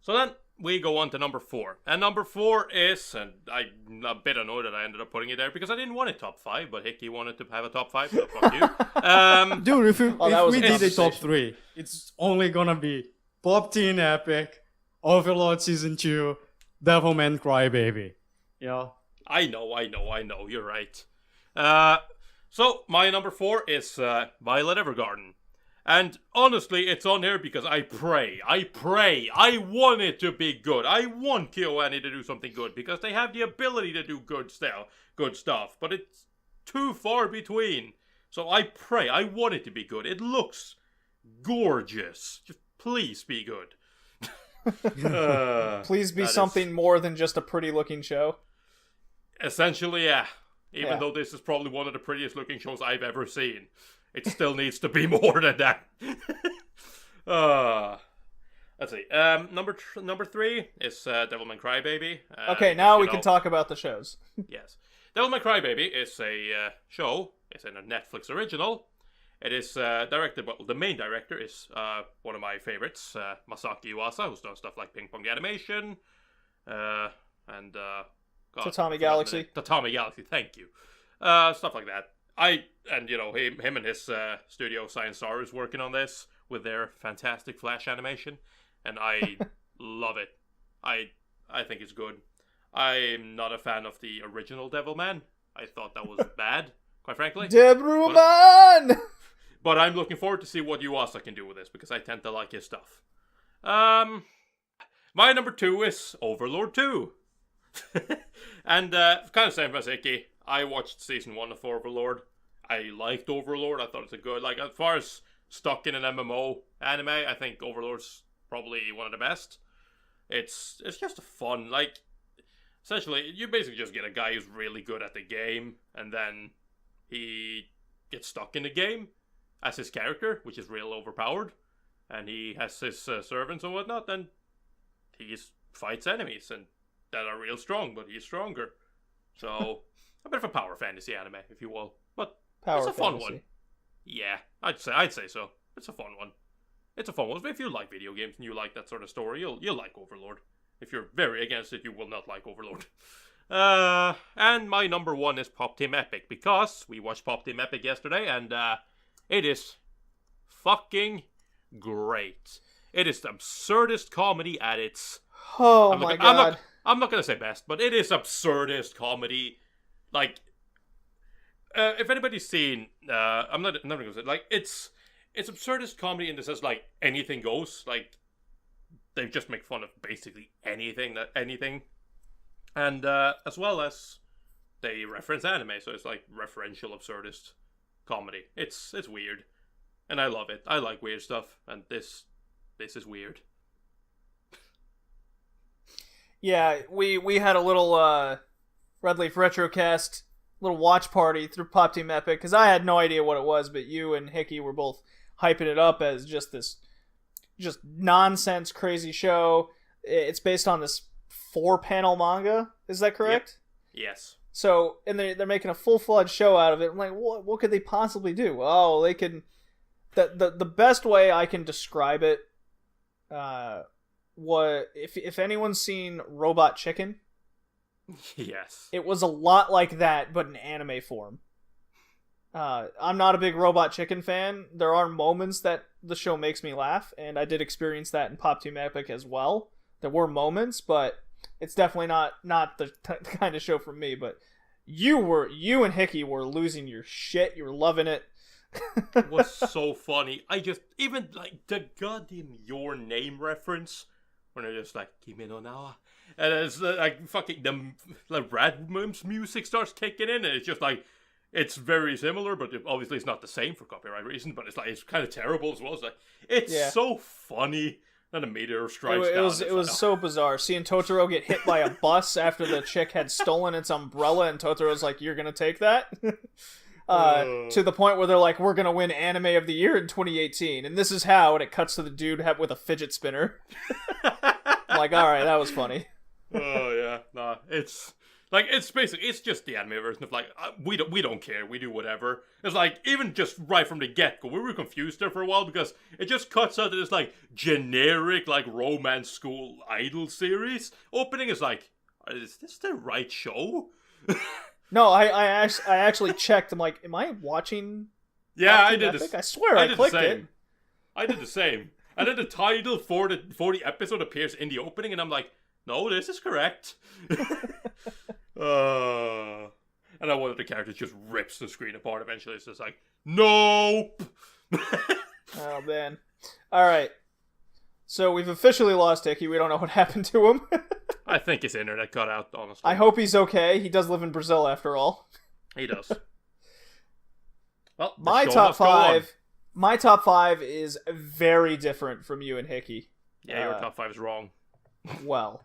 So then we go on to number 4. And number 4 is, and I'm a bit annoyed that I ended up putting it there because I didn't want it top 5, but Hickey wanted to have a top 5, so fuck you.
Dude, if
Oh, that was
we
a
did a top
conversation.
3, it's only gonna be Pop Teen Epic, Overlord Season 2, Devilman Crybaby. Yeah.
I know, you're right. So, my number 4 is Violet Evergarden. And honestly, it's on here because I pray, I want it to be good. I want KyoAni to do something good because they have the ability to do good stuff, but it's too far between. So I pray, I want it to be good. It looks gorgeous. Just please be good.
Please be
that is-
something more than just a pretty looking show.
Essentially, yeah. Even
Yeah.
though this is probably one of the prettiest looking shows I've ever seen, it still needs to be more than that. Let's see. Number 3 is Devilman Crybaby.
Okay, now we
you
can
know-
talk about the shows.
Yes. Devilman Crybaby is a show. It's a Netflix original. It is directed, well, the main director is one of my favorites, Masaki Iwasa, who's done stuff like Ping Pong Animation, and God,
Tatami
I forgot the
Galaxy.
name. Tatami Galaxy, thank you. Stuff like that. Him and his studio Science Star is working on this with their fantastic Flash animation, and I love it. I think it's good. I'm not a fan of the original Devilman. I thought that was bad, quite frankly.
Debruman!
But I'm looking forward to see what Yuasa can do with this, because I tend to like his stuff. My number 2 is Overlord 2. And kind of same as Icky. I watched season 1 of Overlord. I liked Overlord. I thought it's a good, like, as far as stuck in an MMO anime, I think Overlord's probably one of the best. It's just a fun, like, essentially, you basically just get a guy who's really good at the game, and then he gets stuck in the game as his character, which is real overpowered, and he has his servants and whatnot, and he fights enemies and that are real strong, but he's stronger. So, a bit of a power fantasy anime, if you will. But
Power
it's a fun
fantasy.
one. Yeah, I'd say so. It's a fun one. It's a fun one. If you like video games and you like that sort of story, you'll like Overlord. If you're very against it, you will not like Overlord. And my number 1 is Pop Team Epic, because we watched Pop Team Epic yesterday, and it is fucking great. It is the absurdist comedy at its...
Oh my god.
I'm not gonna say best, but it is absurdist comedy. Like, if anybody's seen, I'm not gonna say, like, it's absurdist comedy in the sense, like, anything goes. Like, they just make fun of basically anything. And as well as they reference anime, so it's like referential absurdist comedy. It's weird, and I love it. I like weird stuff, and this is weird.
Yeah, we had a little Red Leaf Retrocast little watch party through Pop Team Epic, because I had no idea what it was, but you and Hickey were both hyping it up as just this nonsense crazy show. It's based on this 4-panel manga, is that correct?
Yep. Yes.
So, and they're making a full-fledged show out of it. I'm like, what could they possibly do? Oh, they can... The best way I can describe it, if anyone's seen Robot Chicken...
Yes.
It was a lot like that, but in anime form. I'm not a big Robot Chicken fan. There are moments that the show makes me laugh, and I did experience that in Pop Team Epic as well. There were moments, but it's definitely not the kind of show for me. But you and Hickey were losing your shit. You were loving it.
It was so funny. Even like the goddamn Your Name reference, when they're just like, Kimi no Nawa. And it's like fucking the Radmum's music starts kicking in, and it's just like, it's very similar, but obviously it's not the same for copyright reasons. But it's like, it's kind of terrible as well. It's like, it's so funny. Then a meteor strikes down.
It was so bizarre seeing Totoro get hit by a bus after the chick had stolen its umbrella, and Totoro's like, "You're gonna take that." To the point where they're like, "We're gonna win Anime of the Year in 2018," and this is how. And it cuts to the dude with a fidget spinner. I'm like, all right, that was funny.
Oh yeah, nah, it's like, it's basically, it's just the anime version of like, we don't care, we do whatever. It's like, even just right from the get-go, we were confused there for a while, because it just cuts out to this like generic like romance school idol series. Opening is like, is this the right show?
No, I actually checked. I'm like, am I watching?
Yeah, I did.
I swear I clicked it.
I did the same. And then the title for the episode appears in the opening, and I'm like, no, this is correct. And then one of the characters just rips the screen apart eventually. It's just like, nope!
Oh, man. Alright. So we've officially lost Hickey. We don't know what happened to him.
I think his internet cut out, honestly.
I hope he's okay. He does live in Brazil, after all.
He does. Well,
my top five is very different from you and Hickey.
Yeah, your top 5 is wrong.
Well,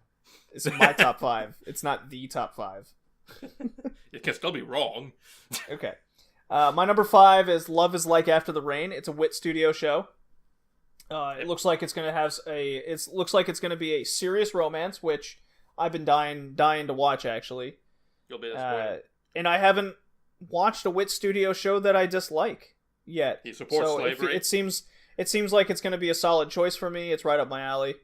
it's my top 5. It's not the top 5.
It can still be wrong.
Okay. My number 5 is Love is Like After the Rain. It's a Wit Studio show. It looks like it's gonna have looks like it's gonna be a serious romance, which I've been dying to watch, actually.
You'll be disappointed.
And I haven't watched a Wit Studio show that I dislike yet.
He supports slavery.
It seems like it's gonna be a solid choice for me. It's right up my alley.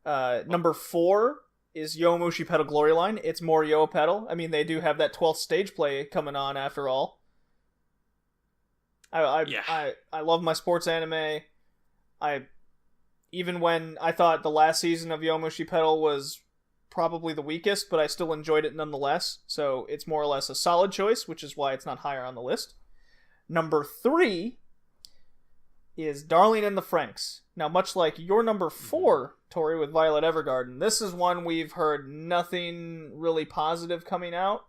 Number 4 is Yomushi Pedal Glory Line. It's more Yo Pedal. I mean, they do have that 12th stage play coming on after all. I love my sports anime. Even when I thought the last season of Yomushi Pedal was probably the weakest, but I still enjoyed it nonetheless. So it's more or less a solid choice, which is why it's not higher on the list. Number 3 is Darling in the Franxx. Now, much like your number 4, Tori, with Violet Evergarden, this is one we've heard nothing really positive coming out.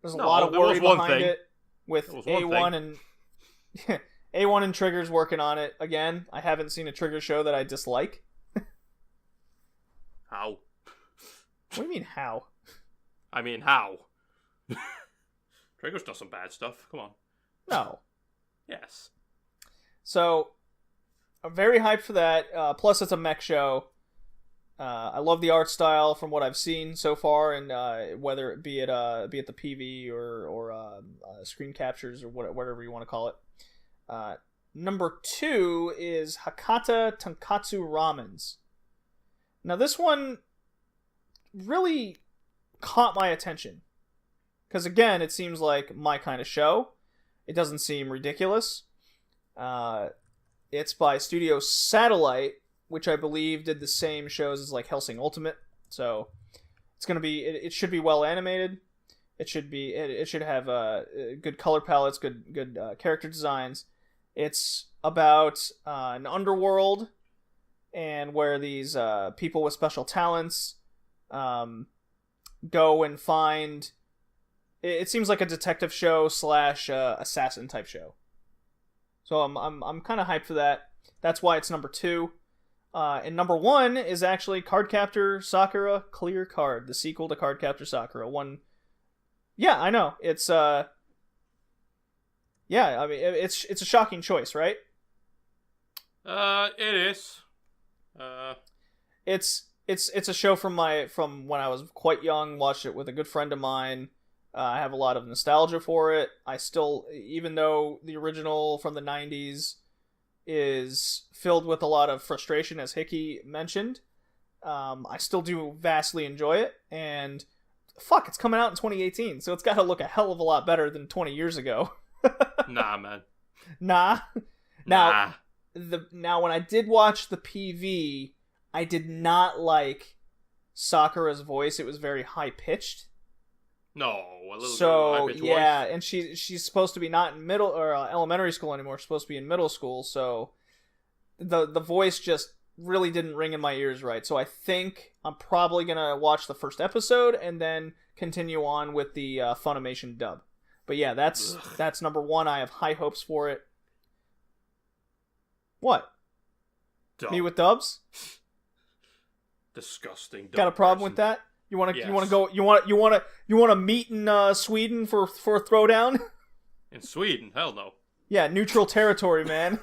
There's a lot of worry behind it with A1 and A1 and Trigger's working on it. Again, I haven't seen a Trigger show that I dislike.
How?
What do you mean, how?
I mean, how? Trigger's done some bad stuff. Come on.
No.
Yes.
So, I'm very hyped for that. Plus, it's a mech show. I love the art style from what I've seen so far, and whether it be at the PV or screen captures or whatever you want to call it. Number 2 is Hakata Tonkatsu Ramens. Now, this one really caught my attention. Because again, it seems like my kind of show. It doesn't seem ridiculous. It's by Studio Satellite, which I believe did the same shows as like Hellsing Ultimate. So it's gonna be. It should be well animated. It should be. It should have good color palettes, good character designs. It's about an underworld, and where these people with special talents go and find. It seems like a detective show / assassin type show. So I'm kind of hyped for that. That's why it's number 2. And number 1 is actually Cardcaptor Sakura Clear Card, the sequel to Cardcaptor Sakura. Yeah, I know. It's yeah, I mean it's a shocking choice, right?
It is.
It's a show from when I was quite young. Watched it with a good friend of mine. I have a lot of nostalgia for it. I still, even though the original from the 90s is filled with a lot of frustration, as Hickey mentioned, I still do vastly enjoy it. And fuck, it's coming out in 2018, so it's got to look a hell of a lot better than 20 years ago.
Nah, man.
Nah.
Nah.
Now, when I did watch the PV, I did not like Sakura's voice. It was very high pitched.
No, a little
so
bit of
yeah,
voice.
and she's supposed to be not in middle or elementary school anymore. She's supposed to be in middle school, so the voice just really didn't ring in my ears right. So I think I'm probably gonna watch the first episode and then continue on with the Funimation dub. But yeah, that's number 1. I have high hopes for it. What?
Dumb.
Me with dubs?
Disgusting.
Got a problem with that? You want to
Yes.
you want to meet in Sweden for a throwdown?
In Sweden? Hell no.
Yeah, neutral territory, man.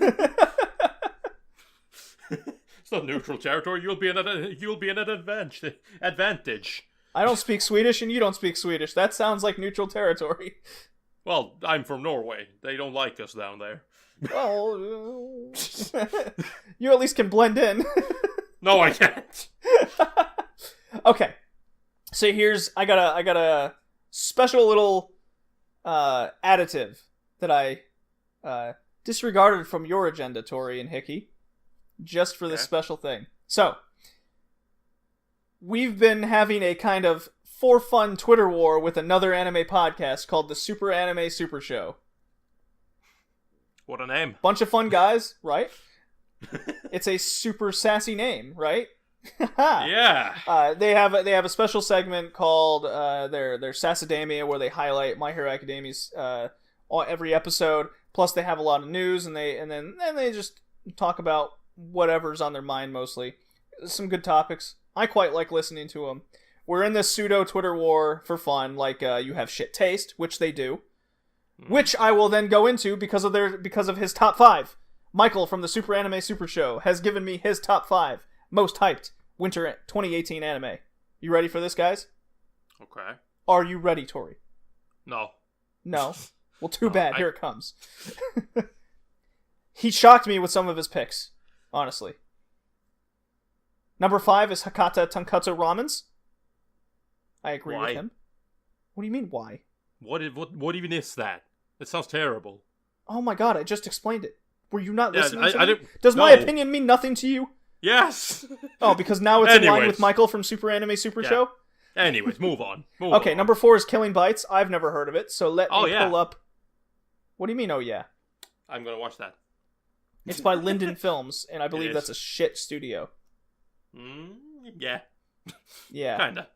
It's not neutral territory. You'll be in an advantage.
I don't speak Swedish and you don't speak Swedish. That sounds like neutral territory.
Well, I'm from Norway. They don't like us down there.
Well, you at least can blend in.
No, I can't.
Okay. So I got a special little additive that I disregarded from your agenda, Tori and Hickey, just for this special thing. So we've been having a kind of for fun Twitter war with another anime podcast called the Super Anime Super Show.
What a name.
Bunch of fun guys, right? It's a super sassy name, right?
Yeah.
They have a special segment called their Sassadamia, where they highlight My Hero Academia's every episode. Plus, they have a lot of news, and then they just talk about whatever's on their mind mostly. Some good topics. I quite like listening to them. We're in this pseudo Twitter war for fun. Like you have shit taste, which they do, which I will then go into because of his top 5. Michael from the Super Anime Super Show has given me his top 5 most hyped winter 2018 anime. You ready for this, guys?
Okay.
Are you ready, Tori?
No.
No? Well, too bad. Here it comes. He shocked me with some of his picks, honestly. Number 5 is Hakata Tonkatsu Ramens. I agree with him. What do you mean, why?
What even is that? It sounds terrible.
Oh my god, I just explained it. Were you not listening to
I
me?
didn't,
Does my opinion mean nothing to you?
Yes!
Oh, because now it's in line with Michael from Super Anime Super Show?
Anyways, move on.
Okay, number 4 is Killing Bites. I've never heard of it, so let me pull up... What do you mean, oh yeah?
I'm gonna watch that.
It's by Linden Films, and I believe that's a shit studio.
Yeah.
Yeah.
Kinda.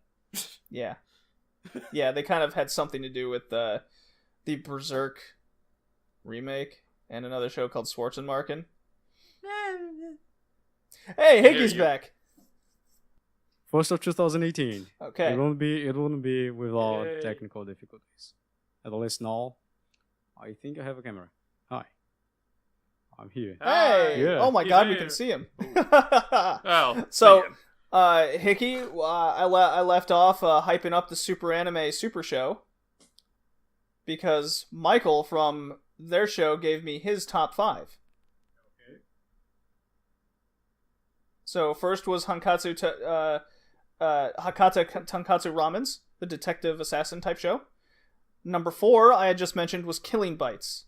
Yeah. Yeah, they kind of had something to do with the Berserk remake and another show called Schwarzenmarken. Hey, Hickey's back.
First of 2018.
Okay.
It won't be without technical difficulties. At least now, I think I have a camera. Hi. I'm here.
Hey!
Yeah.
Oh my god, we can see him.
Oh,
so, Hickey, I left off hyping up the Super Anime Super Show because Michael from their show gave me his top 5. Okay. So first was Hankatsu Hakata Tonkatsu Ramen's, the detective assassin type show. Number 4, I had just mentioned, was Killing Bites,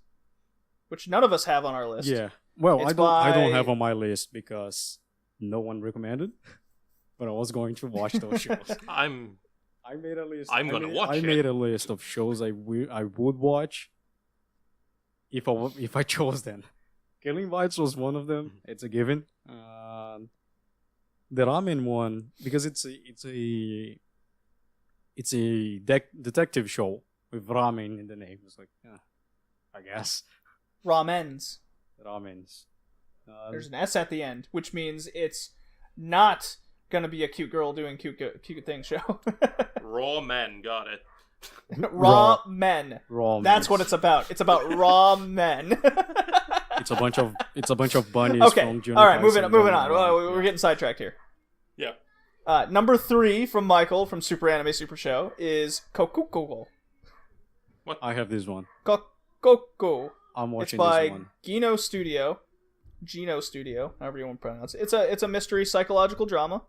which none of us have on our list.
Yeah. Well,
It's
I don't
by-
have on my list because no one recommended. But I was going to watch those shows. I made a list.
I'm gonna watch
I
it.
made a list of shows I would watch if I chose them. Killing Bites was one of them. It's a given. The ramen one, because it's a detective show with ramen in the name. It's like, I guess
Ramens.
ramens.
There's an S at the end, which means it's not gonna be a cute girl doing cute things show.
Raw men, got it.
Raw men.
Raw.
That's what it's about. It's about raw men.
It's a bunch of bunnies
Okay.
from Junior
All right.
High
Moving
School.
on. Well, we're getting sidetracked here.
Yeah.
Number 3 from Michael from Super Anime Super Show is Kokuko.
I have this one.
Kokuko.
I'm
It's
watching
by
this one.
Geno Studio, however you want to pronounce it. It's a mystery psychological drama.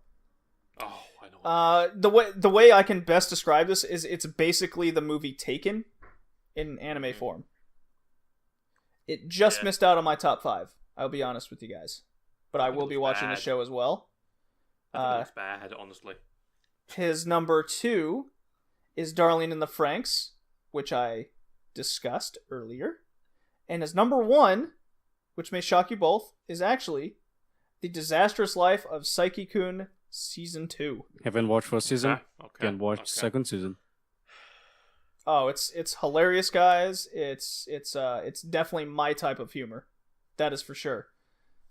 Oh, I know.
The way I can best describe this is it's basically the movie Taken in anime form. It just missed out on my top 5. I'll be honest with you guys, but I will be watching the
bad.
show as well.
I think that's bad, honestly.
His number 2 is Darling in the Franxx, which I discussed earlier, and his number 1, which may shock you both, is actually The Disastrous Life of Saiki-kun Season 2.
Haven't watched first season.
Okay.
Can watch second season.
Oh, it's hilarious, guys. It's definitely my type of humor. That is for sure.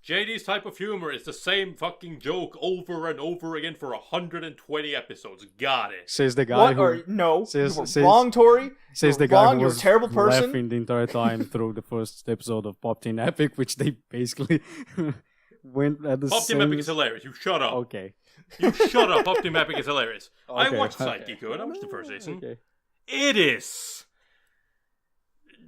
JD's type of humor is the same fucking joke over and over again for 120 episodes. Got it.
Says the guy
you were wrong, Tori.
Says
You're
the guy
wrong.
who
You're a
was
terrible person.
laughing the entire time through the first episode of Pop Teen Epic, which they basically went at the
Pop Team
same...
Epic is hilarious. You shut up.
Okay.
You shut up. Pop Team Epic is hilarious. I
Okay,
watched
okay.
Psychico and I watched the first season.
Okay.
It is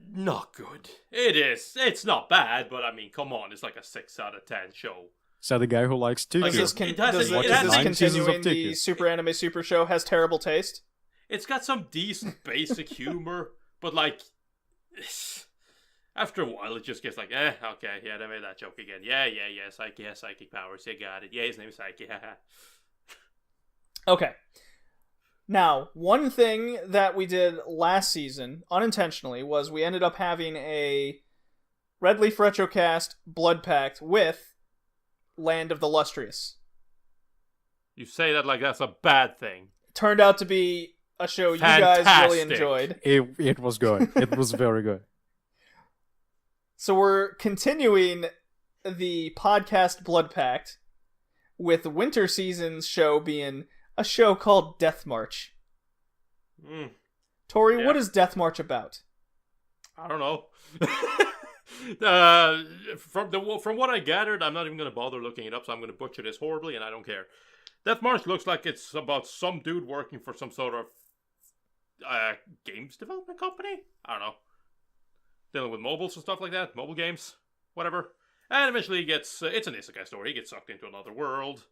not good. It is. It's not bad, but I mean, come on. It's like a 6 out of 10 show.
So the guy who likes
Does
Tokyo.
this,
It has
does
a- it
this
has
9 seasons of
continuing the
Tokyo.
Super Anime Super Show has terrible taste?
It's got some decent basic humor, but like, after a while, it just gets like, okay, yeah, they made that joke again. Yeah, Psyche has psychic powers. Yeah, got it. Yeah, his name's Psyche.
Okay. Now, one thing that we did last season, unintentionally, was we ended up having a Red Leaf Retrocast Blood Pact with Land of the Lustrous.
You say that like that's a bad thing.
Turned out to be a show you guys really
Fantastic.
enjoyed.
It was good. It was very good.
So we're continuing the podcast Blood Pact with winter season's show being a show called Death March. Tori,
Yeah.
what is Death March about?
I don't know. From what I gathered, I'm not even going to bother looking it up, so I'm going to butcher this horribly, and I don't care. Death March looks like it's about some dude working for some sort of games development company? I don't know. Dealing with mobiles and stuff like that. Mobile games. Whatever. And eventually he gets... it's an isekai story. He gets sucked into another world.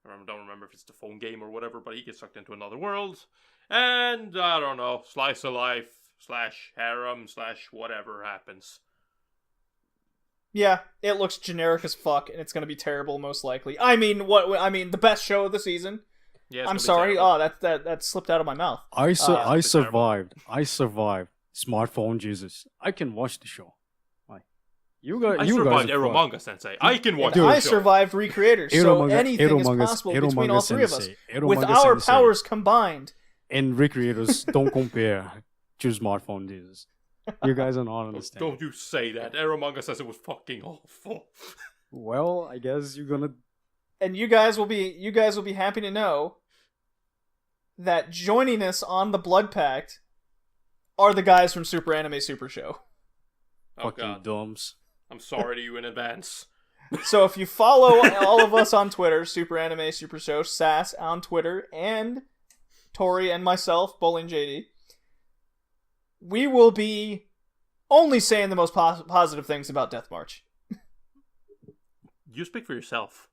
I don't remember if it's the phone game or whatever, but he gets sucked into another world. And, I don't know, slice of life / harem / whatever happens.
Yeah, it looks generic as fuck, and it's gonna be terrible, most likely. I mean, the best show of the season.
Yeah, it's
I'm
gonna be
sorry.
terrible.
Oh, that slipped out of my mouth.
I
it's
survived. I survived. Smartphone Jesus. I can watch the show. Like, you guys.
I
you
survived
guys are
Ero
fucked.
Manga Sensei. I can watch
And
the
I
show.
survived Recreators, so anything is possible between all three of us. With our powers combined.
And Recreators don't compare to Smartphone Jesus. You guys are not understanding.
Don't you say that. Ero Manga says it was fucking awful.
Well, I guess you're gonna.
And you guys will be happy to know that joining us on the Blood Pact are the guys from Super Anime Super Show.
Oh
Fucking
god.
dumbs.
I'm sorry to you in advance.
So if you follow all of us on Twitter, Super Anime Super Show, Sass on Twitter, and Tori and myself, Bowling JD, we will be only saying the most positive things about Death March.
You speak for yourself.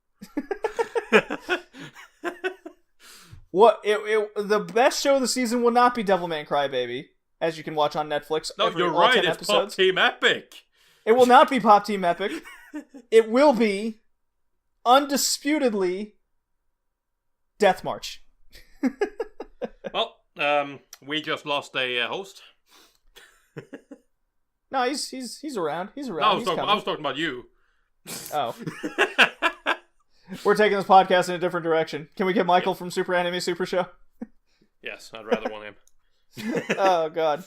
The best show of the season will not be Devilman Crybaby, as you can watch on Netflix.
No, you're
all
right.
10
It's
episodes.
Pop Team Epic.
It will not be Pop Team Epic. It will be undisputedly Death March.
Well, we just lost a host.
No, he's around. He's
No,
around.
I was talking about you.
Oh. We're taking this podcast in a different direction. Can we get Michael from Super Anime Super Show?
Yes, I'd rather want him.
Oh, God.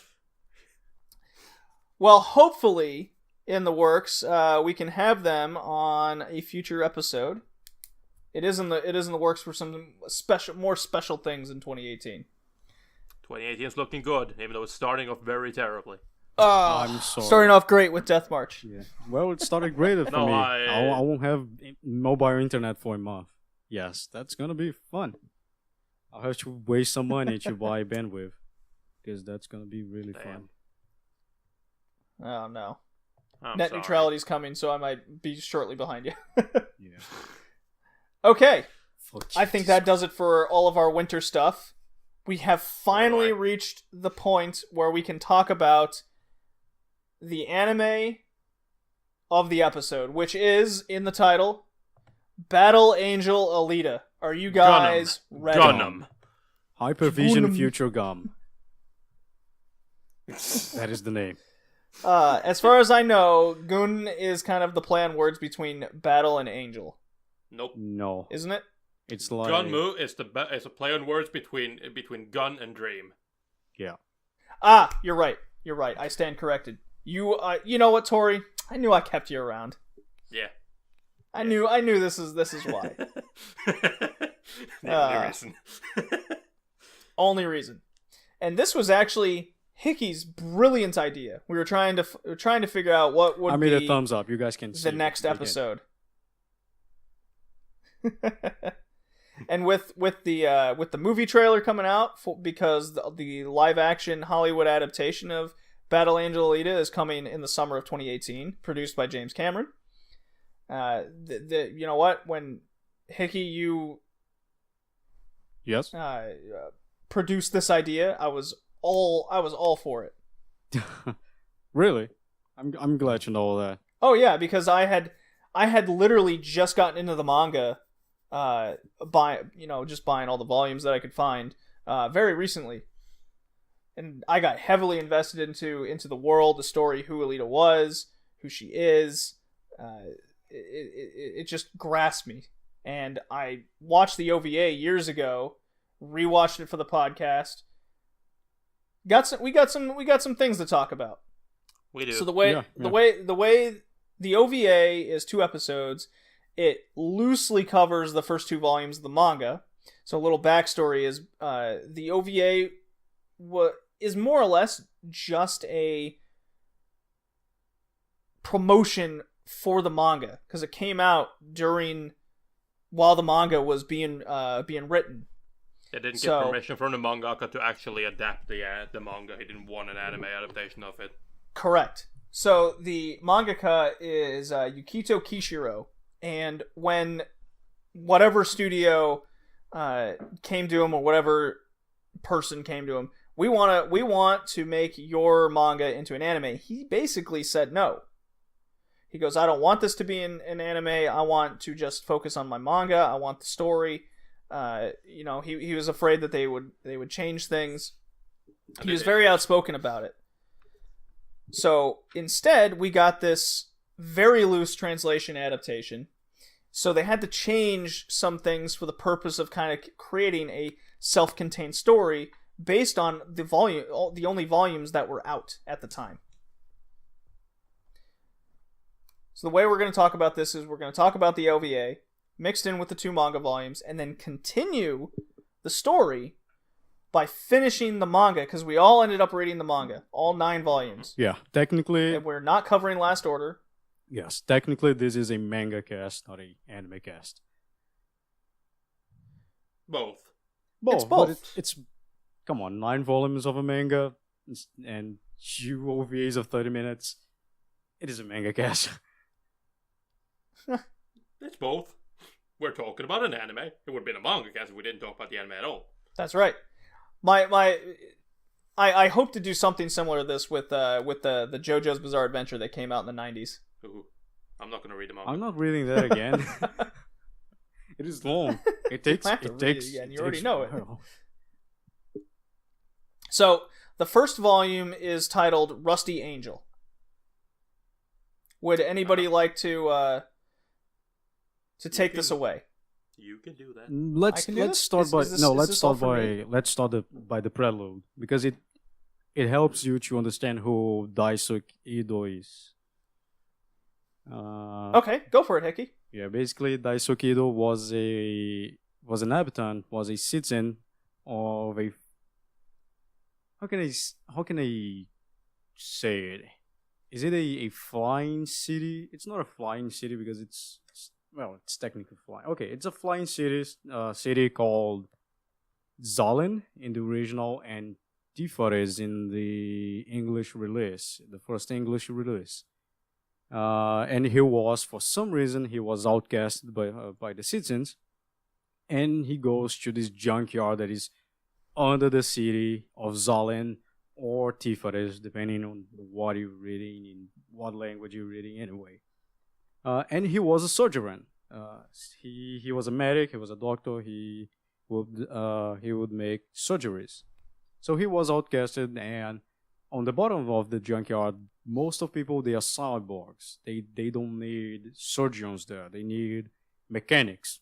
Well, hopefully, in the works, we can have them on a future episode. It is in the works for some more special things in 2018.
2018 is looking good, even though it's starting off very terribly.
I'm sorry.
Starting off great with Death March.
Yeah. Well, it started great for me. I won't have mobile internet for a month. Yes, that's gonna be fun. I'll have to waste some money to buy bandwidth, because that's gonna be really fun.
Oh no.
Net
neutrality is coming, so I might be shortly behind you.
Yeah.
Okay.
Fuck
I think that does it for all of our winter stuff. We have finally reached the point where we can talk about the anime of the episode, which is, in the title, Battle Angel Alita. Are you guys ready?
Gundam.
Hypervision
Gundam.
Future Gum. That is the name.
As far as I know, Gun is kind of the play on words between Battle and Angel.
Nope.
No.
Isn't it?
It's like...
Gunmu is a play on words between gun and dream.
Yeah.
Ah, you're right. You're right. I stand corrected. You know what, Tori? I knew I kept you around.
Yeah.
I knew this is why.
The only reason.
Only reason. And this was actually Hickey's brilliant idea. We were trying to figure out what would be
I made a thumbs up. You guys can see
the next episode. And with the movie trailer coming out, because the live action Hollywood adaptation of Battle Angel Alita is coming in the summer of 2018, produced by James Cameron. You know what? When Hickey, you
Yes.
produced this idea, I was all for it.
Really? I'm glad you know all that.
Oh yeah, because I had literally just gotten into the manga, just buying all the volumes that I could find, very recently, and I got heavily invested into the world, the story, who Alita was, who she is. It just grasped me, and I watched the OVA years ago, rewatched it for the podcast. We got some things to talk about.
We do.
So the way the OVA is 2 episodes, it loosely covers the first 2 volumes of the manga. So a little backstory is the OVA is more or less just a promotion for the manga, because it came out while the manga was being written.
They didn't get permission from the mangaka to actually adapt the manga. He didn't want an anime adaptation of it.
Correct. So the mangaka is Yukito Kishiro, and when whatever studio came to him, or whatever person came to him, we want to make your manga into an anime, he basically said no. He goes, I don't want this to be an anime. I want to just focus on my manga. I want the story. He was afraid that they would change things. He was very outspoken about it. So instead, we got this very loose translation adaptation. So they had to change some things for the purpose of kind of creating a self-contained story based on the only volumes that were out at the time. So the way we're going to talk about this is we're going to talk about the OVA mixed in with the 2 manga volumes, and then continue the story by finishing the manga, because we all ended up reading the manga, all 9 volumes.
Yeah, technically...
And we're not covering Last Order.
Yes, technically this is a manga cast, not an anime cast.
Both.
It's both.
But it's come on, 9 volumes of a manga and 2 OVAs of 30 minutes. It is a manga cast.
It's both. We're talking about an anime. It would have been a manga cast if we didn't talk about the anime at all.
That's right. I hope to do something similar to this with the JoJo's Bizarre Adventure that came out in the 90s.
Ooh, I'm not gonna read them all.
I'm not reading that again. It is long. It takes.
You have to
It
read
takes.
it again.
It
You already
takes
know
a
it.
while.
So the first volume is titled Rusty Angel. Would anybody like to take this away?
You can do that.
Let's
can do this?
start
Is
by
this-
no.
is
Let's
this all
start
for
by
me?
by the prelude because it helps you to understand who Daisuke Ido is.
Okay, go for it, Hickey.
Yeah, basically Daisuke Ido was an habitant, was a citizen of a how can I say it? Is it a flying city? It's not a flying city because it's technically flying. Okay, it's a flying city called Zalin in the original and Tifares in the English release, the first English release. And he was, for some reason, he was outcast by the citizens, and he goes to this junkyard that is under the city of Zalin or Tifares, depending on what you're reading, in what language you're reading, anyway. And he was a surgeon. He was a medic. He was a doctor. He would make surgeries. So he was outcasted, and on the bottom of the junkyard, most of people they are cyborgs. They don't need surgeons there. They need mechanics.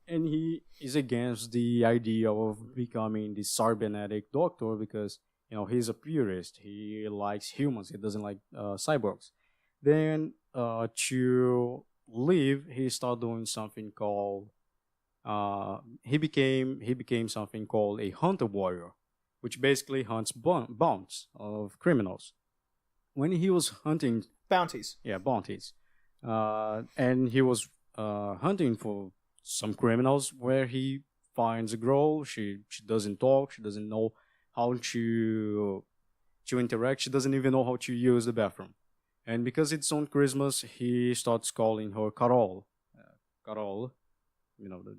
And he is against the idea of becoming the cybernetic doctor because he's a purist. He likes humans. He doesn't like cyborgs. Then to live, he started doing something called he became something called a hunter warrior, which basically hunts bounties of criminals. When he was hunting
Bounties.
yeah, bounties, and he was hunting for some criminals where he finds a girl. She doesn't talk. She doesn't know how to interact. She doesn't even know how to use the bathroom. And because it's on Christmas, he starts calling her Carol. Carol,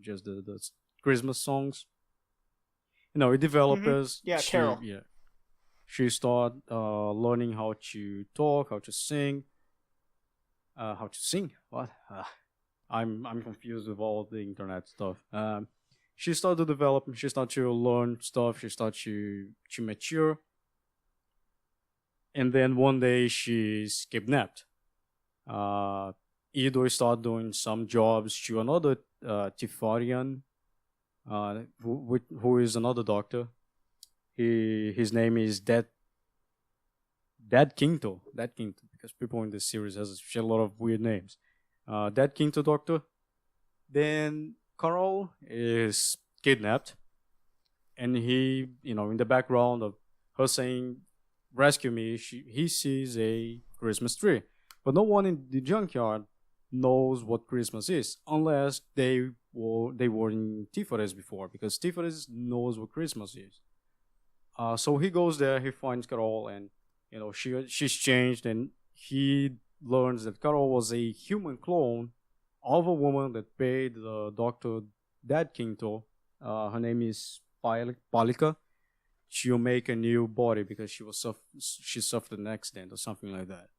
just the Christmas songs. It develops.
Yeah, Carol.
Yeah, she start learning how to talk, how to sing. How to sing? What? I'm confused with all the internet stuff. She started to develop. She started to learn stuff. She started to mature. And then one day she's kidnapped. Ido started doing some jobs to another Tifarian, who is another doctor. His name is Dad Quinto. Dad Quinto, because people in this series has a lot of weird names. Dad Quinto doctor. Then Carl is kidnapped, and he, in the background of her saying, "Rescue me," he sees a Christmas tree, but no one in the junkyard knows what Christmas is unless they were in Tifares before, because Tifares knows what Christmas is. So he goes there, he finds Carol, and she's changed, and he learns that Carol was a human clone of a woman that paid the doctor Dad Quinto. Her name is Palika. She'll make a new body because she suffered an accident or something like that.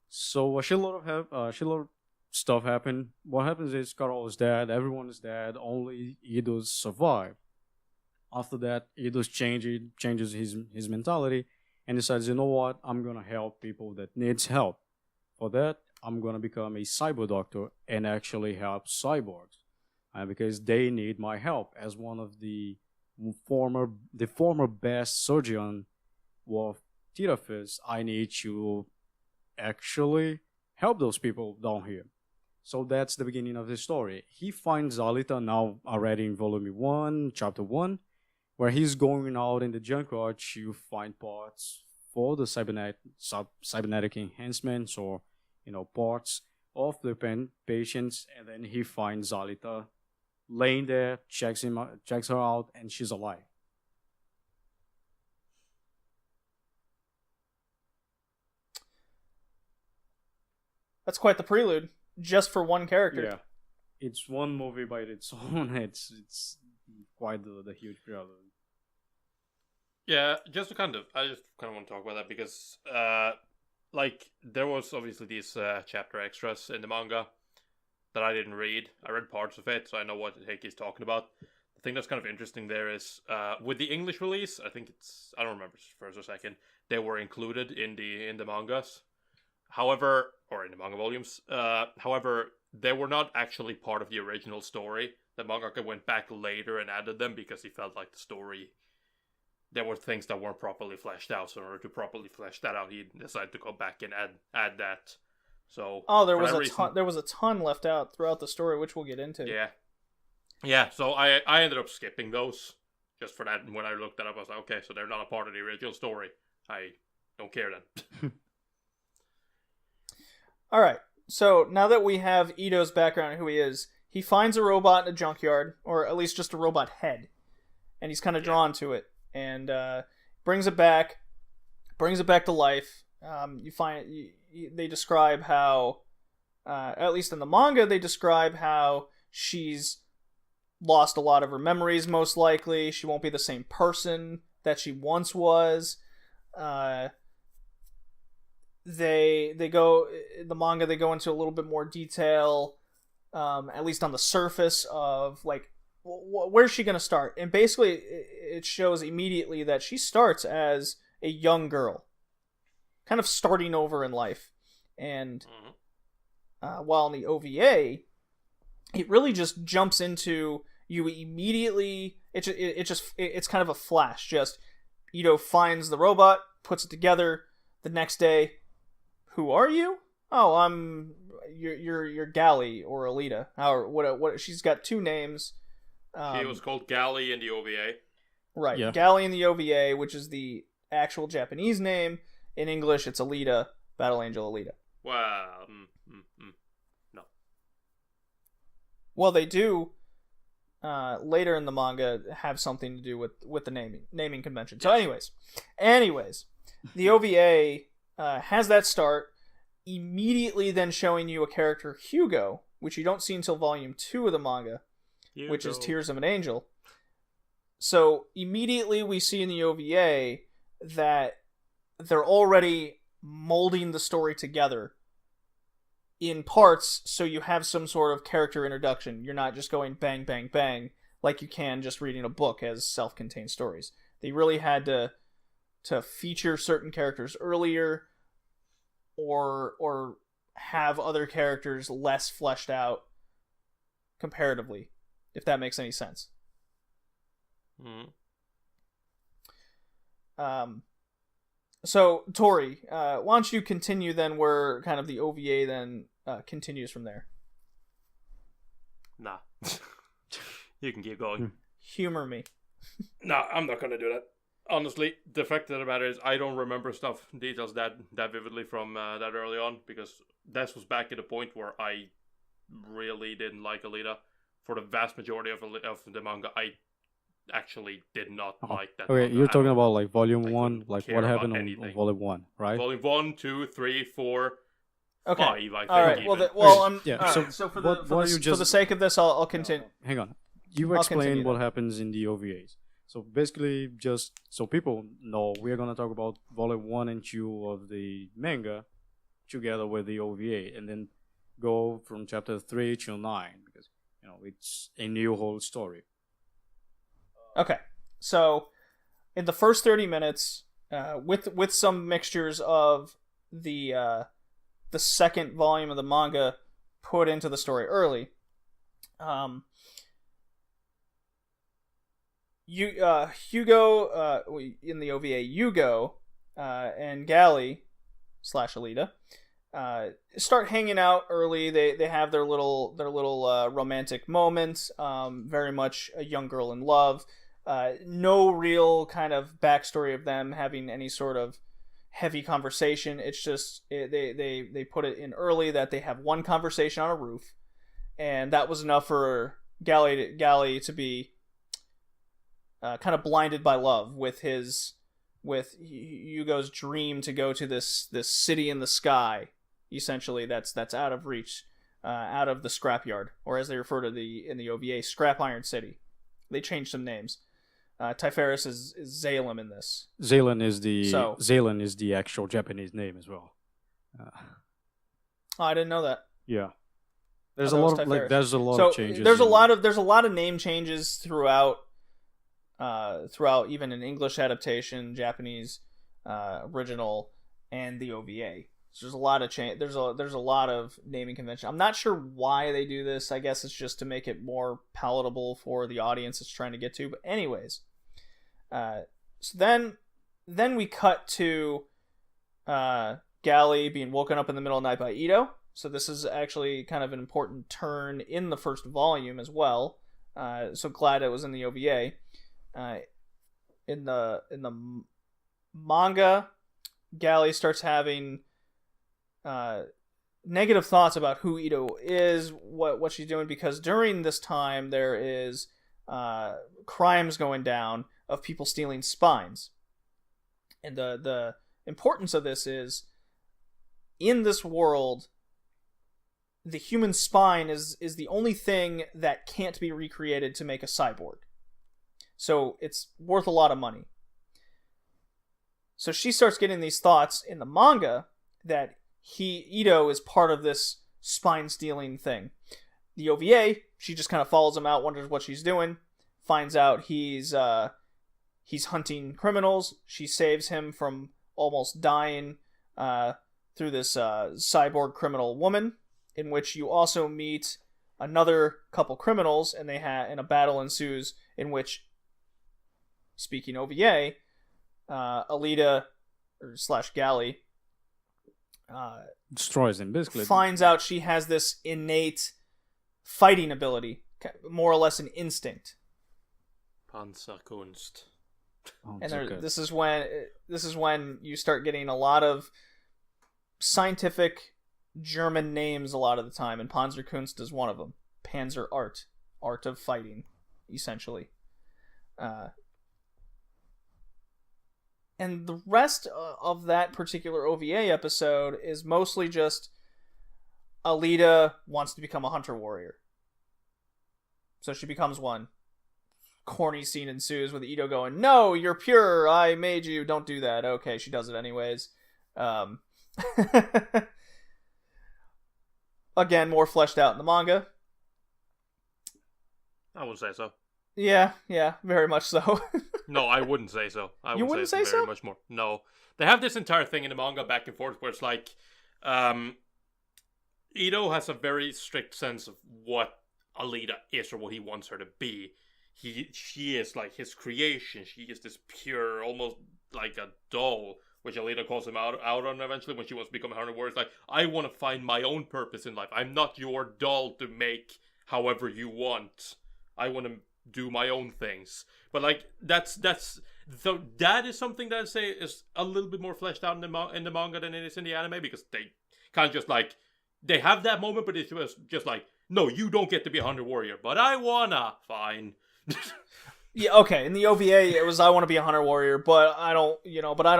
So a shitload of stuff happened. What happens is Carol is dead. Everyone is dead. Only Ido's survive. After that, Ido's changes his mentality and decides, you know what? I'm gonna help people that needs help. For that, I'm gonna become a cyber doctor and actually help cyborgs, because they need my help as one of the former best surgeon of Tirafis. I need to actually help those people down here. So that's the beginning of the story. He finds Alita now already in volume 1, chapter 1, where he's going out in the junkyard to find parts for the cybernetic enhancements or parts of the patients, and then he finds Alita laying there, checks her out, and she's alive.
That's quite the prelude, just for one character.
Yeah, it's one movie by its own. It's quite the huge crowd.
Yeah, I just kind of want to talk about that because, like, there was obviously these chapter extras in the manga that I didn't read. I read parts of it, so I know what Heiki's talking about. The thing that's kind of interesting there is, with the English release, I don't remember first or second, they were included in the mangas. However, or in the manga volumes. However, they were not actually part of the original story. The mangaka went back later and added them because he felt like the story, there were things that weren't properly fleshed out. So in order to properly flesh that out, he decided to go back and add that. So
there was a ton left out throughout the story, which we'll get into.
Yeah. So I ended up skipping those just for that. And when I looked that up, I was like, okay, so they're not a part of the original story. I don't care then.
All right. So now that we have Ito's background and who he is, he finds a robot in a junkyard, or at least just a robot head, and he's kind of drawn to it, and brings it back to life. They describe how, at least in the manga, they describe how she's lost a lot of her memories. Most likely, she won't be the same person that she once was. They go in the manga. They go into a little bit more detail, at least on the surface of like where's she gonna start, and basically it shows immediately that she starts as a young girl, kind of starting over in life, and while in the OVA, it really just jumps into you immediately. It's kind of a flash. Just Ito finds the robot, puts it together. The next day, who are you? Oh, I'm you're Gally or Alita. What? She's got two names.
She was called Gally in the OVA.
Right,
yeah.
Gally in the OVA, which is the actual Japanese name. In English, it's Alita, Battle Angel Alita.
Well, no.
Well, they do later in the manga have something to do with the naming convention. So, anyways, the OVA has that start, immediately then showing you a character, Hugo, which you don't see until volume 2 of the manga, which is Tears of an Angel. So immediately we see in the OVA that they're already molding the story together in parts, so you have some sort of character introduction. You're not just going bang, bang, bang, like you can just reading a book as self-contained stories. They really had to feature certain characters earlier, or have other characters less fleshed out comparatively, if that makes any sense. So Tori, why don't you continue then where kind of the OVA then continues from there?
Nah. You can keep going.
Humor me.
No, I'm not gonna do that. Honestly, the fact of the matter is I don't remember details that vividly from that early on, because that was back at the point where I really didn't like Alita. For the vast majority of the manga, I actually did not like that.
Okay,
manga
you're talking
at all.
about like volume
I
1,
couldn't
like
care
what
about
happened on
anything.
volume 1, right?
Volume 1, 2, 3, 4,
Okay.
5, I think.
All right.
Even.
So for
what
the
you just-
for the sake of this, I'll continue.
Hang on. You
I'll
explain
continue
what
then.
happens in the OVAs. So basically, just so people know, we're going to talk about volume 1 and 2 of the manga together with the OVA, and then go from chapter 3 to 9, because, it's a new whole story.
Okay. So in the first 30 minutes, with some mixtures of the second volume of the manga put into the story early, Hugo in the OVA, Hugo and Gally / Alita start hanging out early. They have their little romantic moments. Very much a young girl in love. No real kind of backstory of them having any sort of heavy conversation. It's just they put it in early that they have one conversation on a roof, and that was enough for Gally to be kind of blinded by love with Hugo's dream to go to this city in the sky, essentially that's out of reach, out of the scrapyard, or as they refer to in the OVA, Scrap Iron City. They changed some names. Typharis is Zalem in this.
Zalen is the
So-
Zalen is the actual Japanese name as well.
Oh, I didn't know that.
Yeah. There's
Oh,
a
that
lot
was
of like
Typharis.
there's a lot
So
of changes.
there's a lot of name changes throughout even an English adaptation, Japanese original, and the OVA. So there's a lot of change. There's a lot of naming convention. I'm not sure why they do this. I guess it's just to make it more palatable for the audience it's trying to get to. But anyways, so then we cut to Galley being woken up in the middle of the night by Ito. So this is actually kind of an important turn in the first volume as well. So glad it was in the OVA. In the manga, Galley starts having negative thoughts about who Ito is, what she's doing, because during this time there is crimes going down of people stealing spines. And the importance of this is, in this world, the human spine is the only thing that can't be recreated to make a cyborg. So it's worth a lot of money. So she starts getting these thoughts in the manga that Ito is part of this spine stealing thing. The OVA, she just kind of follows him out, wonders what she's doing, finds out he's hunting criminals. She saves him from almost dying through this cyborg criminal woman, in which you also meet another couple criminals, and and a battle ensues in which, speaking OVA, Alita / Galley
destroys him basically.
finds out she has this innate fighting ability, more or less an instinct.
Panzerkunst.
Oh,
And
okay.
this is when you start getting a lot of scientific German names a lot of the time, and Panzerkunst is one of them. Panzer art of fighting, essentially. And the rest of that particular OVA episode is mostly just Alita wants to become a hunter warrior. So she becomes one. Corny scene ensues with Ito going, "No, you're pure. I made you. Don't do that." Okay, she does it anyways. Again, more fleshed out in the manga.
I would say so.
Yeah, very much so.
No, I wouldn't say so.
You wouldn't say so?
Very much more. No. They have this entire thing in the manga back and forth where it's like, Ito has a very strict sense of what Alita is or what he wants her to be. She is like his creation. She is this pure, almost like a doll, which Alita calls him out on eventually when she wants to become a hunter warrior. It's like, I want to find my own purpose in life. I'm not your doll to make however you want. I want to do my own things. But like that is something that I say is a little bit more fleshed out in the manga than it is in the anime, because they kind of just like, they have that moment, but it's just like, no, you don't get to be a hunter warrior, but I wanna. Fine.
Yeah, okay. In the OVA, it was, I want to be a hunter warrior, but I don't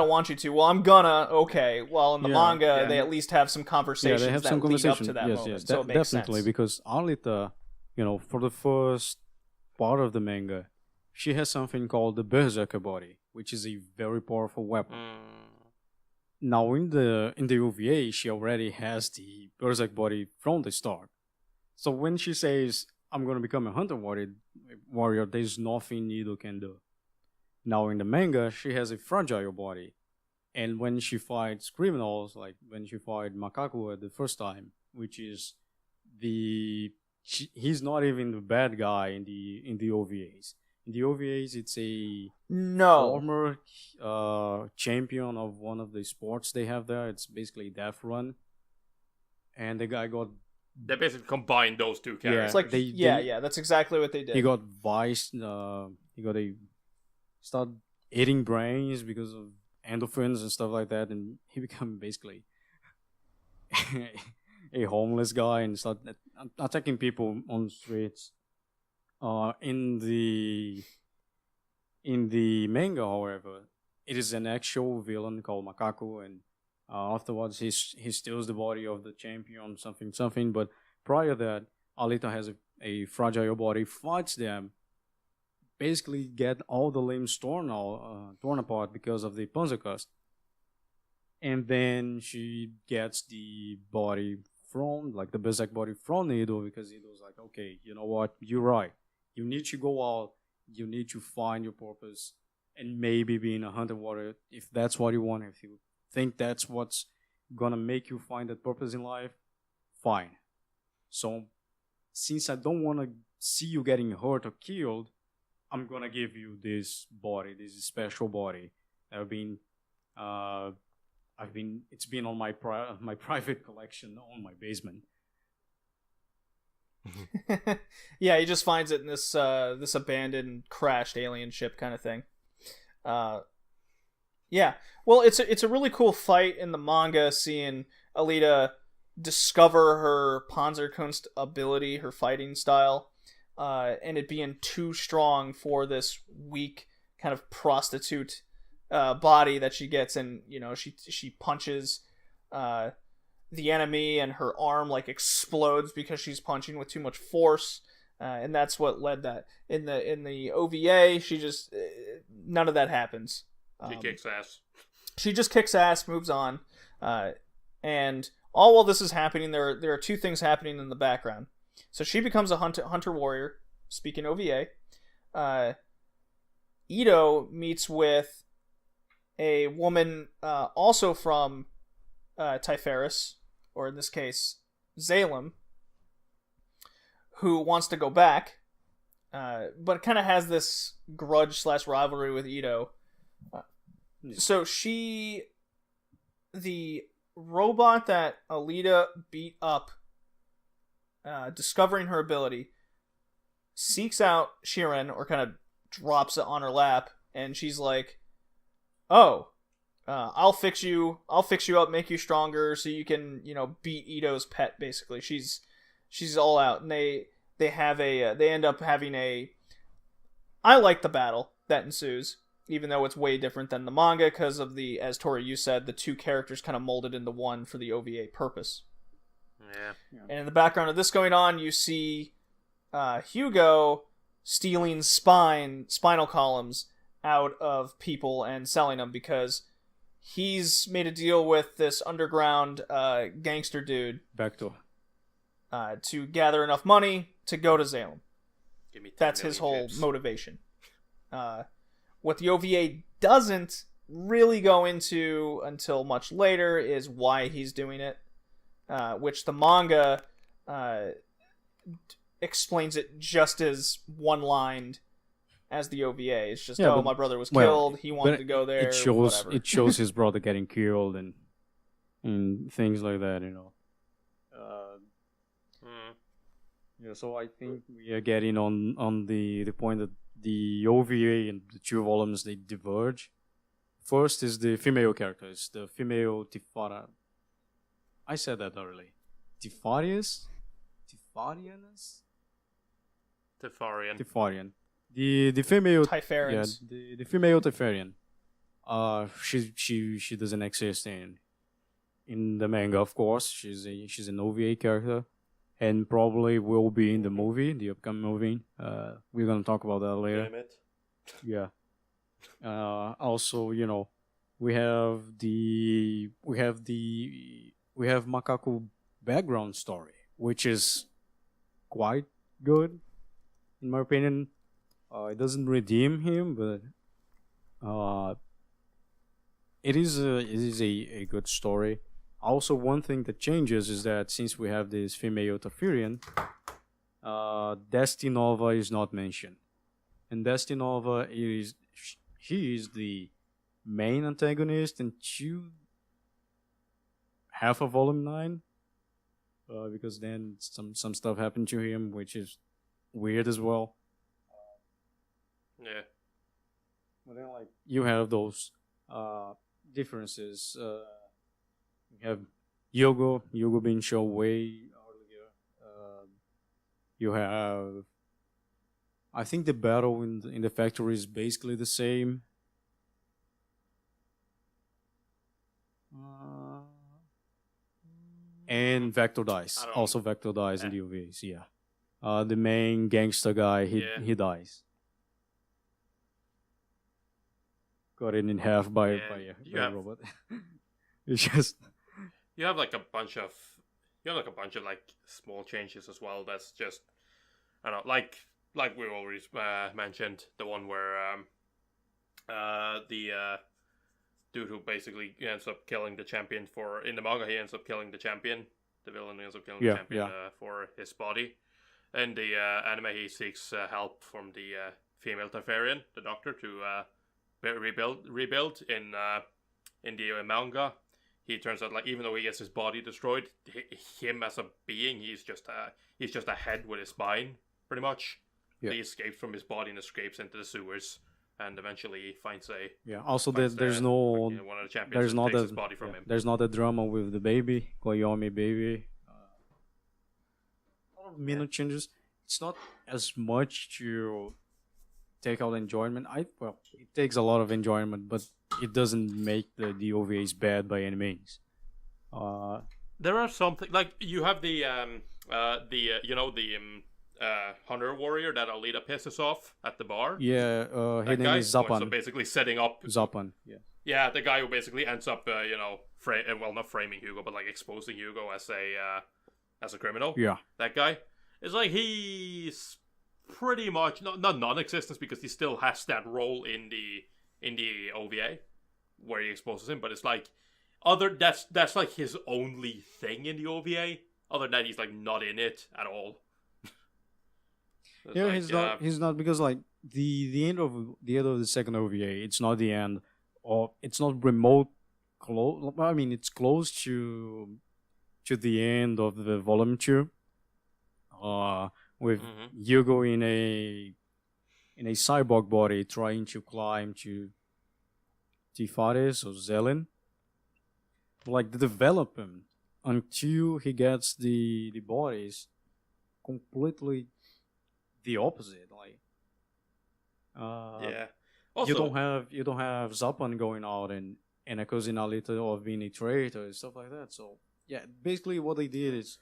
want you to. Well, I'm gonna. Okay. Well, in the manga, they at least have some conversations
they have
that
some
lead up
conversation.
to that
yes,
moment.
yes,
So it makes
definitely,
sense.
because Alita, for the first part of the manga, she has something called the Berserker body, which is a very powerful weapon. Now, in the OVA, she already has the Berserk body from the start. So when she says, "I'm going to become a hunter warrior," there's nothing Nido can do. Now, in the manga, she has a fragile body. And when she fights criminals, like when she fought Makaku at the first time, which is he's not even the bad guy in the OVAs. In the OVAs, it's a former champion of one of the sports they have there. It's basically Death Run. And the guy got...
They basically combined those two characters.
It's like, that's exactly what they did.
He got vice. Start eating brains because of endorphins and stuff like that, and he became basically a homeless guy and start attacking people on the streets. In the manga, however, it is an actual villain called Makaku, and afterwards he steals the body of the champion, something. But prior to that, Alita has a fragile body, fights them, basically get all the limbs torn apart because of the Panzerkast. And then she gets the body from, like the Berserk body from Ido, because Ido's like, okay, you know what, you're right. You need to go out, you need to find your purpose, and maybe being a hunter warrior, if that's what you want, if you think that's what's gonna make you find that purpose in life, fine. So, since I don't want to see you getting hurt or killed, I'm gonna give you this body, this special body. It's been on my my private collection on my basement.
Yeah, he just finds it in this this abandoned, crashed alien ship kind of thing. Yeah, well, it's a really cool fight in the manga, seeing Alita discover her Panzerkunst ability, her fighting style, and it being too strong for this weak kind of prostitute body that she gets, and she punches the enemy, and her arm like explodes because she's punching with too much force, and that's what led that. In the OVA, she just none of that happens.
She kicks ass.
She just kicks ass, moves on, and all while this is happening, there are two things happening in the background. So she becomes a hunter warrior. Speaking OVA, Ito meets with a woman also from Typharis, or in this case, Zalem, who wants to go back, but kind of has this grudge / rivalry with Ito. So the robot that Alita beat up, discovering her ability, seeks out Shiren, or kind of drops it on her lap, and she's like, "Oh, I'll fix you up, make you stronger, so you can, beat Ito's pet." Basically, she's all out, and they end up having a. I like the battle that ensues, even though it's way different than the manga because of the, as Tori, you said, the two characters kind of molded into one for the OVA purpose.
Yeah.
And in the background of this going on, you see Hugo stealing spinal columns out of people and selling them because he's made a deal with this underground gangster dude
Backdoor.
To gather enough money to go to Zalem.
Give me 10
That's his whole
chips.
motivation. What the OVA doesn't really go into until much later is why he's doing it, which the manga explains it just as one-lined as the OVA. It's just, my brother was killed, he wanted to go there, whatever.
It shows his brother getting killed and things like that, Yeah, so I think we are getting on the point that the OVA and the two volumes, they diverge. First is the female characters, the female Tifara. I said that early. Tifarius? Tifarianus?
Tefarian.
Tifarian. The female
Typharans.
Yeah, the female Typharian. She doesn't exist in the manga, of course. She's an OVA character, and probably will be in the movie, the upcoming movie. We're gonna talk about that later.
Damn it.
Yeah. Also, we have Macaco background story, which is quite good, in my opinion. It doesn't redeem him, but it is a good story. Also, one thing that changes is that since we have this female Tafirian, Destinova is not mentioned. And Destinova he is the main antagonist in half of volume 9. Because then some stuff happened to him, which is weird as well.
Yeah.
But then, you have those differences. You have Yogo being shown way earlier. You have, I think the battle in the factory is basically the same. And Vector dies. Also, Vector dies in the UVs. Yeah. The main gangster guy, he dies. cut it in half by a robot. It's just
You have like a bunch of like small changes as well. That's just I don't know, like we already mentioned the one where the dude who basically ends up killing the champion in the manga, he ends up killing the champion. The villain ends up killing the champion for his body. In the anime, he seeks help from the female Tarfarian, the doctor, to rebuild. In the manga, he turns out, like, even though he gets his body destroyed, him as a being, he's just a head with his spine, pretty much. Yeah. He escapes from his body and escapes into the sewers, and eventually he finds a
Also, there's
one of the champions takes his body from him.
There's not a drama with the baby, Koyomi baby. Minute changes. It's not as much to take out enjoyment. It takes a lot of enjoyment, but it doesn't make the OVAs bad by any means.
There are something like you have the hunter warrior that Alita pisses off at the bar.
Yeah, his name is Zapan.
So basically setting up
Zapan.
Yeah, the guy who basically ends up not framing Hugo, but like exposing Hugo as a criminal.
Yeah,
that guy is like he's pretty much not non-existent because he still has that role in the OVA where he exposes him, but it's like that's like his only thing in the OVA. Other than that, he's like not in it at all.
He's not because like the end of the second OVA, it's not the end, or it's not remote close. I mean, it's close to the end of the volume 2. With Hugo in a cyborg body trying to climb to Tifares or Zelen. Like the development until he gets the bodies completely the opposite. Like also, you don't have Zapan going out and accusing Alita of being a traitor and stuff like that. So yeah, basically what they did is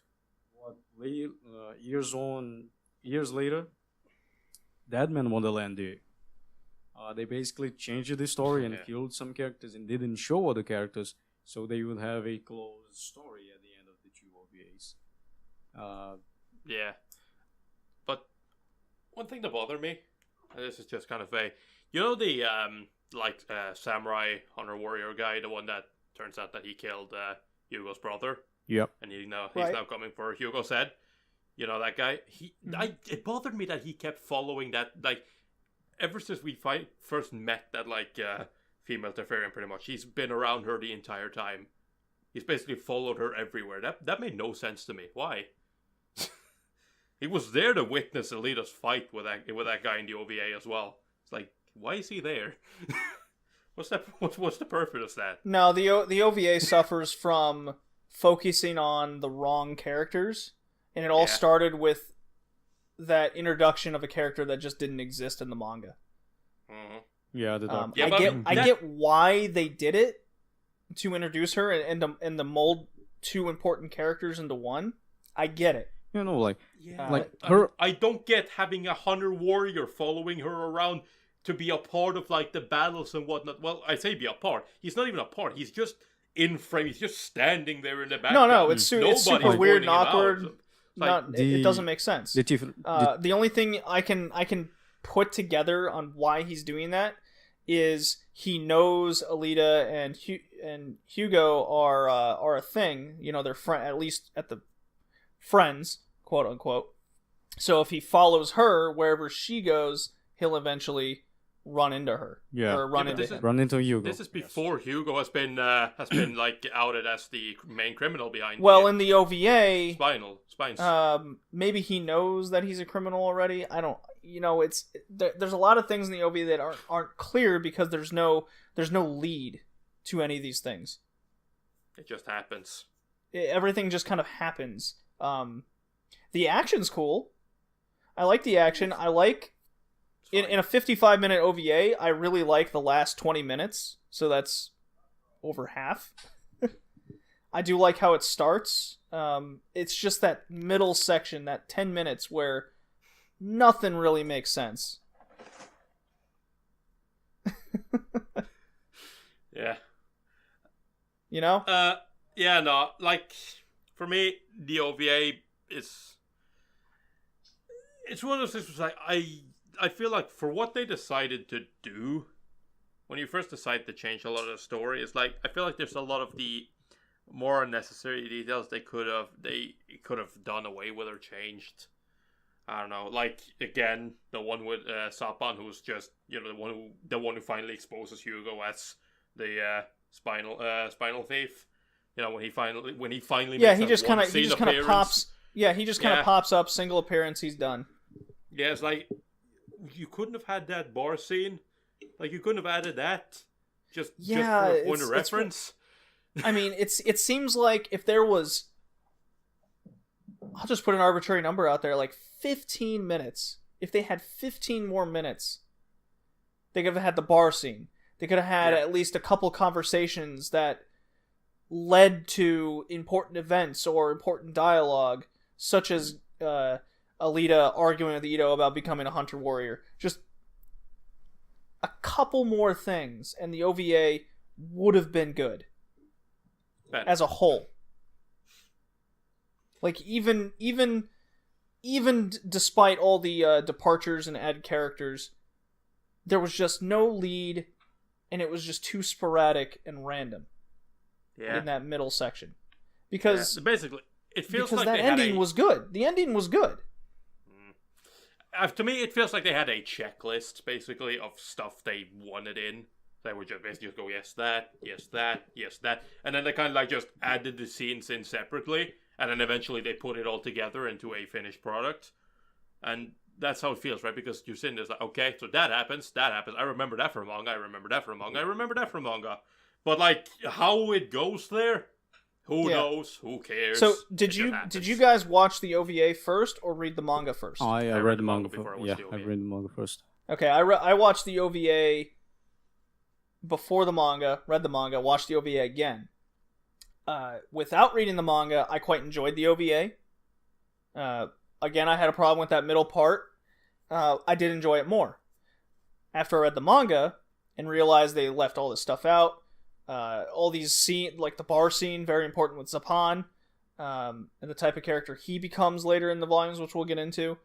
years later, Deadman Wonderland did. They basically changed the story and killed some characters and didn't show other characters, so they would have a closed story at the end of the 2 OVAs. But
one thing that bothered me, and this is just kind of the samurai hunter warrior guy, the one that turns out that he killed Hugo's brother.
Yep.
And he's now coming for Hugo's head. You know that guy? It bothered me that he kept following that, like, ever since we first met that, like, female Tarfarian, pretty much. He's been around her the entire time. He's basically followed her everywhere. That made no sense to me. Why? He was there to witness Alita's fight with that guy in the OVA as well. It's like, why is he there? What's the purpose of that?
No, the OVA suffers from focusing on the wrong characters, and it all started with that introduction of a character that just didn't exist in the manga.
Mm-hmm.
Yeah,
I get why they did it to introduce her and to mold 2 important characters into one. I get it.
You know, like
her. I don't get having a hunter warrior following her around to be a part of like the battles and whatnot. Well, I say be a part. He's not even a part. He's just in frame. He's just standing there in the background.
No, it's super weird and awkward. It doesn't make sense. The only thing I can put together on why he's doing that is he knows Alita and Hugo are a thing. You know, they're at least at the friends, quote unquote. So if he follows her wherever she goes, he'll eventually run into her. Or run
into Hugo.
This is before Hugo has been like outed as the main criminal behind.
Well, in the OVA,
Spines.
Maybe he knows that he's a criminal already. I don't. You know, there's a lot of things in the OVA that aren't clear because there's no lead to any of these things.
It just happens.
Everything just kind of happens. The action's cool. I like the action. I like. In a 55-minute OVA, I really like the last 20 minutes, so that's over half. I do like how it starts. It's just that middle section, that 10 minutes, where nothing really makes sense.
Yeah.
You know?
Yeah, no, like, for me, the OVA is... It's one of those things where I feel like for what they decided to do, when you first decide to change a lot of the story, it's like, I feel like there's a lot of the more unnecessary details they could have done away with or changed. I don't know, like, again, the one with Sapan, who's just, you know, the one who finally exposes Hugo as the spinal thief. You know, when he finally
Yeah,
makes
he just kind of pops. Yeah, he just kind of pops up. Single appearance, he's done.
Yeah, it's like, you couldn't have had that bar scene. Like, you couldn't have added that. Just for a point of reference.
I mean, it seems like if there was, I'll just put an arbitrary number out there, like 15 minutes. If they had 15 more minutes, they could have had the bar scene. They could have had at least a couple conversations that led to important events or important dialogue, such as Alita arguing with Ito about becoming a hunter warrior. Just a couple more things, and the OVA would have been good as a whole. Like, even despite all the departures and added characters, there was just no lead, and it was just too sporadic and random in that middle section. Because
basically, it feels like
that ending was good. The ending was good.
To me, it feels like they had a checklist, basically, of stuff they wanted in. They would just basically go, yes, that, yes, that, yes, that. And then they kind of like just added the scenes in separately. And then eventually they put it all together into a finished product. And that's how it feels, right? Because you're sitting there like, okay, so that happens. I remember that from manga. I remember that from manga. But like, how it goes there, who knows? Who cares?
So did you guys watch the OVA first or read the manga first?
I read the manga before. Yeah, I read the manga first.
Okay, I watched the OVA before the manga, read the manga, watched the OVA again. Without reading the manga, I quite enjoyed the OVA. Again, I had a problem with that middle part. I did enjoy it more. After I read the manga and realized they left all this stuff out, all these scenes, like the bar scene, very important with Zapan, and the type of character he becomes later in the volumes, which we'll get into.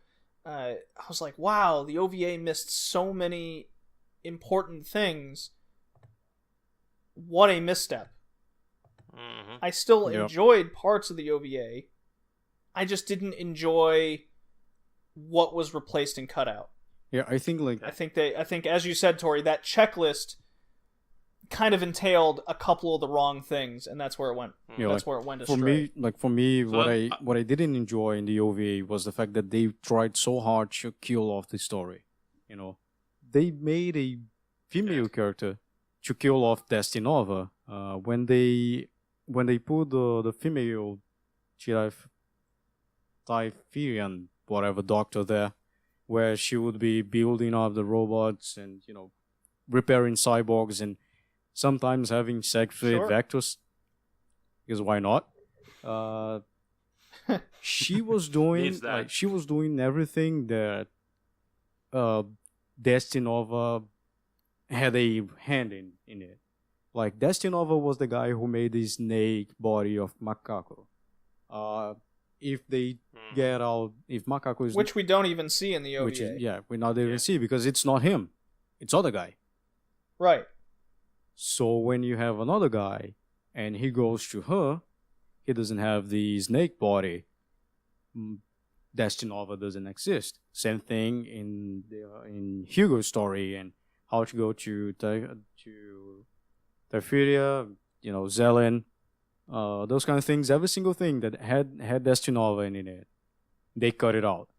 I was like, wow, the OVA missed so many important things. What a misstep.
Mm-hmm.
I still enjoyed parts of the OVA. I just didn't enjoy what was replaced and cut out.
Yeah, I think
as you said, Tori, that checklist kind of entailed a couple of the wrong things, and that's where it went. Where it went astray.
For me, what I didn't enjoy in the OVA was the fact that they tried so hard to kill off the story. You know, they made a female character to kill off Destinova. When they put the female Typherian whatever doctor there, where she would be building up the robots and repairing cyborgs and sometimes having sex with Vectors, because why not? She was doing everything that Destinova had a hand in it. Like, Destinova was the guy who made the snake body of Macaco. If they get out, if Macaco is...
Which we don't even see in the OVA.
We not even see, because it's not him. It's other guy.
Right.
So when you have another guy, and he goes to her, he doesn't have the snake body. Destinova doesn't exist. Same thing in Hugo's story, and how to go to Typheria, Zelen, those kind of things. Every single thing that had Destinova in it, they cut it out.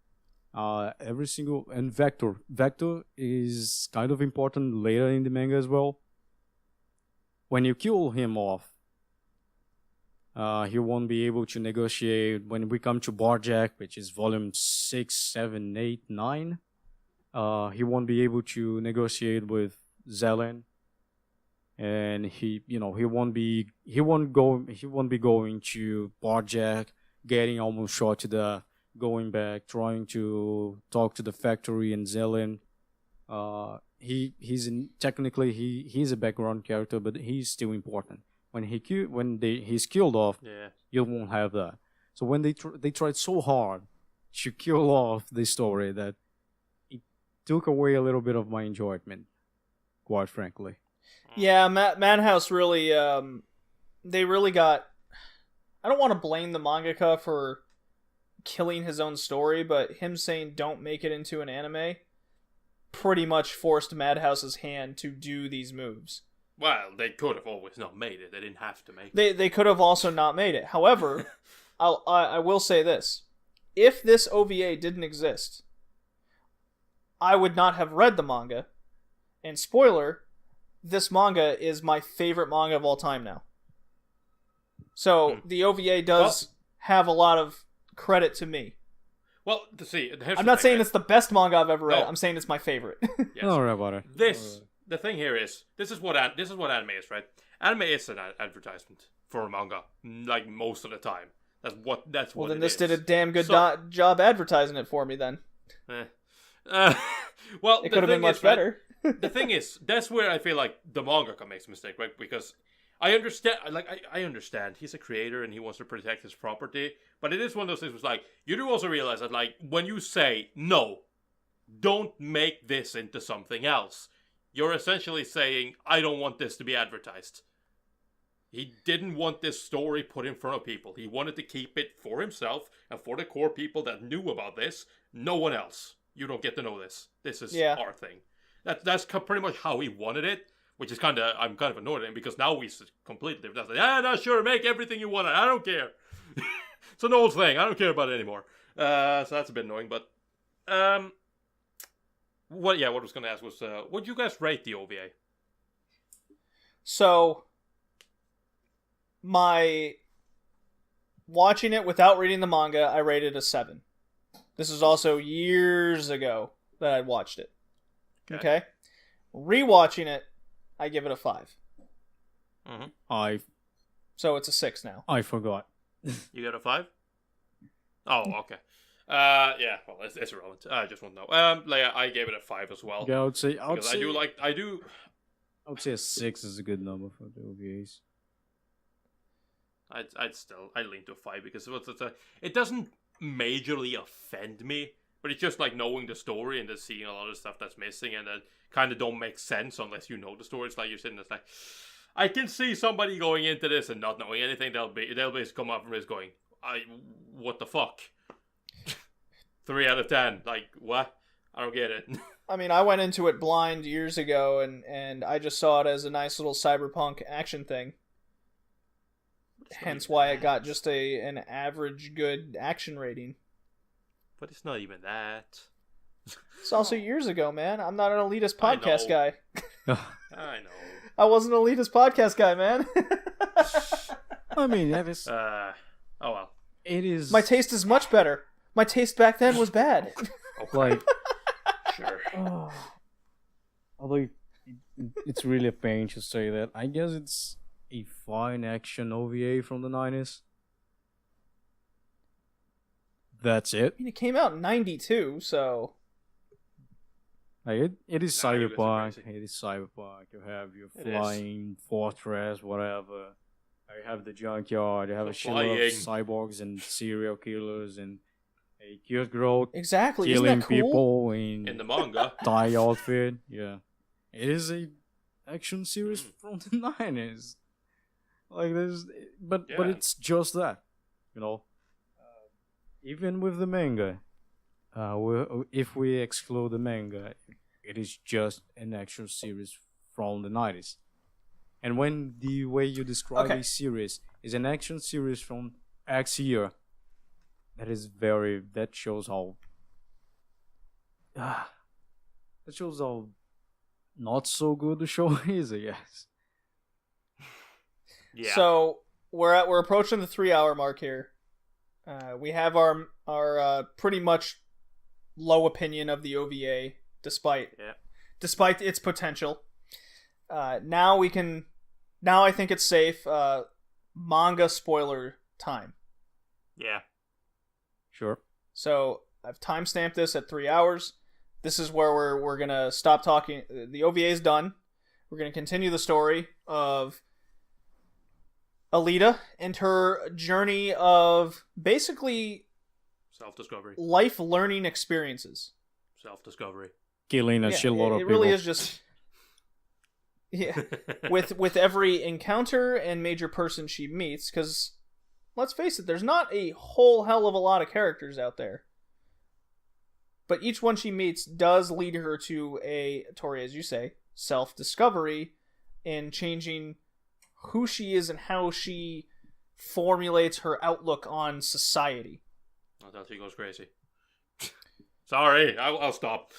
And Vector is kind of important later in the manga as well. When you kill him off, he won't be able to negotiate. When we come to Barjack, which is volume 6, 7, 8, 9, he won't be able to negotiate with Zelen, and he won't be going to Barjack, getting almost shot to death, going back, trying to talk to the factory and Zelen. technically he's a background character, but he's still important. When he's killed off,
Yeah.
you won't have that. So when they tried so hard to kill off the story that it took away a little bit of my enjoyment, quite frankly.
Yeah, Madhouse really, they really got. I don't want to blame the mangaka for killing his own story, but him saying don't make it into an anime pretty much forced Madhouse's hand to do these moves.
Well, they could have always not made it. They didn't have to make
They could have also not made it. However, I will say this. If this OVA didn't exist, I would not have read the manga. And spoiler, this manga is my favorite manga of all time now. So the OVA does have a lot of credit to me.
Well, to see,
I'm not saying it's the best manga I've ever read.
No.
I'm saying it's my favorite.
Yes.
Don't worry about it.
The thing here is, this is what anime is, right? Anime is an advertisement for a manga, like most of the time. That's what
Well, then
it
this
is.
did a damn good job advertising it for me. Then
well,
it could have been much better.
The thing is, that's where I feel like the mangaka makes a mistake, right? Because I understand, I understand he's a creator and he wants to protect his property, but it is one of those things where it's like, you do also realize that, like, when you say, no, don't make this into something else, you're essentially saying, I don't want this to be advertised. He didn't want this story put in front of people. He wanted to keep it for himself and for the core people that knew about this. No one else. You don't get to know this. This is our thing. That's pretty much how he wanted it, which is I'm kind of annoyed at him because now he's completely different. That's like, no, sure, make everything you want. I don't care. It's an old thing. I don't care about it anymore. So that's a bit annoying, but what I was going to ask was, what do you guys rate the OVA?
So, my watching it without reading the manga, I rated a 7. This is also years ago that I watched it. Okay? Rewatching it, I give it a 5.
Mm-hmm.
So it's a 6 now.
I forgot.
You got a 5? Oh, okay. Yeah, well, it's irrelevant. I just want to know. I gave it a 5 as well.
Yeah, I would say
I
would say a 6 is a good number for the OVAs.
I'd lean to a 5 because it doesn't majorly offend me, but it's just like knowing the story and just seeing a lot of stuff that's missing and that kind of don't make sense unless you know the story. It's like you're sitting there, it's like, I can see somebody going into this and not knowing anything. They'll basically come up from this going, what the fuck? 3 out of 10. Like, what? I don't get it.
I mean, I went into it blind years ago, and I just saw it as a nice little cyberpunk action thing. Hence why it got just an average good action rating.
But it's not even that.
It's also years ago, man. I'm not an elitist podcast guy.
I know.
I wasn't an elitist podcast guy, man.
I mean, that is...
oh well.
It is...
My taste is much better. My taste back then was bad.
Okay.
Like...
Sure.
Although it's really a pain to say that. I guess it's a fine action OVA from the 90s. That's it.
I mean, it came out in 92, so...
Like it is
Nah, you guys are
cyberpunk.
crazy.
It is cyberpunk. You have your
It is.
flying fortress, whatever. You have the junkyard. You have a shit
Flying.
of cyborgs and serial killers and a cute girl
Exactly, isn't
killing
that cool?
people
In the manga.
tie outfit. Yeah, it is a action series from the 90s. Like but
Yeah.
it's just that, you know. Even with the manga, if we exclude the manga, it is just an action series from the 90s. And when the way you describe
Okay.
a series is an action series from X year, that shows how not so good the show is, I guess.
Yeah.
So, we're approaching the 3-hour mark here. We have our pretty much low opinion of the OVA, despite its potential. Now I think it's safe. Manga spoiler time.
Yeah.
Sure.
So I've timestamped this at 3 hours. this is where we're gonna stop talking. The OVA is done. We're gonna continue the story of Alita and her journey of basically
self-discovery,
life learning experiences,
self-discovery,
killing a shitload of people.
It really is just with every encounter and major person she meets. Because let's face it, there's not a whole hell of a lot of characters out there. But each one she meets does lead her to a, Tori, as you say, self-discovery in changing who she is and how she formulates her outlook on society.
Until she goes crazy. Sorry, I'll stop.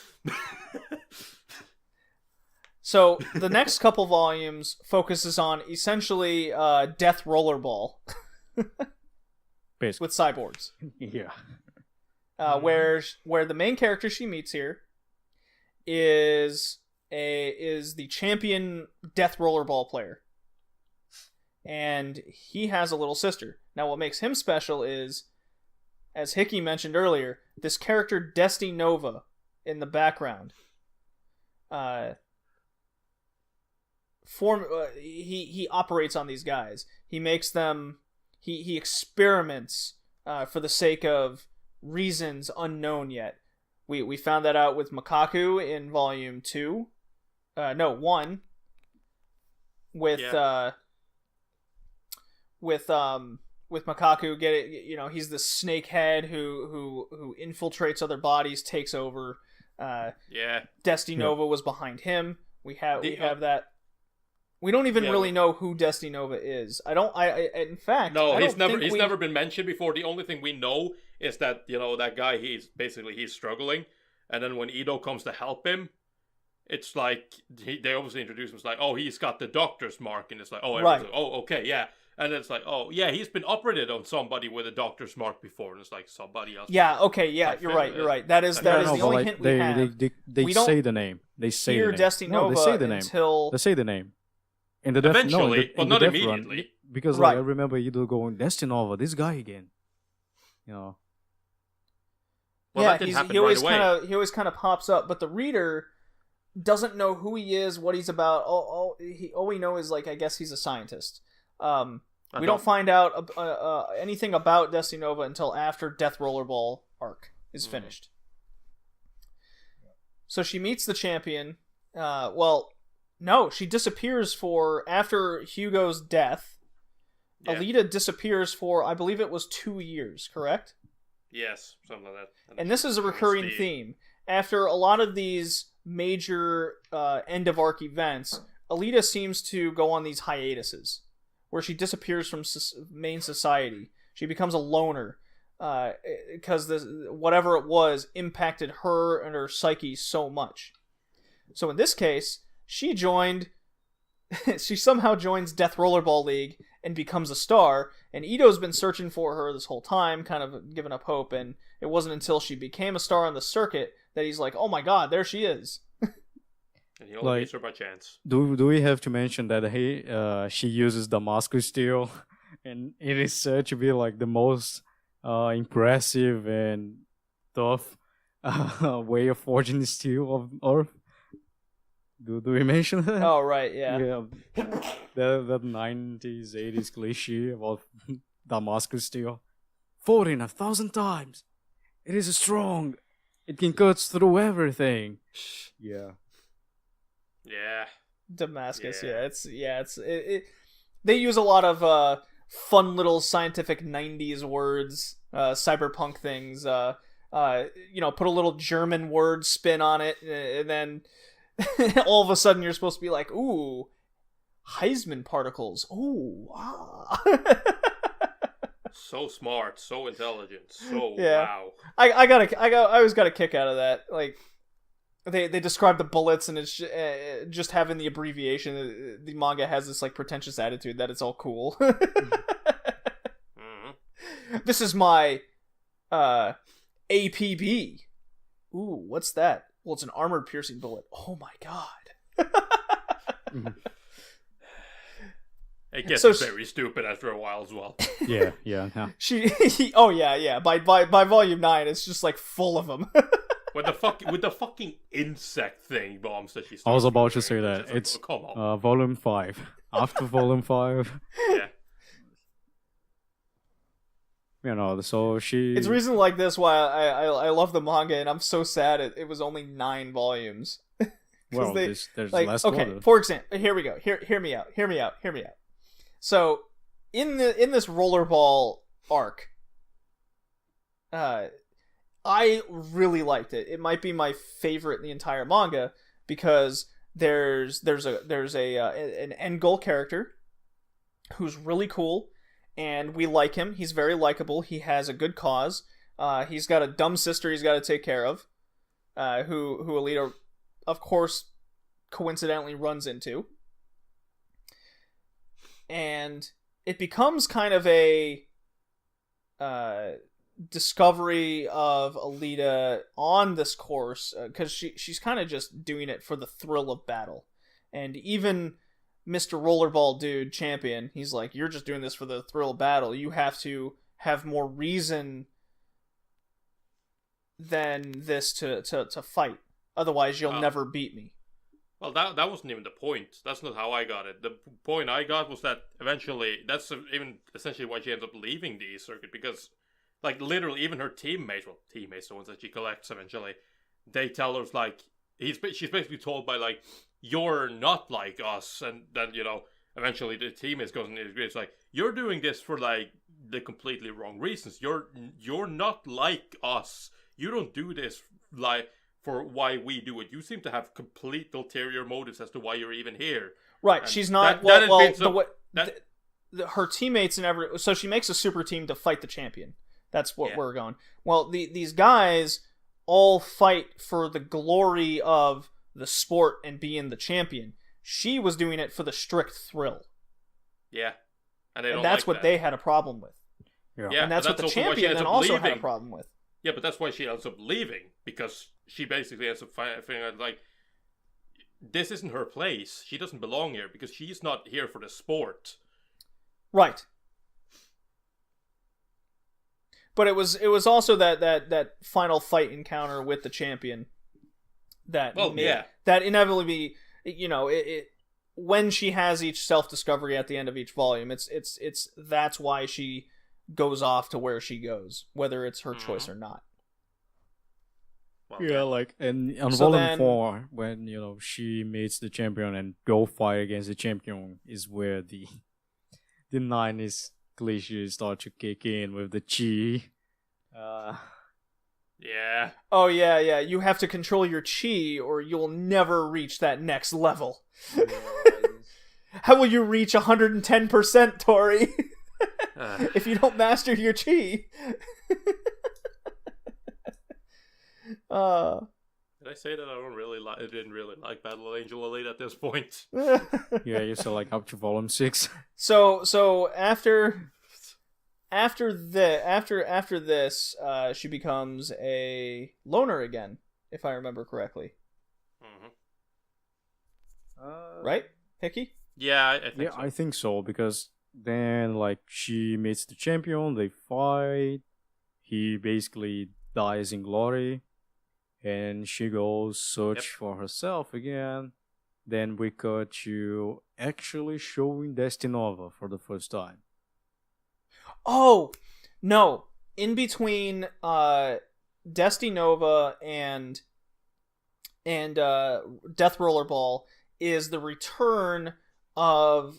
So, the next couple volumes focuses on essentially Death Rollerball.
Basically.
With cyborgs.
Yeah.
Where the main character she meets here is the champion Death Rollerball player. And he has a little sister. Now, what makes him special is, as Hickey mentioned earlier, this character Desti Nova in the background. He operates on these guys. He makes them. He experiments for the sake of reasons unknown yet. We found that out with Makaku in volume 2. 1. With Makaku, he's the snakehead who infiltrates other bodies, takes over. Desti Nova was behind him. We have that. We don't even really know who Desti Nova is. In fact,
no, he's never been mentioned before. The only thing we know is that that guy, he's struggling, and then when Ido comes to help him, it's like they obviously introduce him as like, oh, he's got the doctor's mark, and it's like, oh, everyone's like, oh, okay, yeah. And then it's like, oh, yeah, he's been operated on somebody with a doctor's mark before, and it's like somebody else.
Yeah, okay, yeah, you're right. That is the only hint we have.
They say the name. They say the name.
Desti Nova
they say the name.
Until...
They say the name.
Eventually, but not immediately.
Run, because I remember Ido going, Desti Nova, this guy again.
Well,
yeah, he always kind of pops up, but the reader doesn't know who he is, what he's about. All we know is, like, I guess he's a scientist. We don't find out anything about Desti Nova until after Death Rollerball arc is finished. So she meets the champion. No, she disappears after Hugo's death. Yeah. Alita disappears for, I believe it was 2 years, correct?
Yes, something like that.
And this is a recurring theme. After a lot of these major end-of-arc events, Alita seems to go on these hiatuses, where she disappears from main society. She becomes a loner, because whatever it was impacted her and her psyche so much. So in this case, she somehow joins Death Rollerball League and becomes a star, and Ito's been searching for her this whole time, kind of giving up hope, and it wasn't until she became a star on the circuit that he's like, oh my god, there she is.
And he only meets her by chance.
Do we have to mention that she uses Damascus steel, and it is said to be like the most impressive and tough way of forging steel of Earth? Do we mention that?
Oh, right, yeah.
That 90s, 80s cliche about Damascus steel. Fought in 1,000 times. It is strong. It can cut through everything. Yeah.
Yeah.
Damascus, they use a lot of fun little scientific 90s words, cyberpunk things, put a little German word spin on it, and then all of a sudden you're supposed to be like, ooh, Heisman particles. Ooh, wow.
So smart, so intelligent, so wow.
I always got a kick out of that. Like, they describe the bullets, and it's just having the abbreviation. The manga has this like pretentious attitude that it's all cool. This is my APB. Ooh, what's that? Well, it's an armor-piercing bullet. Oh my god.
It gets very stupid after a while as well.
Yeah.
By volume 9, it's just like full of them.
with the fucking insect thing bombs that she starts
I was about to
doing,
say that.
just like,
It's
oh, come on.
volume 5. After volume 5.
Yeah.
So she...
It's reason like this why I love the manga, and I'm so sad it was only 9 volumes.
Well, there's less
okay,
water.
for example, here we go. Hear me out. So, in this rollerball arc, I really liked it. It might be my favorite in the entire manga because there's an end goal character who's really cool, and we like him. He's very likable. He has a good cause. He's got a dumb sister he's got to take care of, who Alita, of course, coincidentally runs into. And it becomes kind of a discovery of Alita on this course, because she's kind of just doing it for the thrill of battle. And even Mr. Rollerball Dude Champion, he's like, you're just doing this for the thrill of battle. You have to have more reason than this to fight. Otherwise, you'll never beat me.
Well, that wasn't even the point. That's not how I got it. The point I got was that eventually, that's even essentially why she ends up leaving the circuit, because, like, literally, even her teammates, the ones that she collects eventually, they tell her, like, she's basically told by, like, you're not like us, and then, eventually the teammates goes and it's like, you're doing this for, like, the completely wrong reasons. You're not like us. You don't do this, like, for why we do it. You seem to have complete ulterior motives as to why you're even here.
Right, and she's not. Her teammates and so she makes a super team to fight the champion. That's what we're going. Well, these guys all fight for the glory of the sport and being the champion. She was doing it for the strict thrill.
Yeah, and
that's what they had a problem with.
Yeah,
and that's what the champion then also had a problem with.
Yeah, but that's why she ends up leaving, because she basically ends up figuring out, like, this isn't her place. She doesn't belong here, because she's not here for the sport.
Right. But it was also that final fight encounter with the champion that that inevitably, when she has each self-discovery at the end of each volume, it's that's why she goes off to where she goes, whether it's her choice or not.
Yeah, like, and on volume 4, when, she meets the champion and go fight against the champion, is where the 90s cliches start to kick in with the chi.
Yeah.
Oh, yeah. You have to control your chi or you'll never reach that next level. How will you reach 110%, Tori? If you don't master your chi.
Did I say that I didn't really like Battle Angel Alita at this point?
Yeah, you're still like up to volume 6.
So after this, she becomes a loner again, if I remember correctly.
Mm-hmm.
Right, Hickey?
Yeah, I think so.
I think so, because then, like, she meets the champion, they fight, he basically dies in glory, and she goes search for herself again. Then we cut to actually showing Destinova for the first time.
Oh, no. In between Destinova and Death Rollerball is the return of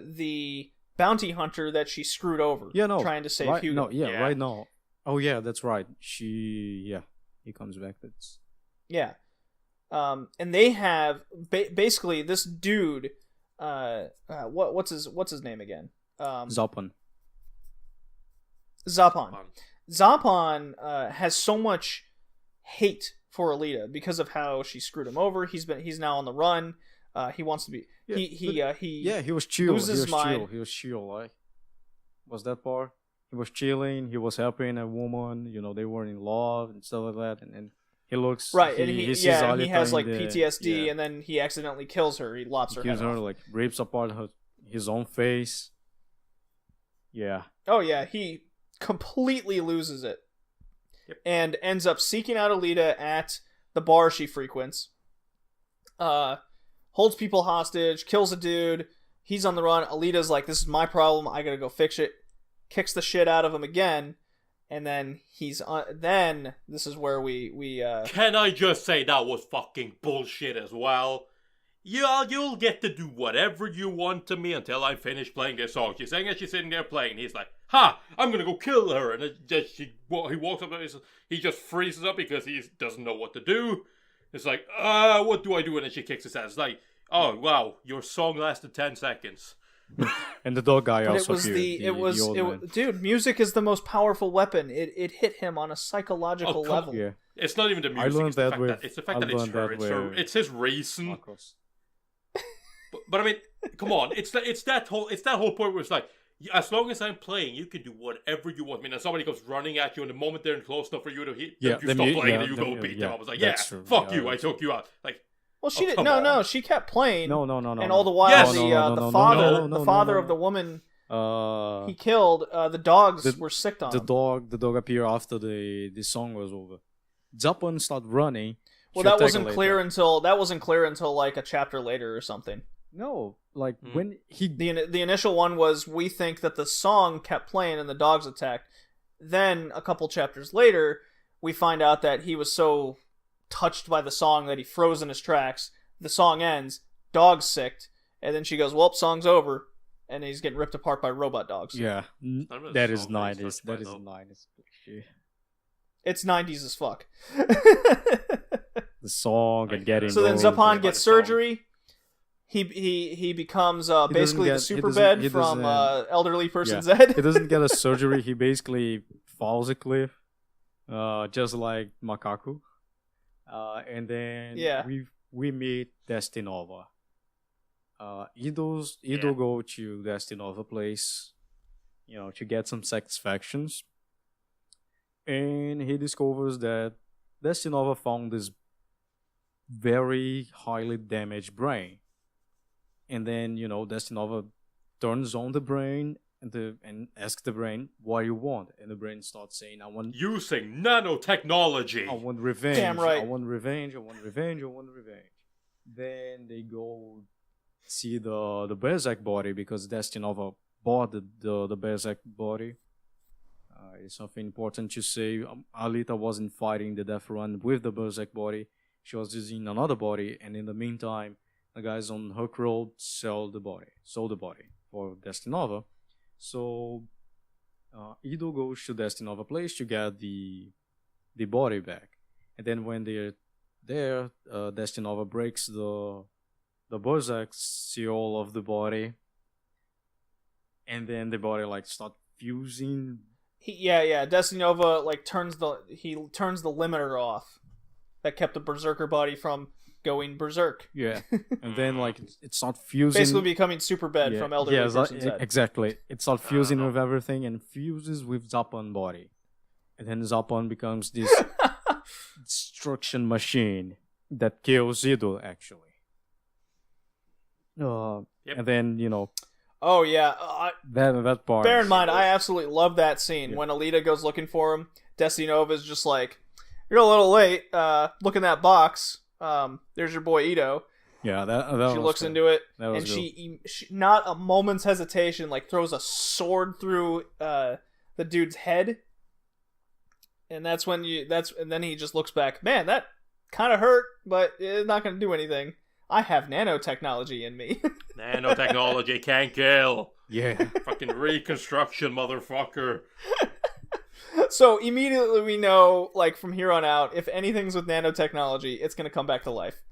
the bounty hunter that she screwed over. Trying to save Hugo.
Right now. Oh, yeah, that's right. He comes back.
Yeah. And they have basically this dude. What's his name again?
Zapan.
Zapan has so much hate for Alita because of how she screwed him over. He's now on the run. He wants to be.
He was chill.
Loses his mind.
He was chill. Like, was that part? He was chilling. He was helping a woman. They were in love and stuff like that. And he looks
right. And he has like PTSD,
yeah.
and then he accidentally kills her. He lops her head off.
Like, rips apart his own face. Yeah.
Oh yeah, he completely loses it. and ends up seeking out Alita at the bar she frequents. Holds people hostage, kills a dude. He's on the run. Alita's like, this is my problem. I gotta go fix it. Kicks the shit out of him again. And then then this is where we
Can I just say that was fucking bullshit as well? Yeah, you'll get to do whatever you want to me until I finish playing this song. She's saying as she's sitting there playing. He's like, "Ha! I'm gonna go kill her." And he walks up and he just freezes up because he doesn't know what to do. It's like, what do I do? And then she kicks his ass. It's like, oh wow, your song lasted 10 seconds.
And the dog guy
but
also
dude, music is the most powerful weapon. It hit him on a psychological level.
Yeah.
It's not even the music. It's the fact that it's her. It's his reason. But I mean, come on. It's that whole point where it's like, as long as I'm playing, you can do whatever you want. I mean, and somebody goes running at you, and the moment they're close enough for you to hit, you stop playing, and you go beat them. I was like, fuck you, I took you out. Like,
well, she didn't. No, she kept playing.
No.
And all the while, the father of the woman he killed, the dogs were sick on him.
The dog appeared after the song was over. Zapan started running.
Well, that wasn't clear until like a chapter later or something.
No, like when he
the initial one was, we think that the song kept playing and the dogs attacked. Then a couple chapters later, we find out that he was so touched by the song that he froze in his tracks. The song ends, dogs sicked, and then she goes, "Well, song's over," and he's getting ripped apart by robot dogs.
Yeah, that is 90s. That is 90s.
It's 90s as fuck.
The song and getting.
So then Zapan gets surgery. He becomes basically the Superbed from Elderly Person's Ed.
He doesn't get a surgery. He basically falls a cliff, just like Makaku. And then we meet Destinova. Ido go to Destinova place, to get some satisfactions. And he discovers that Destinova found this very highly damaged brain. And then, Destinova turns on the brain and asks the brain, "What do you want?" And the brain starts saying, "I want..."
Using nanotechnology!
"I want revenge.
Damn right.
I want revenge. I want revenge. I want revenge." Then they go see the Berserk body because Destinova bought the Berserk body. It's something important to say. Alita wasn't fighting the death run with the Berserk body. She was using another body, and in the meantime, the guys on Hook Road sold the body for Destinova. So Ido goes to Destinova place to get the body back. And then when they're there, Destinova breaks the Berserk seal of the body. And then the body start fusing.
Destinova turns the limiter off that kept the Berserker body from going berserk.
Yeah, and then it's not fusing.
Basically becoming Superbed from Elderly Person's Ed.
Exactly. It's not fusing with everything and fuses with Zapan body. And then Zapan becomes this destruction machine that kills Ido, actually. And then,
Oh yeah,
that part.
Bear in mind, I absolutely love that scene when Alita goes looking for him. Destinova's just like, "You're a little late. Look in that box. There's your boy Ido."
Yeah, that
she looks
good.
into it,
and
she, not a moment's hesitation, throws a sword through the dude's head, and and then he just looks back. Man, that kind of hurt, but it's not going to do anything. I have nanotechnology in me.
Nanotechnology can't kill.
Yeah.
Fucking reconstruction, motherfucker.
So immediately we know, from here on out, if anything's with nanotechnology, it's going to come back to life.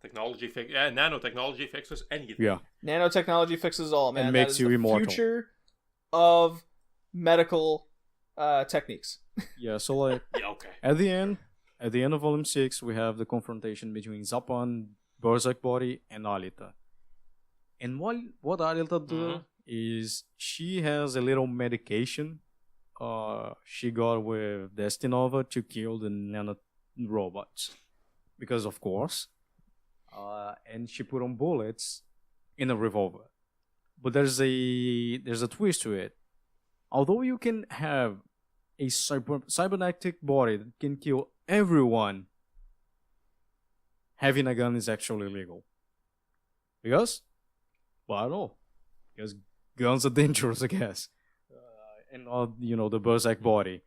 Nanotechnology fixes anything.
Yeah.
Nanotechnology fixes all, man.
And makes you immortal.
Future of medical techniques.
Yeah, so
yeah, okay.
At the end of Volume 6, we have the confrontation between Zapan, Berserk body, and Alita. And what Alita does is she has a little medication she got with Destinova to kill the nano robots. Because of course. And she put on bullets in a revolver. But there's a twist to it. Although you can have a cybernetic body that can kill everyone, having a gun is actually illegal. Because? Well, I don't know. Because guns are dangerous, I guess. And all, the Berserk body.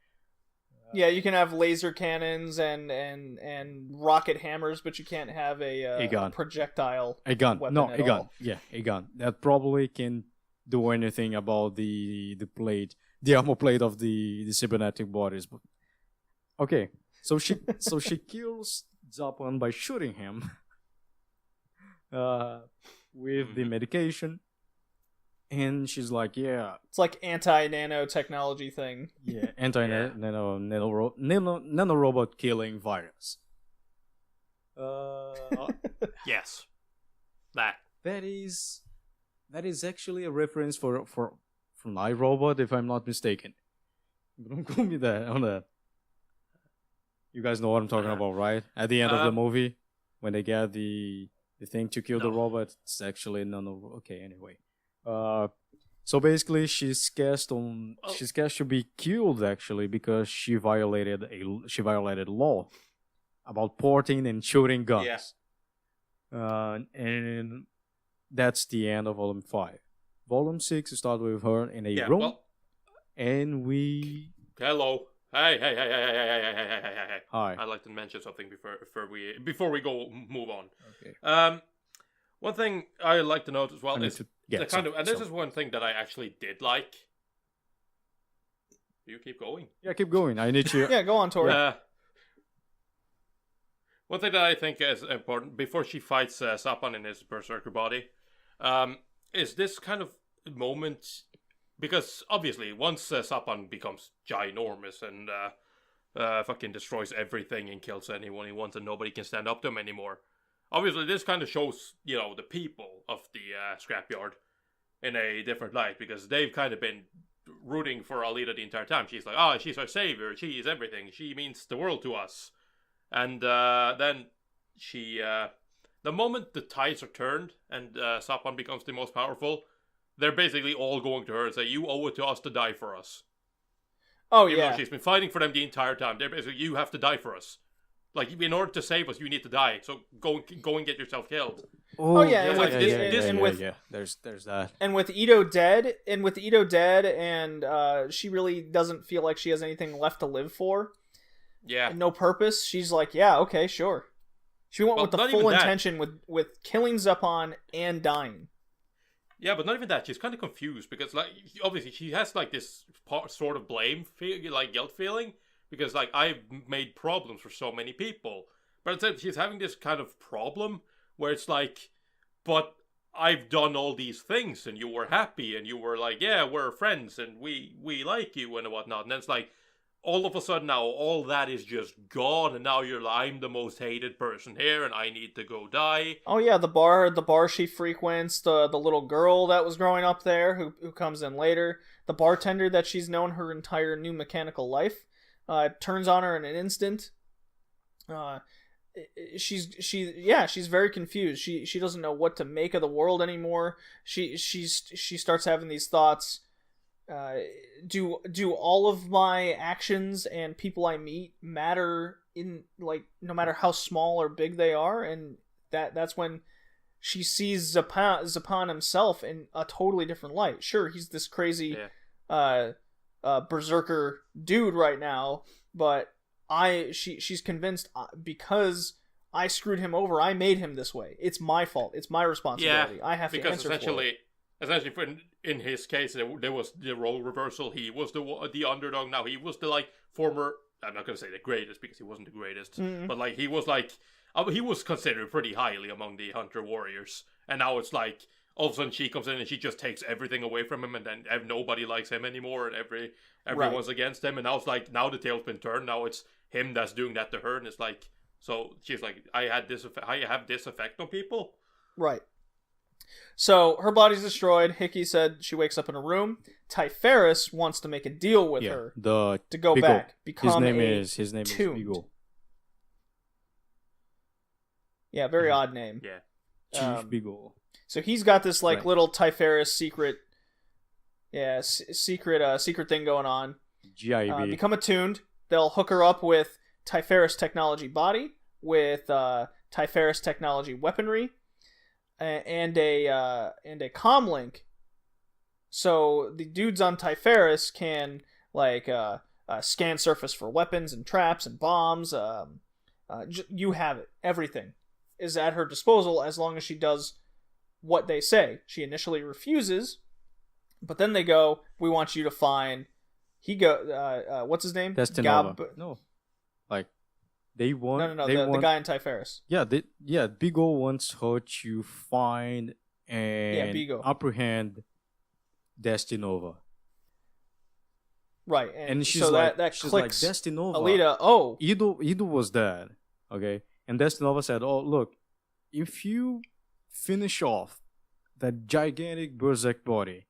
Yeah, you can have laser cannons and rocket hammers, but you can't have a
gun.
Projectile.
A gun.
Weapon
No,
at
a gun.
all.
Yeah, a gun. That probably can do anything about the armor plate of the cybernetic bodies. But okay, so she kills Zapan by shooting him with the medication. And she's like, yeah.
It's like anti-nanotechnology thing.
Yeah, nanorobot killing virus.
Yes. That
is actually a reference from iRobot, if I'm not mistaken. Don't call me that on that. You guys know what I'm talking about, right? At the end of the movie, when they get the thing to kill the robot, it's actually okay, anyway. So basically, she's cast to be killed actually because she violated law about porting and shooting guns. Yeah. And that's the end of Volume 5. Volume 6 starts with her in a room, and we.
Hello. Hey.
Hi.
I'd like to mention something before we move on.
Okay.
One thing I'd like to note as well is this is one thing that I actually did like. Do you keep going?
Yeah, keep going. I need you.
Yeah, go on, Tori.
One thing that I think is important before she fights Sapan in his berserker body, is this kind of moment, because obviously once Sapan becomes ginormous and fucking destroys everything and kills anyone he wants and nobody can stand up to him anymore. Obviously, this kind of shows, the people of the scrapyard in a different light, because they've kind of been rooting for Alita the entire time. She's like, she's our savior, she is everything, she means the world to us. And then she, the moment the tides are turned and Sapan becomes the most powerful, they're basically all going to her and say, you owe it to us to die for us.
Oh,
Even
yeah.
though she's been fighting for them the entire time, they're basically, you have to die for us. Like, in order to save us, you need to die. So go and get yourself killed.
Oh yeah,
There's that.
And with Ito dead, and she really doesn't feel like she has anything left to live for.
Yeah.
And no purpose. She's like, yeah, okay, sure. She went with the full intention with killing Zapan and dying.
Yeah, but not even that. She's kind of confused because, like, obviously she has like this sort of guilt feeling. Because, like, I've made problems for so many people. But instead, she's having this kind of problem where it's like, but I've done all these things and you were happy and you were like, yeah, we're friends and we like you and whatnot. And then it's like, all of a sudden now, all that is just gone. And now you're like, I'm the most hated person here and I need to go die.
Oh, yeah, the bar she frequents, the little girl that was growing up there who comes in later, the bartender that she's known her entire new mechanical life. Turns on her in an instant. She's very confused. She doesn't know what to make of the world anymore. She starts having these thoughts. Do all of my actions and people I meet matter in, like, no matter how small or big they are? And that's when she sees Zapan himself in a totally different light. Sure, he's this crazy berserker dude right now, but she's convinced because I screwed him over, I made him this way. It's my fault. It's my responsibility. I have to answer for it.
Essentially, in his case, there was the role reversal. He was the underdog. Now he was the former. I'm not gonna say the greatest because he wasn't the greatest, but he was considered pretty highly among the hunter warriors. And now it's like, all of a sudden she comes in and she just takes everything away from him, and then nobody likes him anymore, and everyone's against him. And now it's like, now the tail's been turned. Now it's him that's doing that to her, and it's like, so she's like, I have this effect on people.
Right. So her body's destroyed. Hickey said she wakes up in a room. Typharis wants to make a deal with her to go back, become
his name is Beagle.
Yeah, very odd name.
Yeah,
Chief Beagle.
So he's got this little Typharis secret thing going on.
GIB.
become attuned. They'll hook her up with Typharis technology body, with Typharis technology weaponry, and a comlink. So the dudes on Typharis can like scan surface for weapons and traps and bombs. You have it. Everything is at her disposal as long as she does what they say. She initially refuses, but then they go, "We want you to find." What's his name?
Destinova. No, like they want.
No.
The
guy in Typharis.
Yeah, Bigo wants her to find and
Bigo.
apprehend Destinova.
Right,
and she's
so
like,
that
she's
clicks
like, Destinova.
Alita. Oh,
Ido was dead. Okay, and Destinova said, "Oh, look, if you finish off that gigantic berserk body,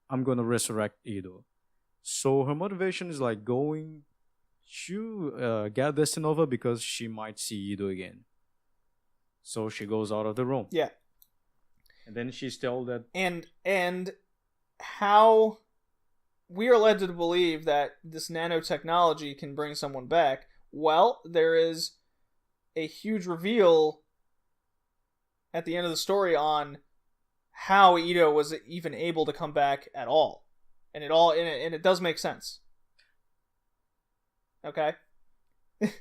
I'm gonna resurrect Ido." So her motivation is like going to get Destinova because she might see Ido again. So she goes out of the room.
Yeah.
And then she's told that...
And how we are led to believe that this nanotechnology can bring someone back. Well, there is a huge reveal at the end of the story on how Ido was even able to come back at all. And it does make sense. Okay?
Okay.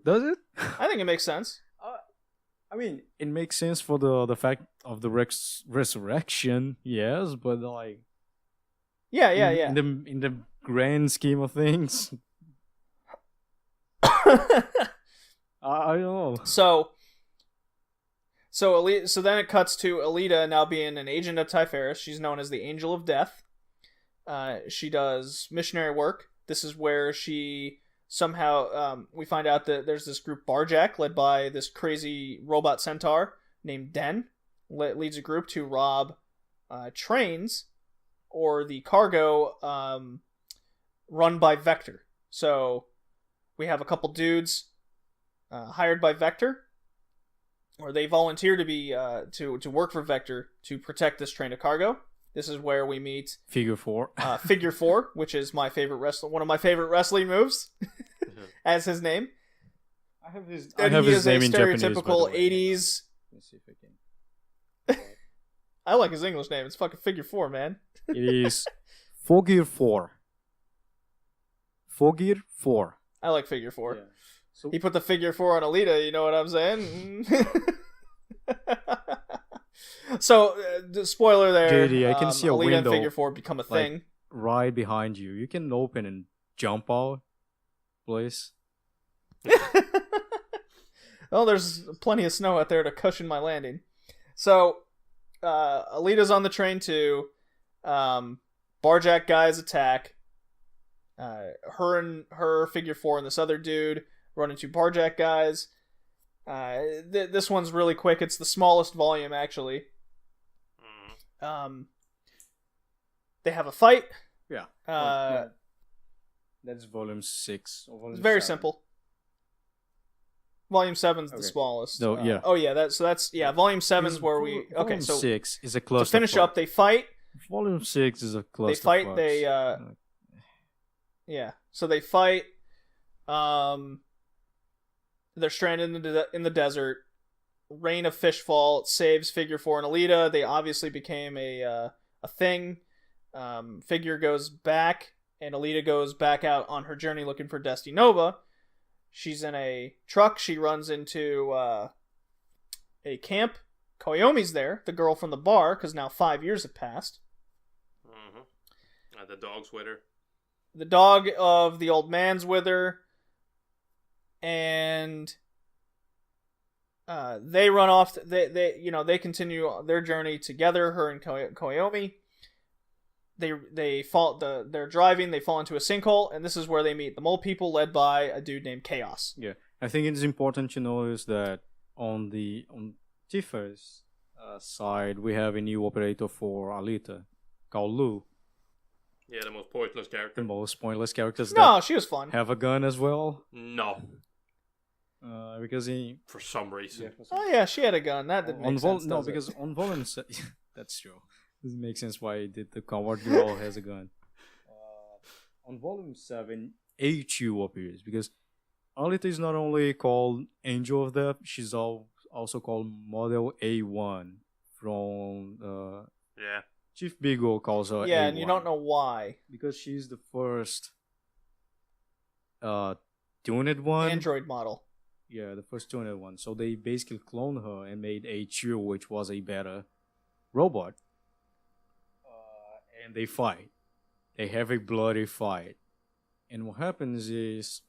Does it?
I think it makes sense.
I mean, it makes sense for the fact of the resurrection, yes, but like...
Yeah.
In the grand scheme of things... I don't know.
So then it cuts to Alita now being an agent of Typharis. She's known as the Angel of Death. She does missionary work. This is where she somehow we find out that there's this group Barjack led by this crazy robot centaur named Den leads a group to rob trains or the cargo run by Vector. So we have a couple dudes hired by Vector, or they volunteer to be to work for Vector to protect this train of cargo. This is where we meet
Figure 4.
Figure 4, which is one of my favorite wrestling moves, as his name.
I have his
He
name in
is a stereotypical
Japanese,
80s.
Let's see if I can.
I like his English name. It's fucking Figure 4, man.
It is Figure 4. Figure 4.
I like Figure 4.
Yeah. So
He put the Figure 4 on Alita, you know what I'm saying? So, spoiler there.
JD, I can see a
Alita
window,
and Figure 4 become a thing.
right behind you. You can open and jump out, please.
Well, there's plenty of snow out there to cushion my landing. So, Alita's on the train too. Barjack guys attack. Her Figure 4 and this other dude run into Barjack guys. This one's really quick. It's the smallest volume, actually. They have a fight.
Yeah. That's volume 6. Or volume
It's very
7.
simple. Volume 7's the
Okay.
smallest.
So, yeah.
That's volume 7's where we... Okay,
Volume
so
6 is a cluster.
to finish up, they fight.
Volume 6 is a cluster.
They fight, yeah. So they fight. They're stranded in the desert. Rain of Fishfall saves Figure 4 and Alita. They obviously became a thing. Figure goes back, and Alita goes back out on her journey looking for Destinova. She's in a truck. She runs into a camp. Koyomi's there, the girl from the bar, because now 5 years have passed.
The dog's with her.
The dog of the old man's with her. And they run off. They continue their journey together. Her and Koyomi. They fall. They're driving. They fall into a sinkhole, and this is where they meet the mole people, led by a dude named Chaos.
Yeah, I think it is important to notice that on Tifa's side, we have a new operator for Alita, called Lu.
Yeah, the most pointless character.
The most pointless characters.
No, she was fun.
Have a gun as well.
No.
Because he...
For some reason.
Oh yeah, she had a gun. That didn't make sense.
No, because on volume... That's true. Doesn't make sense why he did the coward girl has a gun. on volume 7, A2 appears because Alita is not only called Angel of Death, she's also called Model A1 from
Yeah.
Chief Beagle calls her
Yeah,
A1
and you don't know why.
because she's the first tuned one.
Android model.
Yeah, the first tuned one. So they basically cloned her and made A2, which was a better robot. And they fight. They have a bloody fight. And what happens is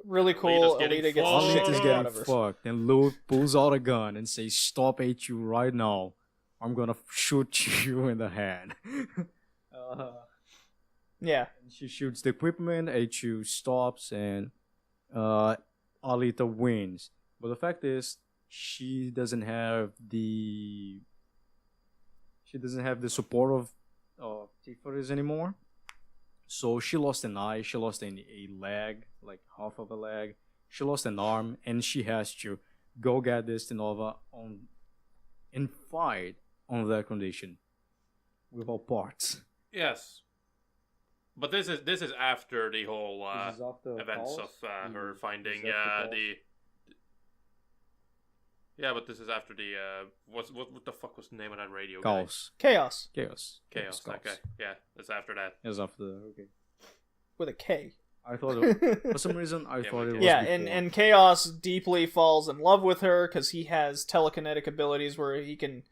Really cool.
Alita's getting
Alita gets the
fucked.
shit
Alita's
kicked
getting
out of her.
fucked. And Lou pulls out a gun and says, "Stop A2 right now. I'm gonna shoot you in the head."
Yeah.
And she shoots the equipment, A2 stops, and Alita wins. But the fact is, she doesn't have the support of Tifaris anymore. So she lost an eye, she lost a leg, like half of a leg. She lost an arm, and she has to go get Destinova and fight on that condition without parts.
Yes. But this is after the whole
This is after
events
Pulse?
of her finding
Is that the
the. Yeah, but this is after the what the fuck was the name of that radio? guy?
Chaos.
Chaos.
Chaos.
Chaos. Okay, yeah, it's after that.
It's after okay.
With a K.
I thought it, for some reason I
Yeah,
thought
we
it
did.
was
Yeah,
before.
and Chaos deeply falls in love with her because he has telekinetic abilities where he can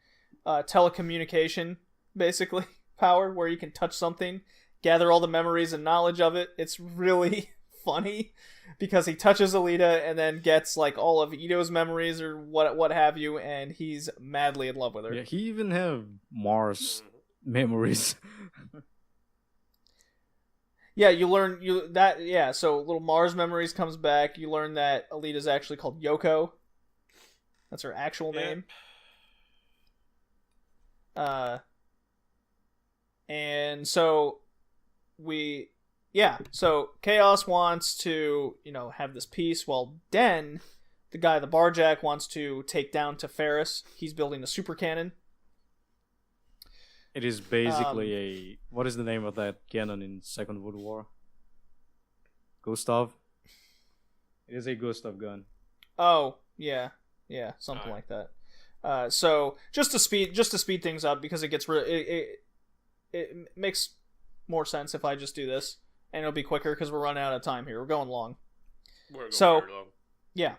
telecommunication, basically, power, where he can touch something, gather all the memories and knowledge of it. It's really funny because he touches Alita and then gets like all of Ito's memories or what have you, and he's madly in love with her.
Yeah, he even have Mars memories.
Yeah, you learn so little Mars memories comes back. You learn that Alita's actually called Yoko. That's her actual name. And so so Chaos wants to, have this peace while Den, the guy, the Barjack, wants to take down Teferis. He's building a super cannon.
It is basically what is the name of that cannon in Second World War? Gustav. It is a Gustav gun.
Oh, yeah, something like that. So just to speed things up because it gets it makes more sense if I just do this and it'll be quicker because we're running out of time here. We're going long.
We're going very long.
Yeah.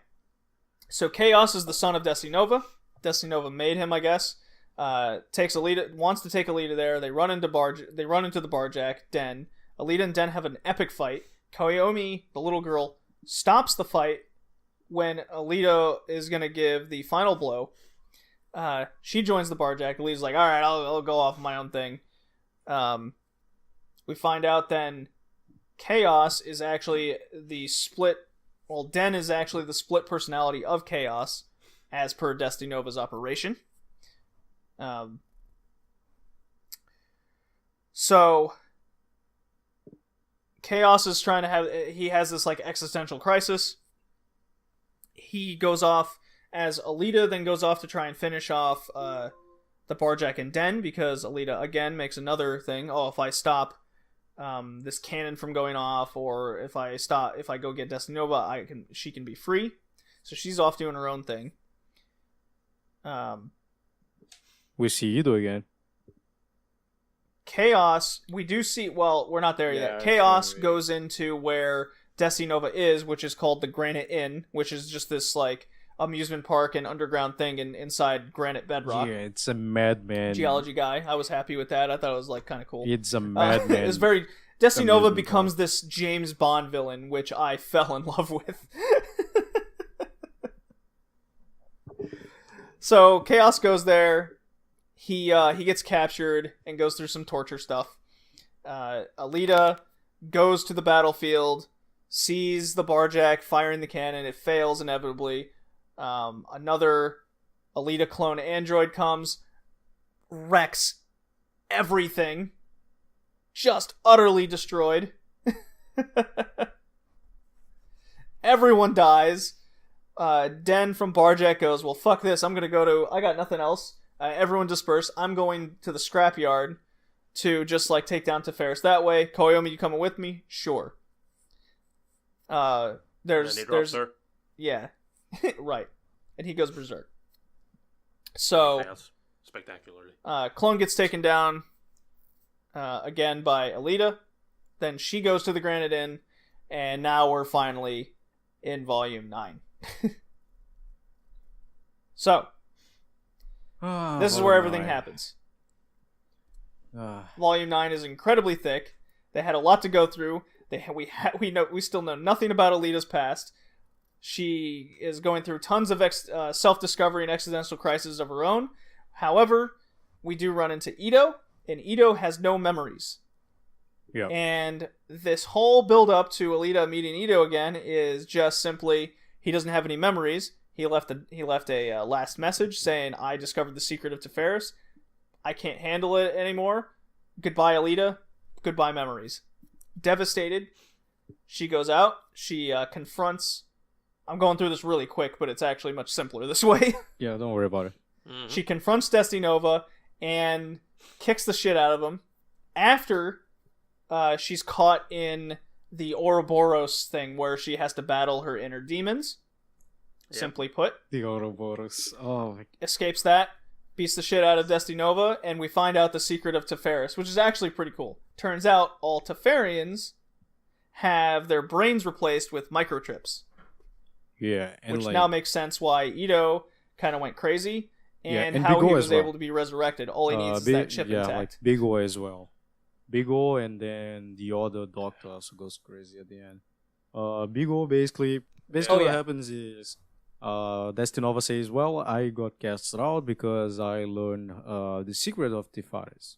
So Chaos is the son of Destinova. Destinova made him, I guess. Takes Alita, wants to take Alita there. They run into the Barjack Den. Alita and Den have an epic fight. Koyomi, the little girl, stops the fight when Alita is gonna give the final blow. She joins the Barjack. Alita's like, all right, I'll go off my own thing. We find out then Chaos is actually the split. Well, Den is actually the split personality of Chaos, as per Destinova's operation. So Chaos is trying to he has this like existential crisis. He goes off as Alita, then goes off to try and finish off the Barjack and Den because Alita again makes another thing. Oh, if I stop this cannon from going off, or if I go get Destinova, she can be free. So she's off doing her own thing.
We see Ido again.
Chaos, we do see. Well, we're not there
Yeah,
yet. Chaos
sorry.
goes into where Destinova is, which is called the Granite Inn, which is just this like amusement park and underground thing inside granite bedrock.
Yeah, it's a madman.
Geology guy. I was happy with that. I thought it was like kind of cool.
It's a madman.
It's very. Destinova
amusement
becomes this James Bond villain, which I fell in love with. So Chaos goes there. He gets captured and goes through some torture stuff. Alita goes to the battlefield, sees the Barjack firing the cannon. It fails inevitably. Another Alita clone android comes, wrecks everything, just utterly destroyed. Everyone dies. Den from Barjack goes, well, fuck this. I got nothing else. Everyone disperse. I'm going to the scrapyard to just like take down Teferis that way. Koyomi, you coming with me? Sure. There's
her.
Yeah. Right. And he goes berserk. So
Fails spectacularly.
Clone gets taken down again by Alita. Then she goes to the Granite Inn, and now we're finally in Volume 9. So, this is where everything happens. Volume 9 is incredibly thick. They had a lot to go through. We still know nothing about Alita's past. She is going through tons of self-discovery and existential crises of her own. However, we do run into Ito, and Ito has no memories.
Yeah.
And this whole build-up to Alita meeting Ito again is just simply he doesn't have any memories. He left a last message saying, "I discovered the secret of Teferis. I can't handle it anymore. Goodbye, Alita. Goodbye, memories." Devastated, she goes out. She confronts... I'm going through this really quick, but it's actually much simpler this way.
Yeah, don't worry about it.
Mm-hmm.
She confronts Destinova and kicks the shit out of him. After she's caught in the Ouroboros thing where she has to battle her inner demons. Yep. Simply put.
The Ouroboros. Oh my...
Escapes that, beats the shit out of Destinova, and we find out the secret of Teferis, which is actually pretty cool. Turns out all Teferians have their brains replaced with microchips.
Yeah, and
which
like,
now makes sense why Ito kind of went crazy and how
Bigo
he was
well.
able to be resurrected. All he needs is that chip intact.
Yeah, like Bigo as well. Bigo, and then the other doctor also goes crazy at the end. Bigo basically what happens is Destinova says, "Well, I got casted out because I learned the secret of Teferis."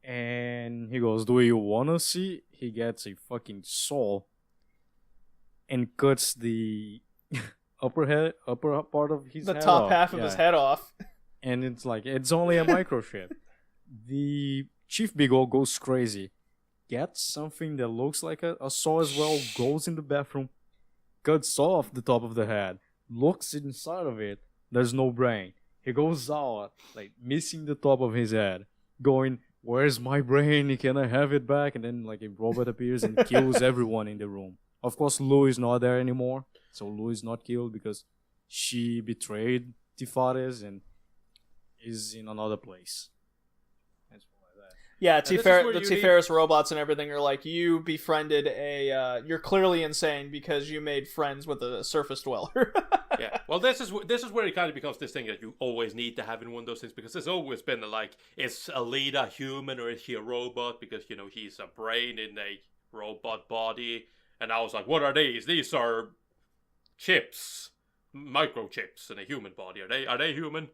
And he goes, "Do you wanna see?" He gets a fucking saw and cuts the upper part of his
the
head
top
off.
half of his head off.
And it's like, it's only a microchip. The Chief Bigo goes crazy, gets something that looks like a saw as well, goes in the bathroom, cuts off the top of the head, looks inside of it, there's no brain. He goes out, like, missing the top of his head, going, "Where's my brain? Can I have it back?" And then, like, a robot appears and kills everyone in the room. Of course, Lou is not there anymore, so Lou is not killed because she betrayed Teferis and is in another place.
Yeah, the Teferis robots and everything are like, you befriended you're clearly insane because you made friends with a surface dweller.
Yeah, well, this is where it kind of becomes this thing that you always need to have in one of those things, because there's always been like, is Alita human or is she a robot? Because, you know, she's a brain in a robot body. And I was like, what are these? These are chips, microchips in a human body. Are they human?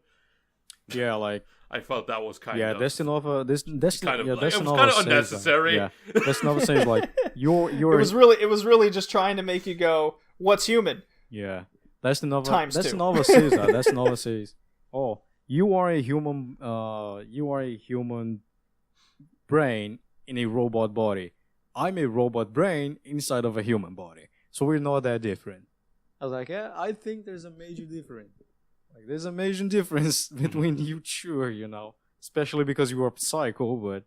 Yeah, like,
I felt that was kind of...
Destinova,
it was kind of
says,
unnecessary.
Yeah, Destinova says, like, you're...
It was really just trying to make you go, what's human?
Yeah. Destinova
×2.
says that. Destinova says, "Oh, you are a human brain in a robot body. I'm a robot brain inside of a human body. So we're not that different." I was like, yeah, I think there's a major difference. Like, there's a major difference between you two, you know. Especially because you are psycho, but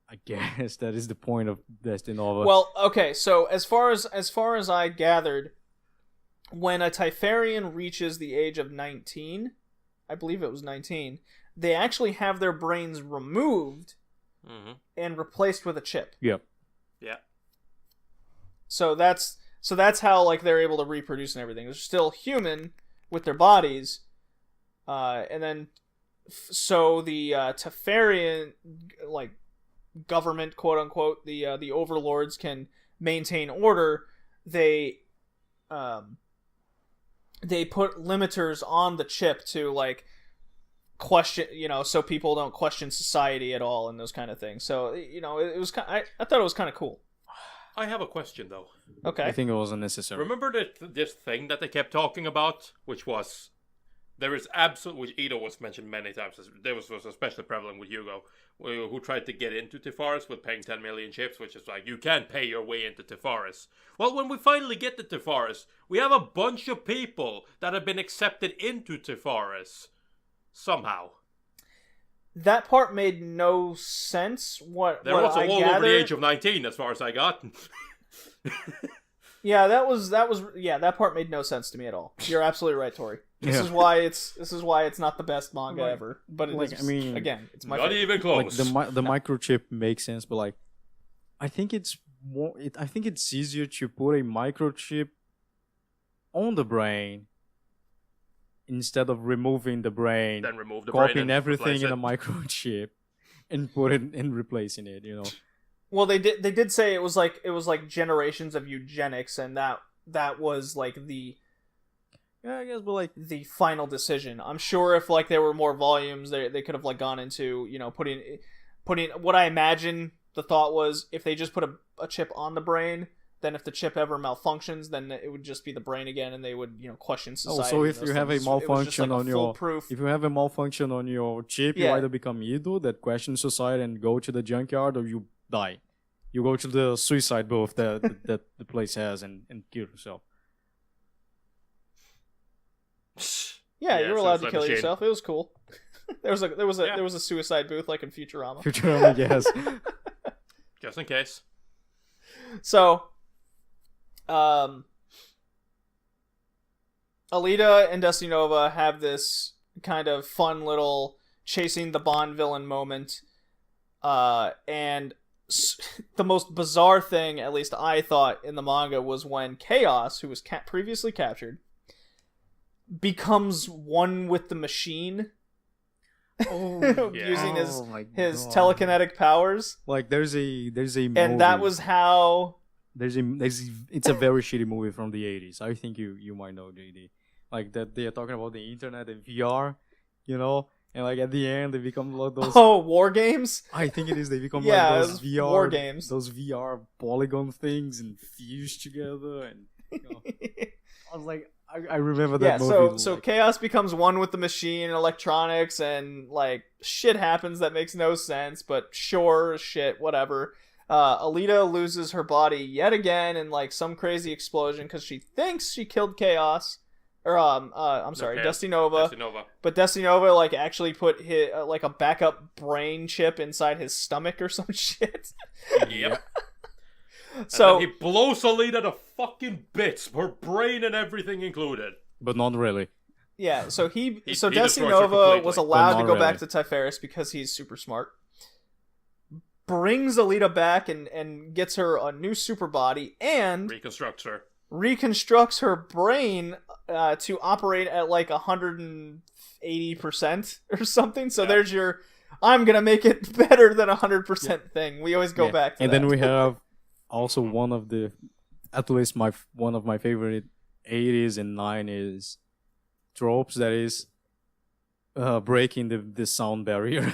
I guess that is the point of Destinova.
Well, okay, so as far as I gathered, when a Typharian reaches the age of 19, I believe it was 19, they actually have their brains removed and replaced with a chip.
Yep.
Yeah.
So that's how, like, they're able to reproduce and everything. They're still human with their bodies, and then so the Teferian, like, government, quote unquote, the overlords can maintain order. They put limiters on the chip to, like, question, you know, so people don't question society at all and those kind of things. So, you know, it was I thought it was kind of cool.
I have a question, though.
Okay.
I think it was unnecessary.
Remember this thing that they kept talking about, which was, there is which Ito was mentioned many times. There was especially prevalent with Hugo, who tried to get into Teferis with paying 10 million chips, which is like, you can't pay your way into Teferis. Well, when we finally get to Teferis, we have a bunch of people that have been accepted into Teferis somehow.
That part made no sense.
There
what
was a
I
wall
gather,
over the age of 19, as far as I got.
Yeah, that was that part made no sense to me at all. You're absolutely right, Tori. This
Yeah.
is why it's not the best manga
Like-
ever. But it
like,
is,
I mean,
again, it's my
Not
favorite.
even close.
Like the microchip makes sense, but like I think it's more. I think it's easier to put a microchip on the brain instead of removing the brain,
Then remove the brain
copying
and
everything
replace
in a
it.
microchip, and put it and replacing it. You know.
Well, they did say it was like generations of eugenics, and that was like the
Yeah, I guess, but like
the final decision. I'm sure if like there were more volumes, they could have like gone into putting what I imagine the thought was, if they just put a chip on the brain, then if the chip ever malfunctions, then it would just be the brain again, and they would question society.
so
and
if
those
you have a
things. It was just,
malfunction
like, a
on your
foolproof-
if you have a malfunction on your chip, you
Yeah.
either become Ido that questions society and go to the junkyard, or you die. You go to the suicide booth that the place has and kill yourself.
Yeah, you were allowed to
suicide
kill
machine.
yourself. It was cool. there was
Yeah.
a suicide booth like in Futurama.
Futurama, yes.
Just in case.
So, Alita and Destiny Nova have this kind of fun little chasing the Bond villain moment, and the most bizarre thing, at least I thought, in the manga was when Chaos, who was previously captured, becomes one with the machine. Using his telekinetic powers,
Like there's a movie,
and that was how.
it's a very shitty movie from the 80s. I think you might know, JD. Like that they are talking about the internet and VR, and like at the end they become like those.
War games.
I think it is. They become
Yeah,
like
it
those
was
VR
war games.
those VR polygon things and fuse together, and I was like, I remember that movie.
So
like,
Chaos becomes one with the machine and electronics, and like shit happens that makes no sense, but sure, shit, whatever. Alita loses her body yet again in like some crazy explosion because she thinks she killed Chaos, or I'm sorry,
Okay.
Destiny Nova.
Destiny Nova.
But Destiny Nova like actually put his like a backup brain chip inside his stomach or some shit.
Yep.
So
And then he blows Alita to fucking bits, her brain and everything included.
but not really.
yeah, so
He
Destiny
destroys her
Nova
completely.
was allowed
But
to
not
go back to
really.
Typharis because he's super smart. Brings Alita back and gets her a new super body and
Reconstructs her.
reconstructs her brain to operate at like 180% or something. So
Yeah.
there's your I'm gonna make it better than 100% thing. We always go
Yeah.
back to
and
that.
then we have also one of my favorite 80s and 90s tropes, that is breaking the sound barrier.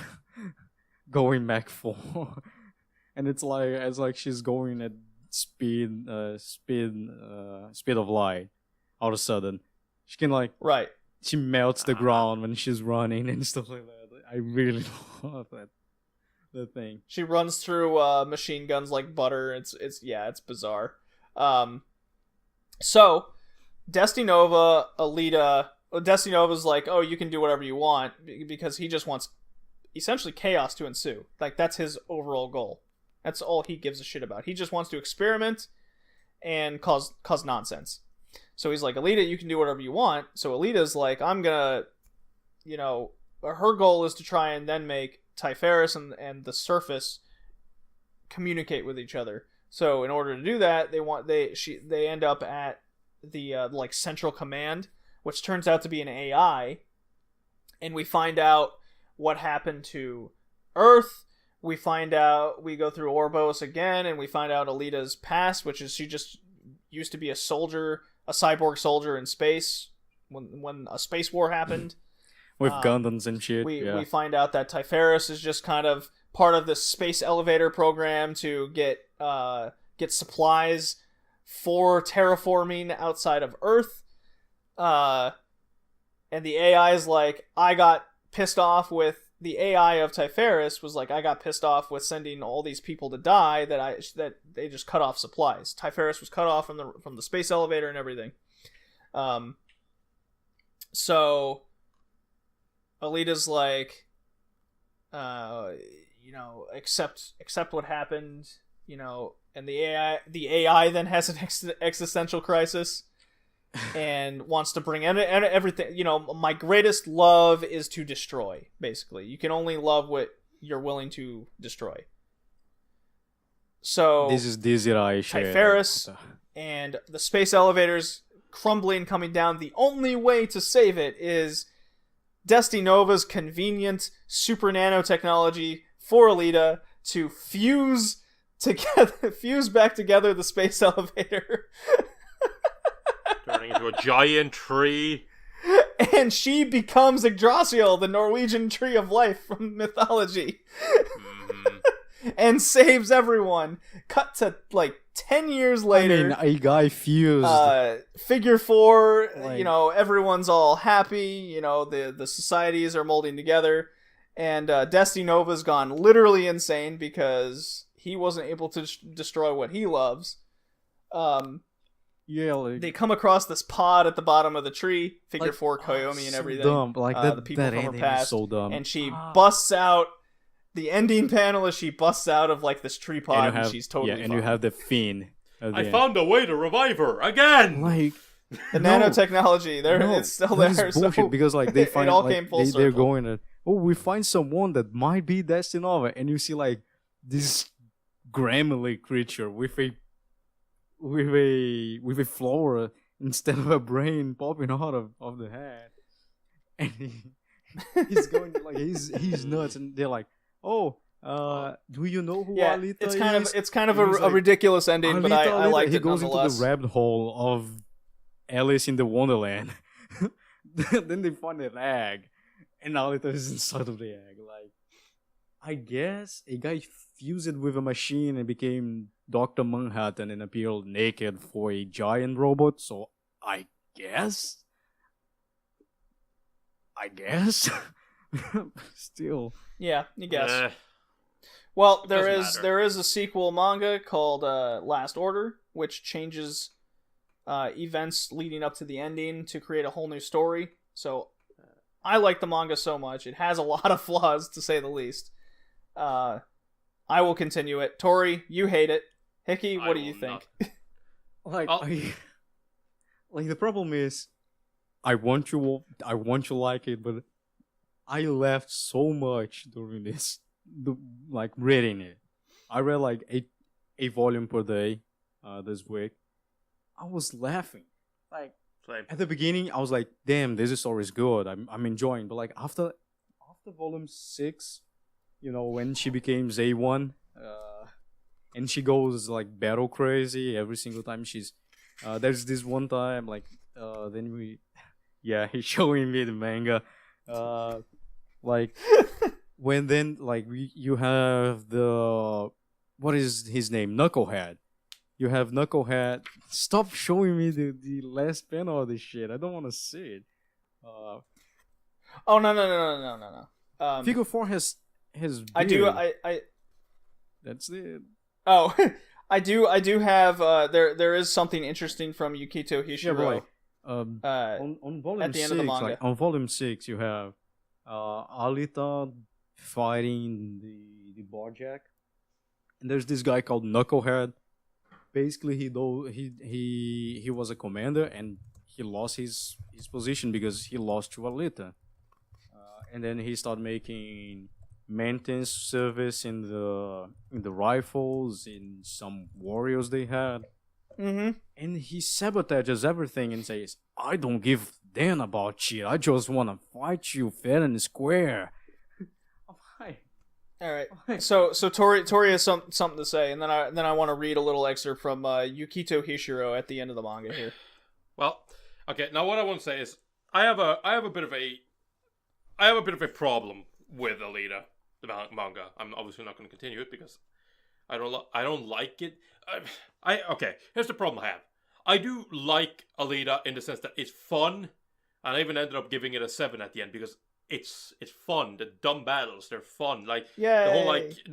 Going back 4. And it's like she's going at speed of light. All of a sudden she can
right.
she melts the ground when she's running and stuff like that. I really love that thing.
She runs through machine guns like butter. It's bizarre. So Destiny Nova, Alita, Destiny Nova's like, oh, you can do whatever you want because he just wants essentially chaos to ensue. Like that's his overall goal. That's all he gives a shit about. He just wants to experiment and cause nonsense. So he's like, Alita, you can do whatever you want. So Alita's like, I'm gonna, her goal is to try and then make Typharis and the surface communicate with each other. So in order to do that, they end up at the like central command, which turns out to be an AI, and we find out what happened to Earth. We go through Orbos again, and we find out Alita's past, which is she just used to be a soldier, a cyborg soldier in space when a space war happened.
With Gundams and shit.
We find out that Typharis is just kind of part of this space elevator program to get supplies for terraforming outside of Earth. And the AI is like, I got pissed off with the AI of Typharis was like, I got pissed off with sending all these people to die that they just cut off supplies. Typharis was cut off from the space elevator and everything. So Alita's like, accept what happened, and the AI then has an existential crisis and wants to bring everything. My greatest love is to destroy. Basically, you can only love what you're willing to destroy. So
This is Desirai shit.
Typharis and the space elevators crumbling, coming down. The only way to save it is Destinova's convenient super nanotechnology for Alita to fuse back together the space elevator.
Turning into a giant tree.
And she becomes Yggdrasil, the Norwegian tree of life from mythology. And saves everyone. Cut to 10 years later.
I mean, a guy fused.
Figure 4, everyone's all happy. The societies are molding together. And Destinova's gone literally insane because he wasn't able to destroy what he loves. They come across this pod at the bottom of the tree. Figure 4, Koyomi, and everything.
Dumb.
The people
that
from her
ending
past.
is so dumb.
And she busts out. The ending panel is she busts out of this tree pod and she's totally fine.
And you have the Fiend.
I found a way to revive her again.
The nanotechnology, it's still there.
That is bullshit because they find
it all came full circle.
They're going to we find someone that might be Destinova, and you see this gremlin creature with a flower instead of a brain popping out of the head, and he's going he's nuts, and they're like, oh, do you know who Alita is?
It's kind of a ridiculous ending,
Alita,
but I liked
he
it
goes
nonetheless.
into the rabbit hole of Alice in the Wonderland. Then they find an egg, and Alita is inside of the egg. I guess a guy fused it with a machine and became Dr. Manhattan and appeared naked for a giant robot. So I guess. Still.
Yeah, you guess. Well, there is a sequel manga called Last Order, which changes events leading up to the ending to create a whole new story. So I like the manga so much. It has a lot of flaws, to say the least. I will continue it. Tori, you hate it. Hickey, what do you think?
The problem is, I want to like it, but I laughed so much during this, reading it. I read a volume per day this week. I was laughing.
Same.
At the beginning, I was like, "Damn, this story is good. I'm enjoying." But after volume 6, when she becomes A1, and she goes battle crazy every single time she's. There's this one time he's showing me the manga. When then you have the what is his name, Knucklehead. You have Knucklehead. Stop showing me the last panel of this shit. I don't want to see it.
Oh no.
Figure 4 has
I do. I.
That's it.
Oh, I do have. There is something interesting from Yukito Hishiro.
On volume
at the
6,
end of the manga.
on volume 6, you have Alita fighting the Barjack, and there's this guy called Knucklehead. Basically, he was a commander and he lost his position because he lost to Alita, and then he started making maintenance service in the rifles in some warriors they had.
Mm-hmm.
And he sabotages everything and says, "I don't give a damn about shit. I just want to fight you fair and square."
All right. So Tori has something to say, and then I want to read a little excerpt from Yukito Hishiro at the end of the manga here.
Well, okay. Now what I want to say is I have a bit of a problem with Alita, the manga. I'm obviously not going to continue it because I don't like it. Okay. Here's the problem I have. I do like Alita in the sense that it's fun, and I even ended up giving it a 7 at the end because it's fun. The dumb battles, they're fun. The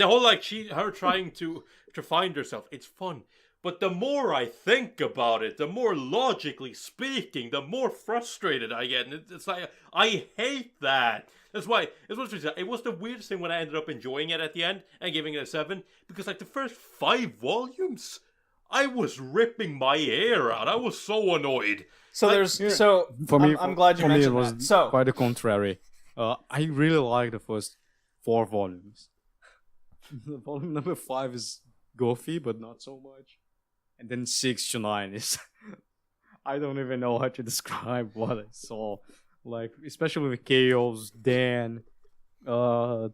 whole her trying to find herself. It's fun. But the more I think about it, the more logically speaking, the more frustrated I get. And it's I hate that. That's why it was the weirdest thing when I ended up enjoying it at the end and giving it a 7, because like the first 5 volumes, I was ripping my hair out. I was so annoyed.
So I'm glad you mentioned
it was
that. So
quite the contrary. I really like the first 4 volumes. The volume number 5 is goofy, but not so much. And then 6 to 9 is... I don't even know how to describe what I saw. Like, especially with Chaos, Dan, the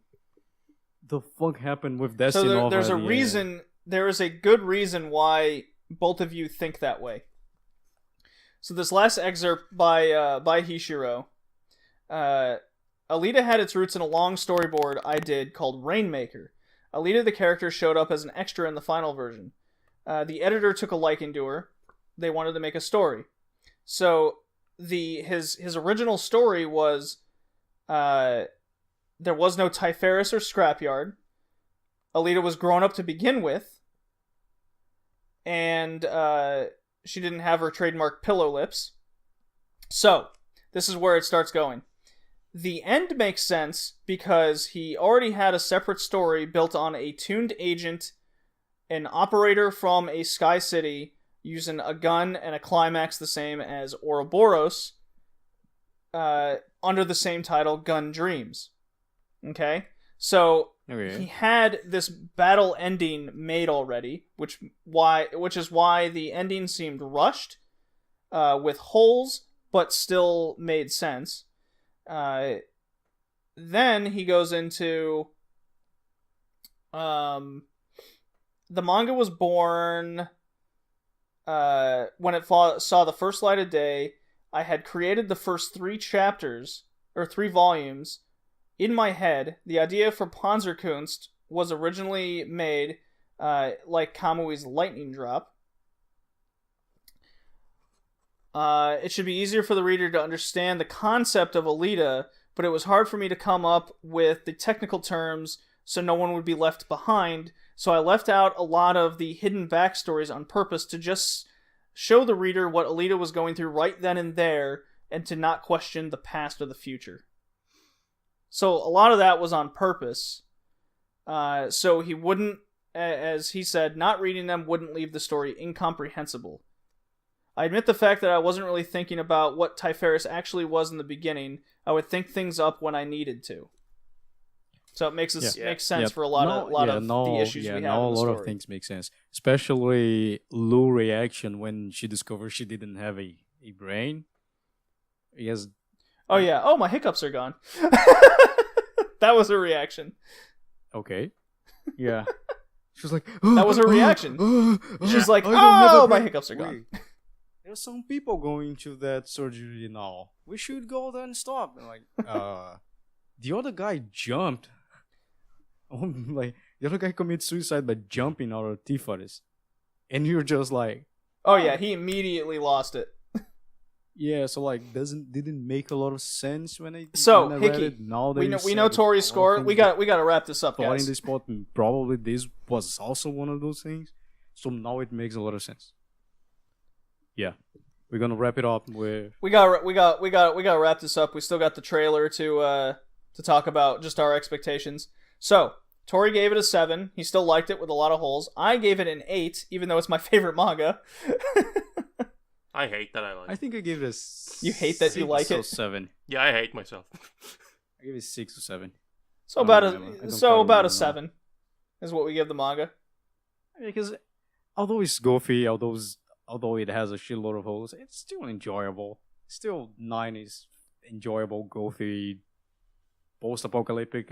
fuck happened with Destiny?
So there's a reason, there is a good reason why both of you think that way. So this last excerpt by Hishiro, Alita had its roots in a long storyboard I did called Rainmaker. Alita, the character, showed up as an extra in the final version. The editor took a liking to her. They wanted to make a story. So his original story was there was no Typharis or Scrapyard. Alita was grown up to begin with, and she didn't have her trademark pillow lips. So this is where it starts going. The end makes sense because he already had a separate story built on a tuned agent, an operator from a sky city using a gun, and a climax the same as Ouroboros, under the same title, Gun Dreams. Okay? So he had this battle ending made already, which is why the ending seemed rushed, with holes, but still made sense. Then he goes into... the manga was born when it saw the first light of day. I had created the first 3 chapters, or 3 volumes, in my head. The idea for Panzerkunst was originally made like Kamui's Lightning Drop. It should be easier for the reader to understand the concept of Alita, but it was hard for me to come up with the technical terms so no one would be left behind, so I left out a lot of the hidden backstories on purpose to just show the reader what Alita was going through right then and there, and to not question the past or the future. So a lot of that was on purpose, so he wouldn't, as he said, not reading them wouldn't leave the story incomprehensible. I admit the fact that I wasn't really thinking about what Typharis actually was in the beginning. I would think things up when I needed to. So it makes sense for a lot of the issues we have in the story.
A lot of things make sense. Especially Lou's reaction when she discovered she didn't have a brain. Yes.
Oh yeah. Oh, my hiccups are gone. That was her reaction.
Okay. Yeah. She was like...
that was her reaction. She's like, oh, my hiccups are gone.
There's some people going to that surgery now. We should go there and stop. And like, the other guy jumped. Like, the other guy committed suicide by jumping out of Tifaris. And you're just like...
Oh yeah, he immediately lost it.
Yeah, so like, didn't make a lot of sense when I read
Hickey,
it. Now
we know Tori's score. We got to wrap this up, guys.
In this spot, probably this was also one of those things. So now it makes a lot of sense. Yeah, we're gonna wrap it up with.
We got to wrap this up. We still got the trailer to talk about, just our expectations. So Tori gave it a 7. He still liked it with a lot of holes. I gave it an 8, even though it's my favorite manga.
I hate that I like it.
I think I gave it a.
You hate that you like it?
7.
Yeah, I hate myself.
I gave it 6 or 7.
So about a 7 is what we give the manga.
Because although it's goofy, although it has a shitload of holes, it's still enjoyable. Still 90s enjoyable, goofy, post-apocalyptic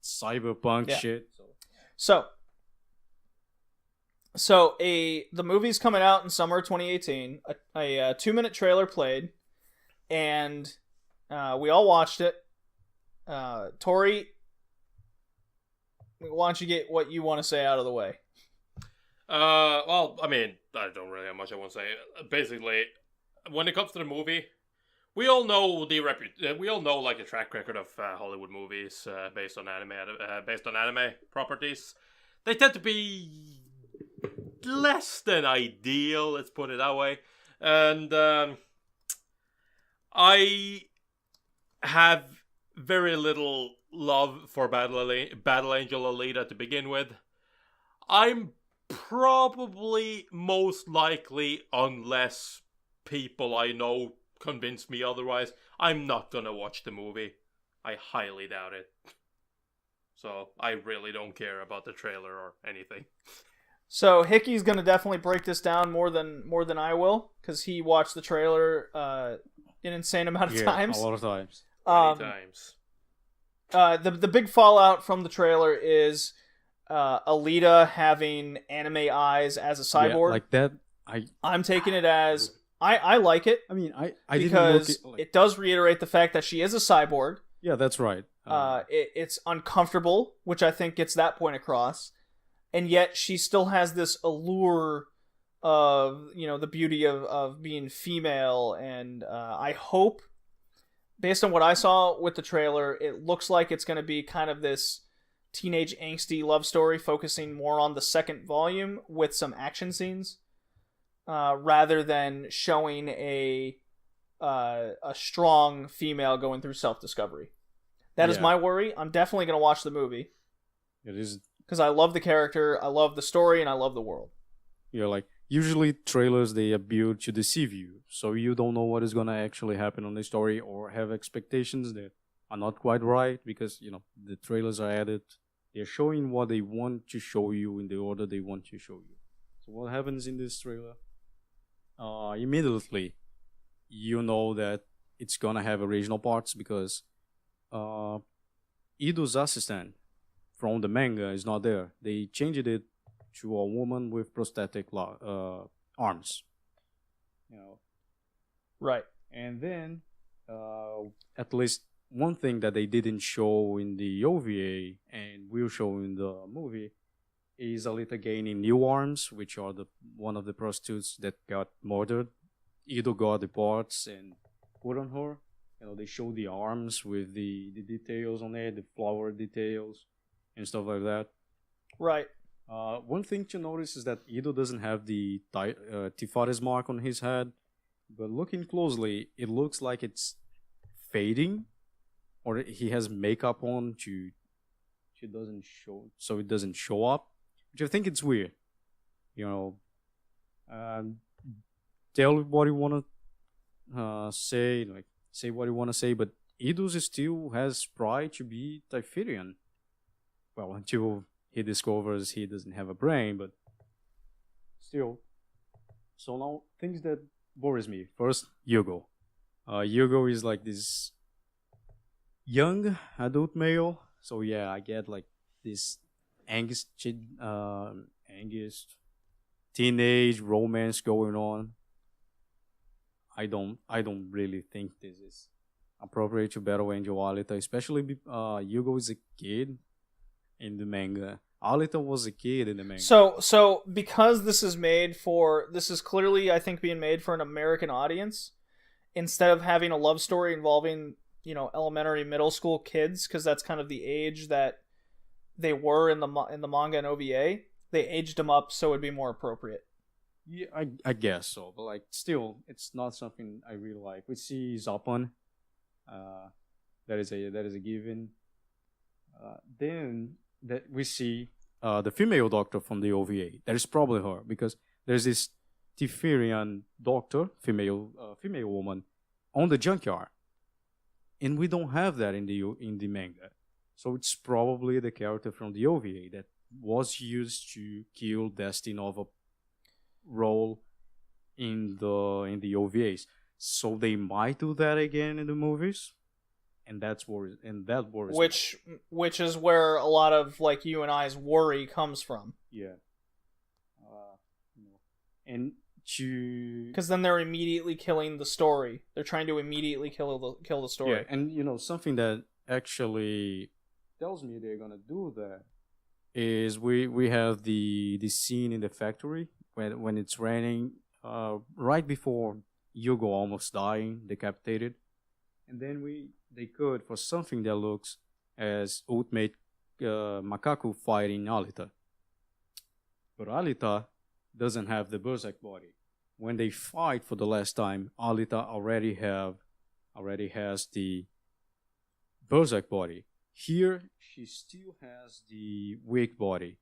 cyberpunk shit.
So the movie's coming out in summer 2018. A 2-minute trailer played, and we all watched it. Tori, why don't you get what you want to say out of the way?
Well, I mean, I don't really have much I want to say. Basically, when it comes to the movie, we all know like the track record of Hollywood movies based on anime properties. They tend to be less than ideal, let's put it that way. And I have very little love for Battle Angel Alita to begin with. I'm probably most likely, unless people I know convince me otherwise, I'm not gonna watch the movie. I highly doubt it. So I really don't care about the trailer or anything.
So Hickey's gonna definitely break this down more than I will, because he watched the trailer an insane amount of times.
A lot of times.
Many times.
The big fallout from the trailer is Alita having anime eyes as a cyborg.
Yeah, like that.
I'm taking it as I like it.
I mean, I
because
didn't look
it does reiterate the fact that she is a cyborg.
Yeah, that's right.
It's uncomfortable, which I think gets that point across, and yet she still has this allure of the beauty of being female, and I hope, based on what I saw with the trailer, it looks like it's going to be kind of this teenage angsty love story focusing more on the second volume with some action scenes, rather than showing a strong female going through self-discovery. That is my worry. I'm definitely going to watch the movie.
It is,
because I love the character, I love the story, and I love the world.
Like, usually trailers, they appear to deceive you, so you don't know what is going to actually happen on the story, or have expectations that are not quite right, because the trailers are added. They're showing what they want to show you in the order they want to show you. So what happens in this trailer? Immediately you know that it's gonna have original parts, because Ido's assistant from the manga is not there. They changed it to a woman with prosthetic arms.
Right.
And then, at least one thing that they didn't show in the OVA and will show in the movie is Alita gaining new arms, which are one of the prostitutes that got murdered. Ido got the parts and put on her. They show the arms with the details on it, the flower details and stuff like that.
Right.
One thing to notice is that Ido doesn't have the Tifares mark on his head, but looking closely, it looks like it's fading, or he has makeup on so it doesn't show up, which I think it's weird. Tell what you want to say, say what you want to say, but Idus still has pride to be Typhirian. Well, until he discovers he doesn't have a brain, but still. So now, things that worries me. First, Yugo. Yugo is like this young adult male. So yeah, I get like this angst teenage romance going on. I don't really think this is appropriate to Battle Angel Alita, especially Yugo is a kid in the manga. Alita was a kid in the manga.
So because this is clearly, I think, being made for an American audience, instead of having a love story involving elementary, middle school kids, because that's kind of the age that they were in the manga and OVA, they aged them up so it'd be more appropriate.
Yeah, I guess so, but still, it's not something I really like. We see Zapan, that is a given. Then that we see the female doctor from the OVA. That is probably her, because there's this Tiferian doctor, female woman, on the junkyard, and we don't have that in the manga. So it's probably the character from the OVA that was used to kill Destinova role in the OVAs. So they might do that again in the movies, and that worries me.
Which is where a lot of you and I's worry comes from.
Yeah. And
because then they're immediately killing the story. They're trying to immediately kill the story.
Yeah, and something that actually tells me they're gonna do that is we have the scene in the factory when it's raining, right before Yugo almost dying, decapitated, and then they could for something that looks as ultimate Makaku fighting Alita, but Alita doesn't have the Berserk body. When they fight for the last time, Alita already has the Berserk body. Here, she still has the weak body,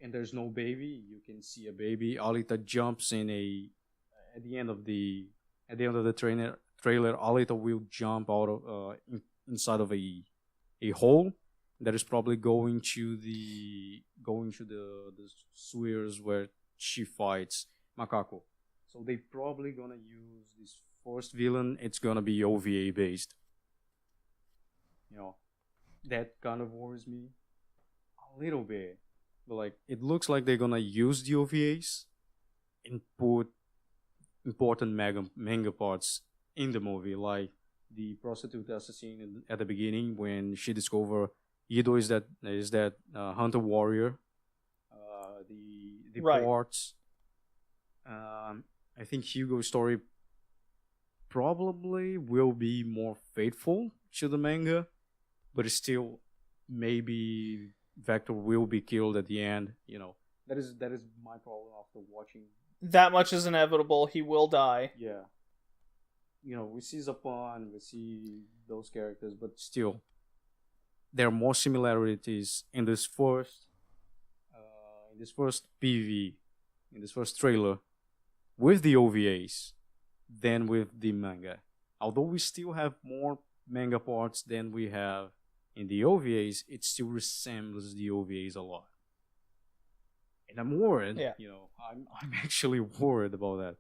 and there's no baby. You can see a baby. Alita jumps in a at the end of the trailer. Alita will jump out of inside of a hole that is probably going to the spheres where she fights Macaco. So they probably gonna use this first villain. It's gonna be OVA based. You know, that kind of worries me a little bit. But like, it looks like they're gonna use the OVAs and put important manga parts in the movie, like the prostitute assassin at the beginning when she discover Ido is that hunter warrior. The
Right.
parts. I think Hugo's story probably will be more faithful to the manga, but still, maybe Vector will be killed at the end. You know, that is my problem after watching.
That much is inevitable. He will die.
Yeah. You know, we see Zapan, we see those characters, but still, there are more similarities in this first PV, in this first trailer, with the OVAs than with the manga. Although we still have more manga parts than we have in the OVAs, it still resembles the OVAs a lot. And I'm worried.
Yeah.
You know, I'm actually worried about that.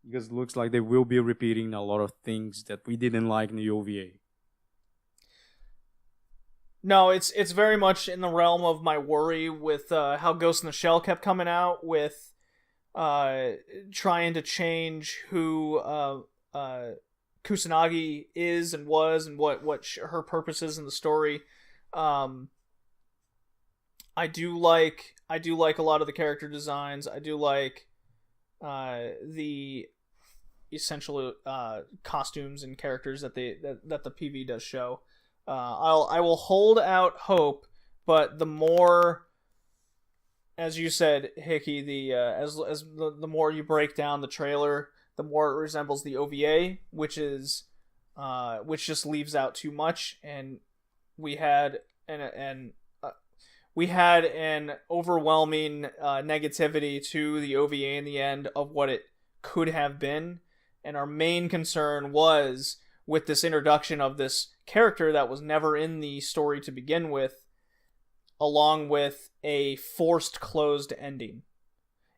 Because it looks like they will be repeating a lot of things that we didn't like in the OVA.
No, it's very much in the realm of my worry with how Ghost in the Shell kept coming out with trying to change who Kusanagi is and was and what her purpose is in the story. I do like a lot of the character designs. I do like the essential costumes and characters that the PV does show. I will hold out hope, but the more, as you said, Hickey, the more you break down the trailer, the more it resembles the OVA, which just leaves out too much, and we had an overwhelming negativity to the OVA in the end of what it could have been, and our main concern was with this introduction of this character that was never in the story to begin with, along with a forced closed ending.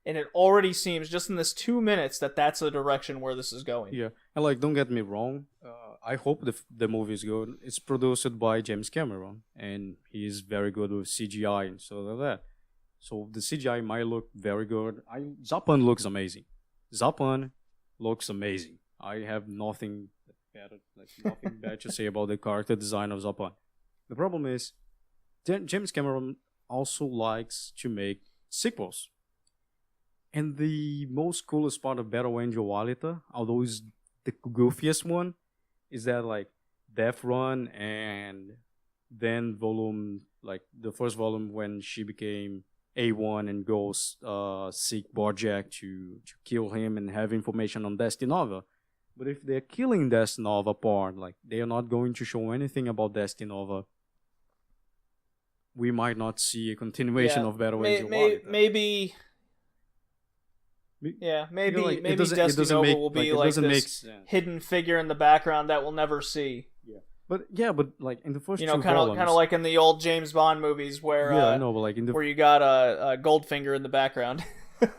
And it already seems, just in this 2 minutes, that that's the direction where this is going.
Yeah, and like, don't get me wrong. I hope the movie is good. It's produced by James Cameron, and he's very good with CGI and so like that. So the CGI might look very good. Zapan looks amazing. Zapan looks amazing. I have nothing bad to say about the character design of Zapan. The problem is, James Cameron also likes to make sequels. And the most coolest part of Battle Angel Alita, although it's the goofiest one, is that like Death Run and then the first volume when she became A1 and goes seek Bojack to kill him and have information on Destinova. But if they're killing Destinova part, like they are not going to show anything about Destinova, we might not see a continuation of Battle Angel Alita.
Maybe. Yeah, maybe Destinova will be like this hidden figure in the background that we'll never see.
But like in the first
kind of like in the old James Bond movies where where you got a Goldfinger in the background.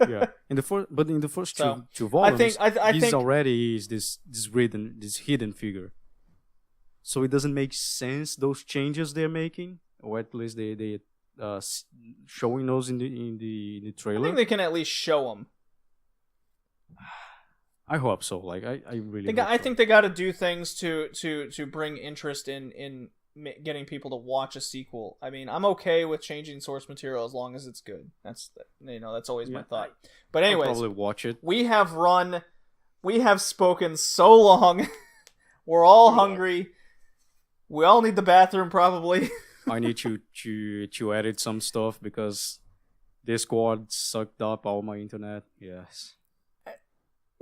Yeah, in the first two volumes,
I think
already is this hidden figure. So it doesn't make sense those changes they're making, or at least they showing those in the trailer.
I think they can at least show them.
I hope so. Like I really.
I think they got to do things to bring interest in getting people to watch a sequel. I mean, I'm okay with changing source material as long as it's good. That's always my thought. But anyways,
I'll probably watch it.
We have spoken so long. We're all hungry. We all need the bathroom probably.
I need to edit some stuff because Discord sucked up all my internet. Yes.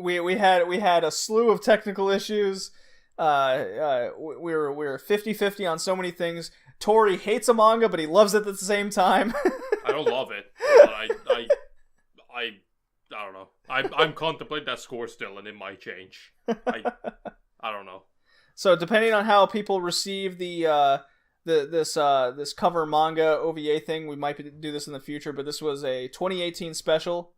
We had a slew of technical issues. We're 50-50 on so many things. Tori hates a manga, but he loves it at the same time.
I don't love it, but I don't know. I'm contemplating that score still, and it might change. I don't know.
So depending on how people receive this cover manga OVA thing, we might do this in the future. But this was a 2018 special.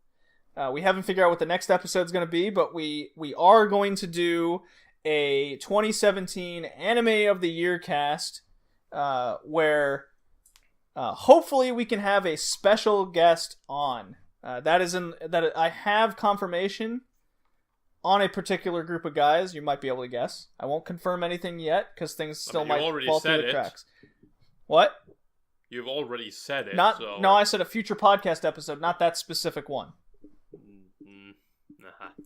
We haven't figured out what the next episode is going to be, but we are going to do a 2017 Anime of the Year cast, where hopefully we can have a special guest on. That I have confirmation on a particular group of guys. You might be able to guess. I won't confirm anything yet because things still might fall through the cracks. What?
You've already said it.
No, I said a future podcast episode, not that specific one.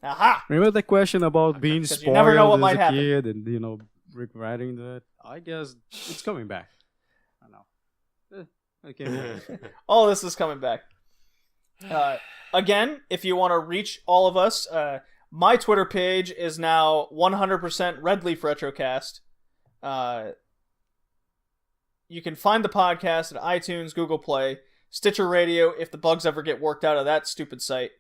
Aha!
Remember the question about being spoiled
never know what
as
might
a
happen.
kid and, regretting that? I guess it's coming back. I know. Okay.
All this is coming back. Again, if you want to reach all of us, my Twitter page is now 100% Redleaf Retrocast. You can find the podcast at iTunes, Google Play, Stitcher Radio, if the bugs ever get worked out of that stupid site.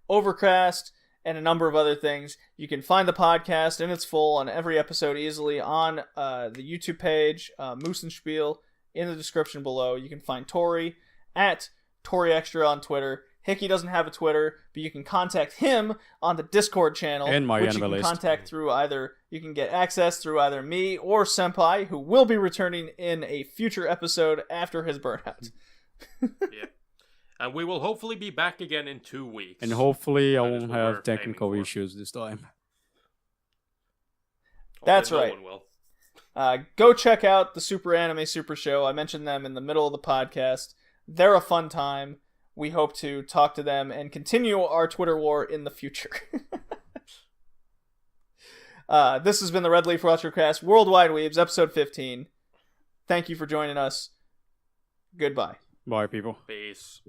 Overcast, and a number of other things. You can find the podcast in its full on every episode easily on the YouTube page, Moosenspiel, in the description below. You can find Tori at Tori Extra on Twitter. Hickey doesn't have a Twitter, but you can contact him on the Discord channel,
and my
which you can contact through you can get access through either me or Senpai, who will be returning in a future episode after his burnout.
Yeah. And we will hopefully be back again in 2 weeks.
And hopefully I won't have technical issues this time.
That's
no
right.
one will.
Go check out the Super Anime Super Show. I mentioned them in the middle of the podcast. They're a fun time. We hope to talk to them and continue our Twitter war in the future. This has been the Red Leaf Retrocast Worldwide Weebs, episode 15. Thank you for joining us. Goodbye.
Bye, people.
Peace.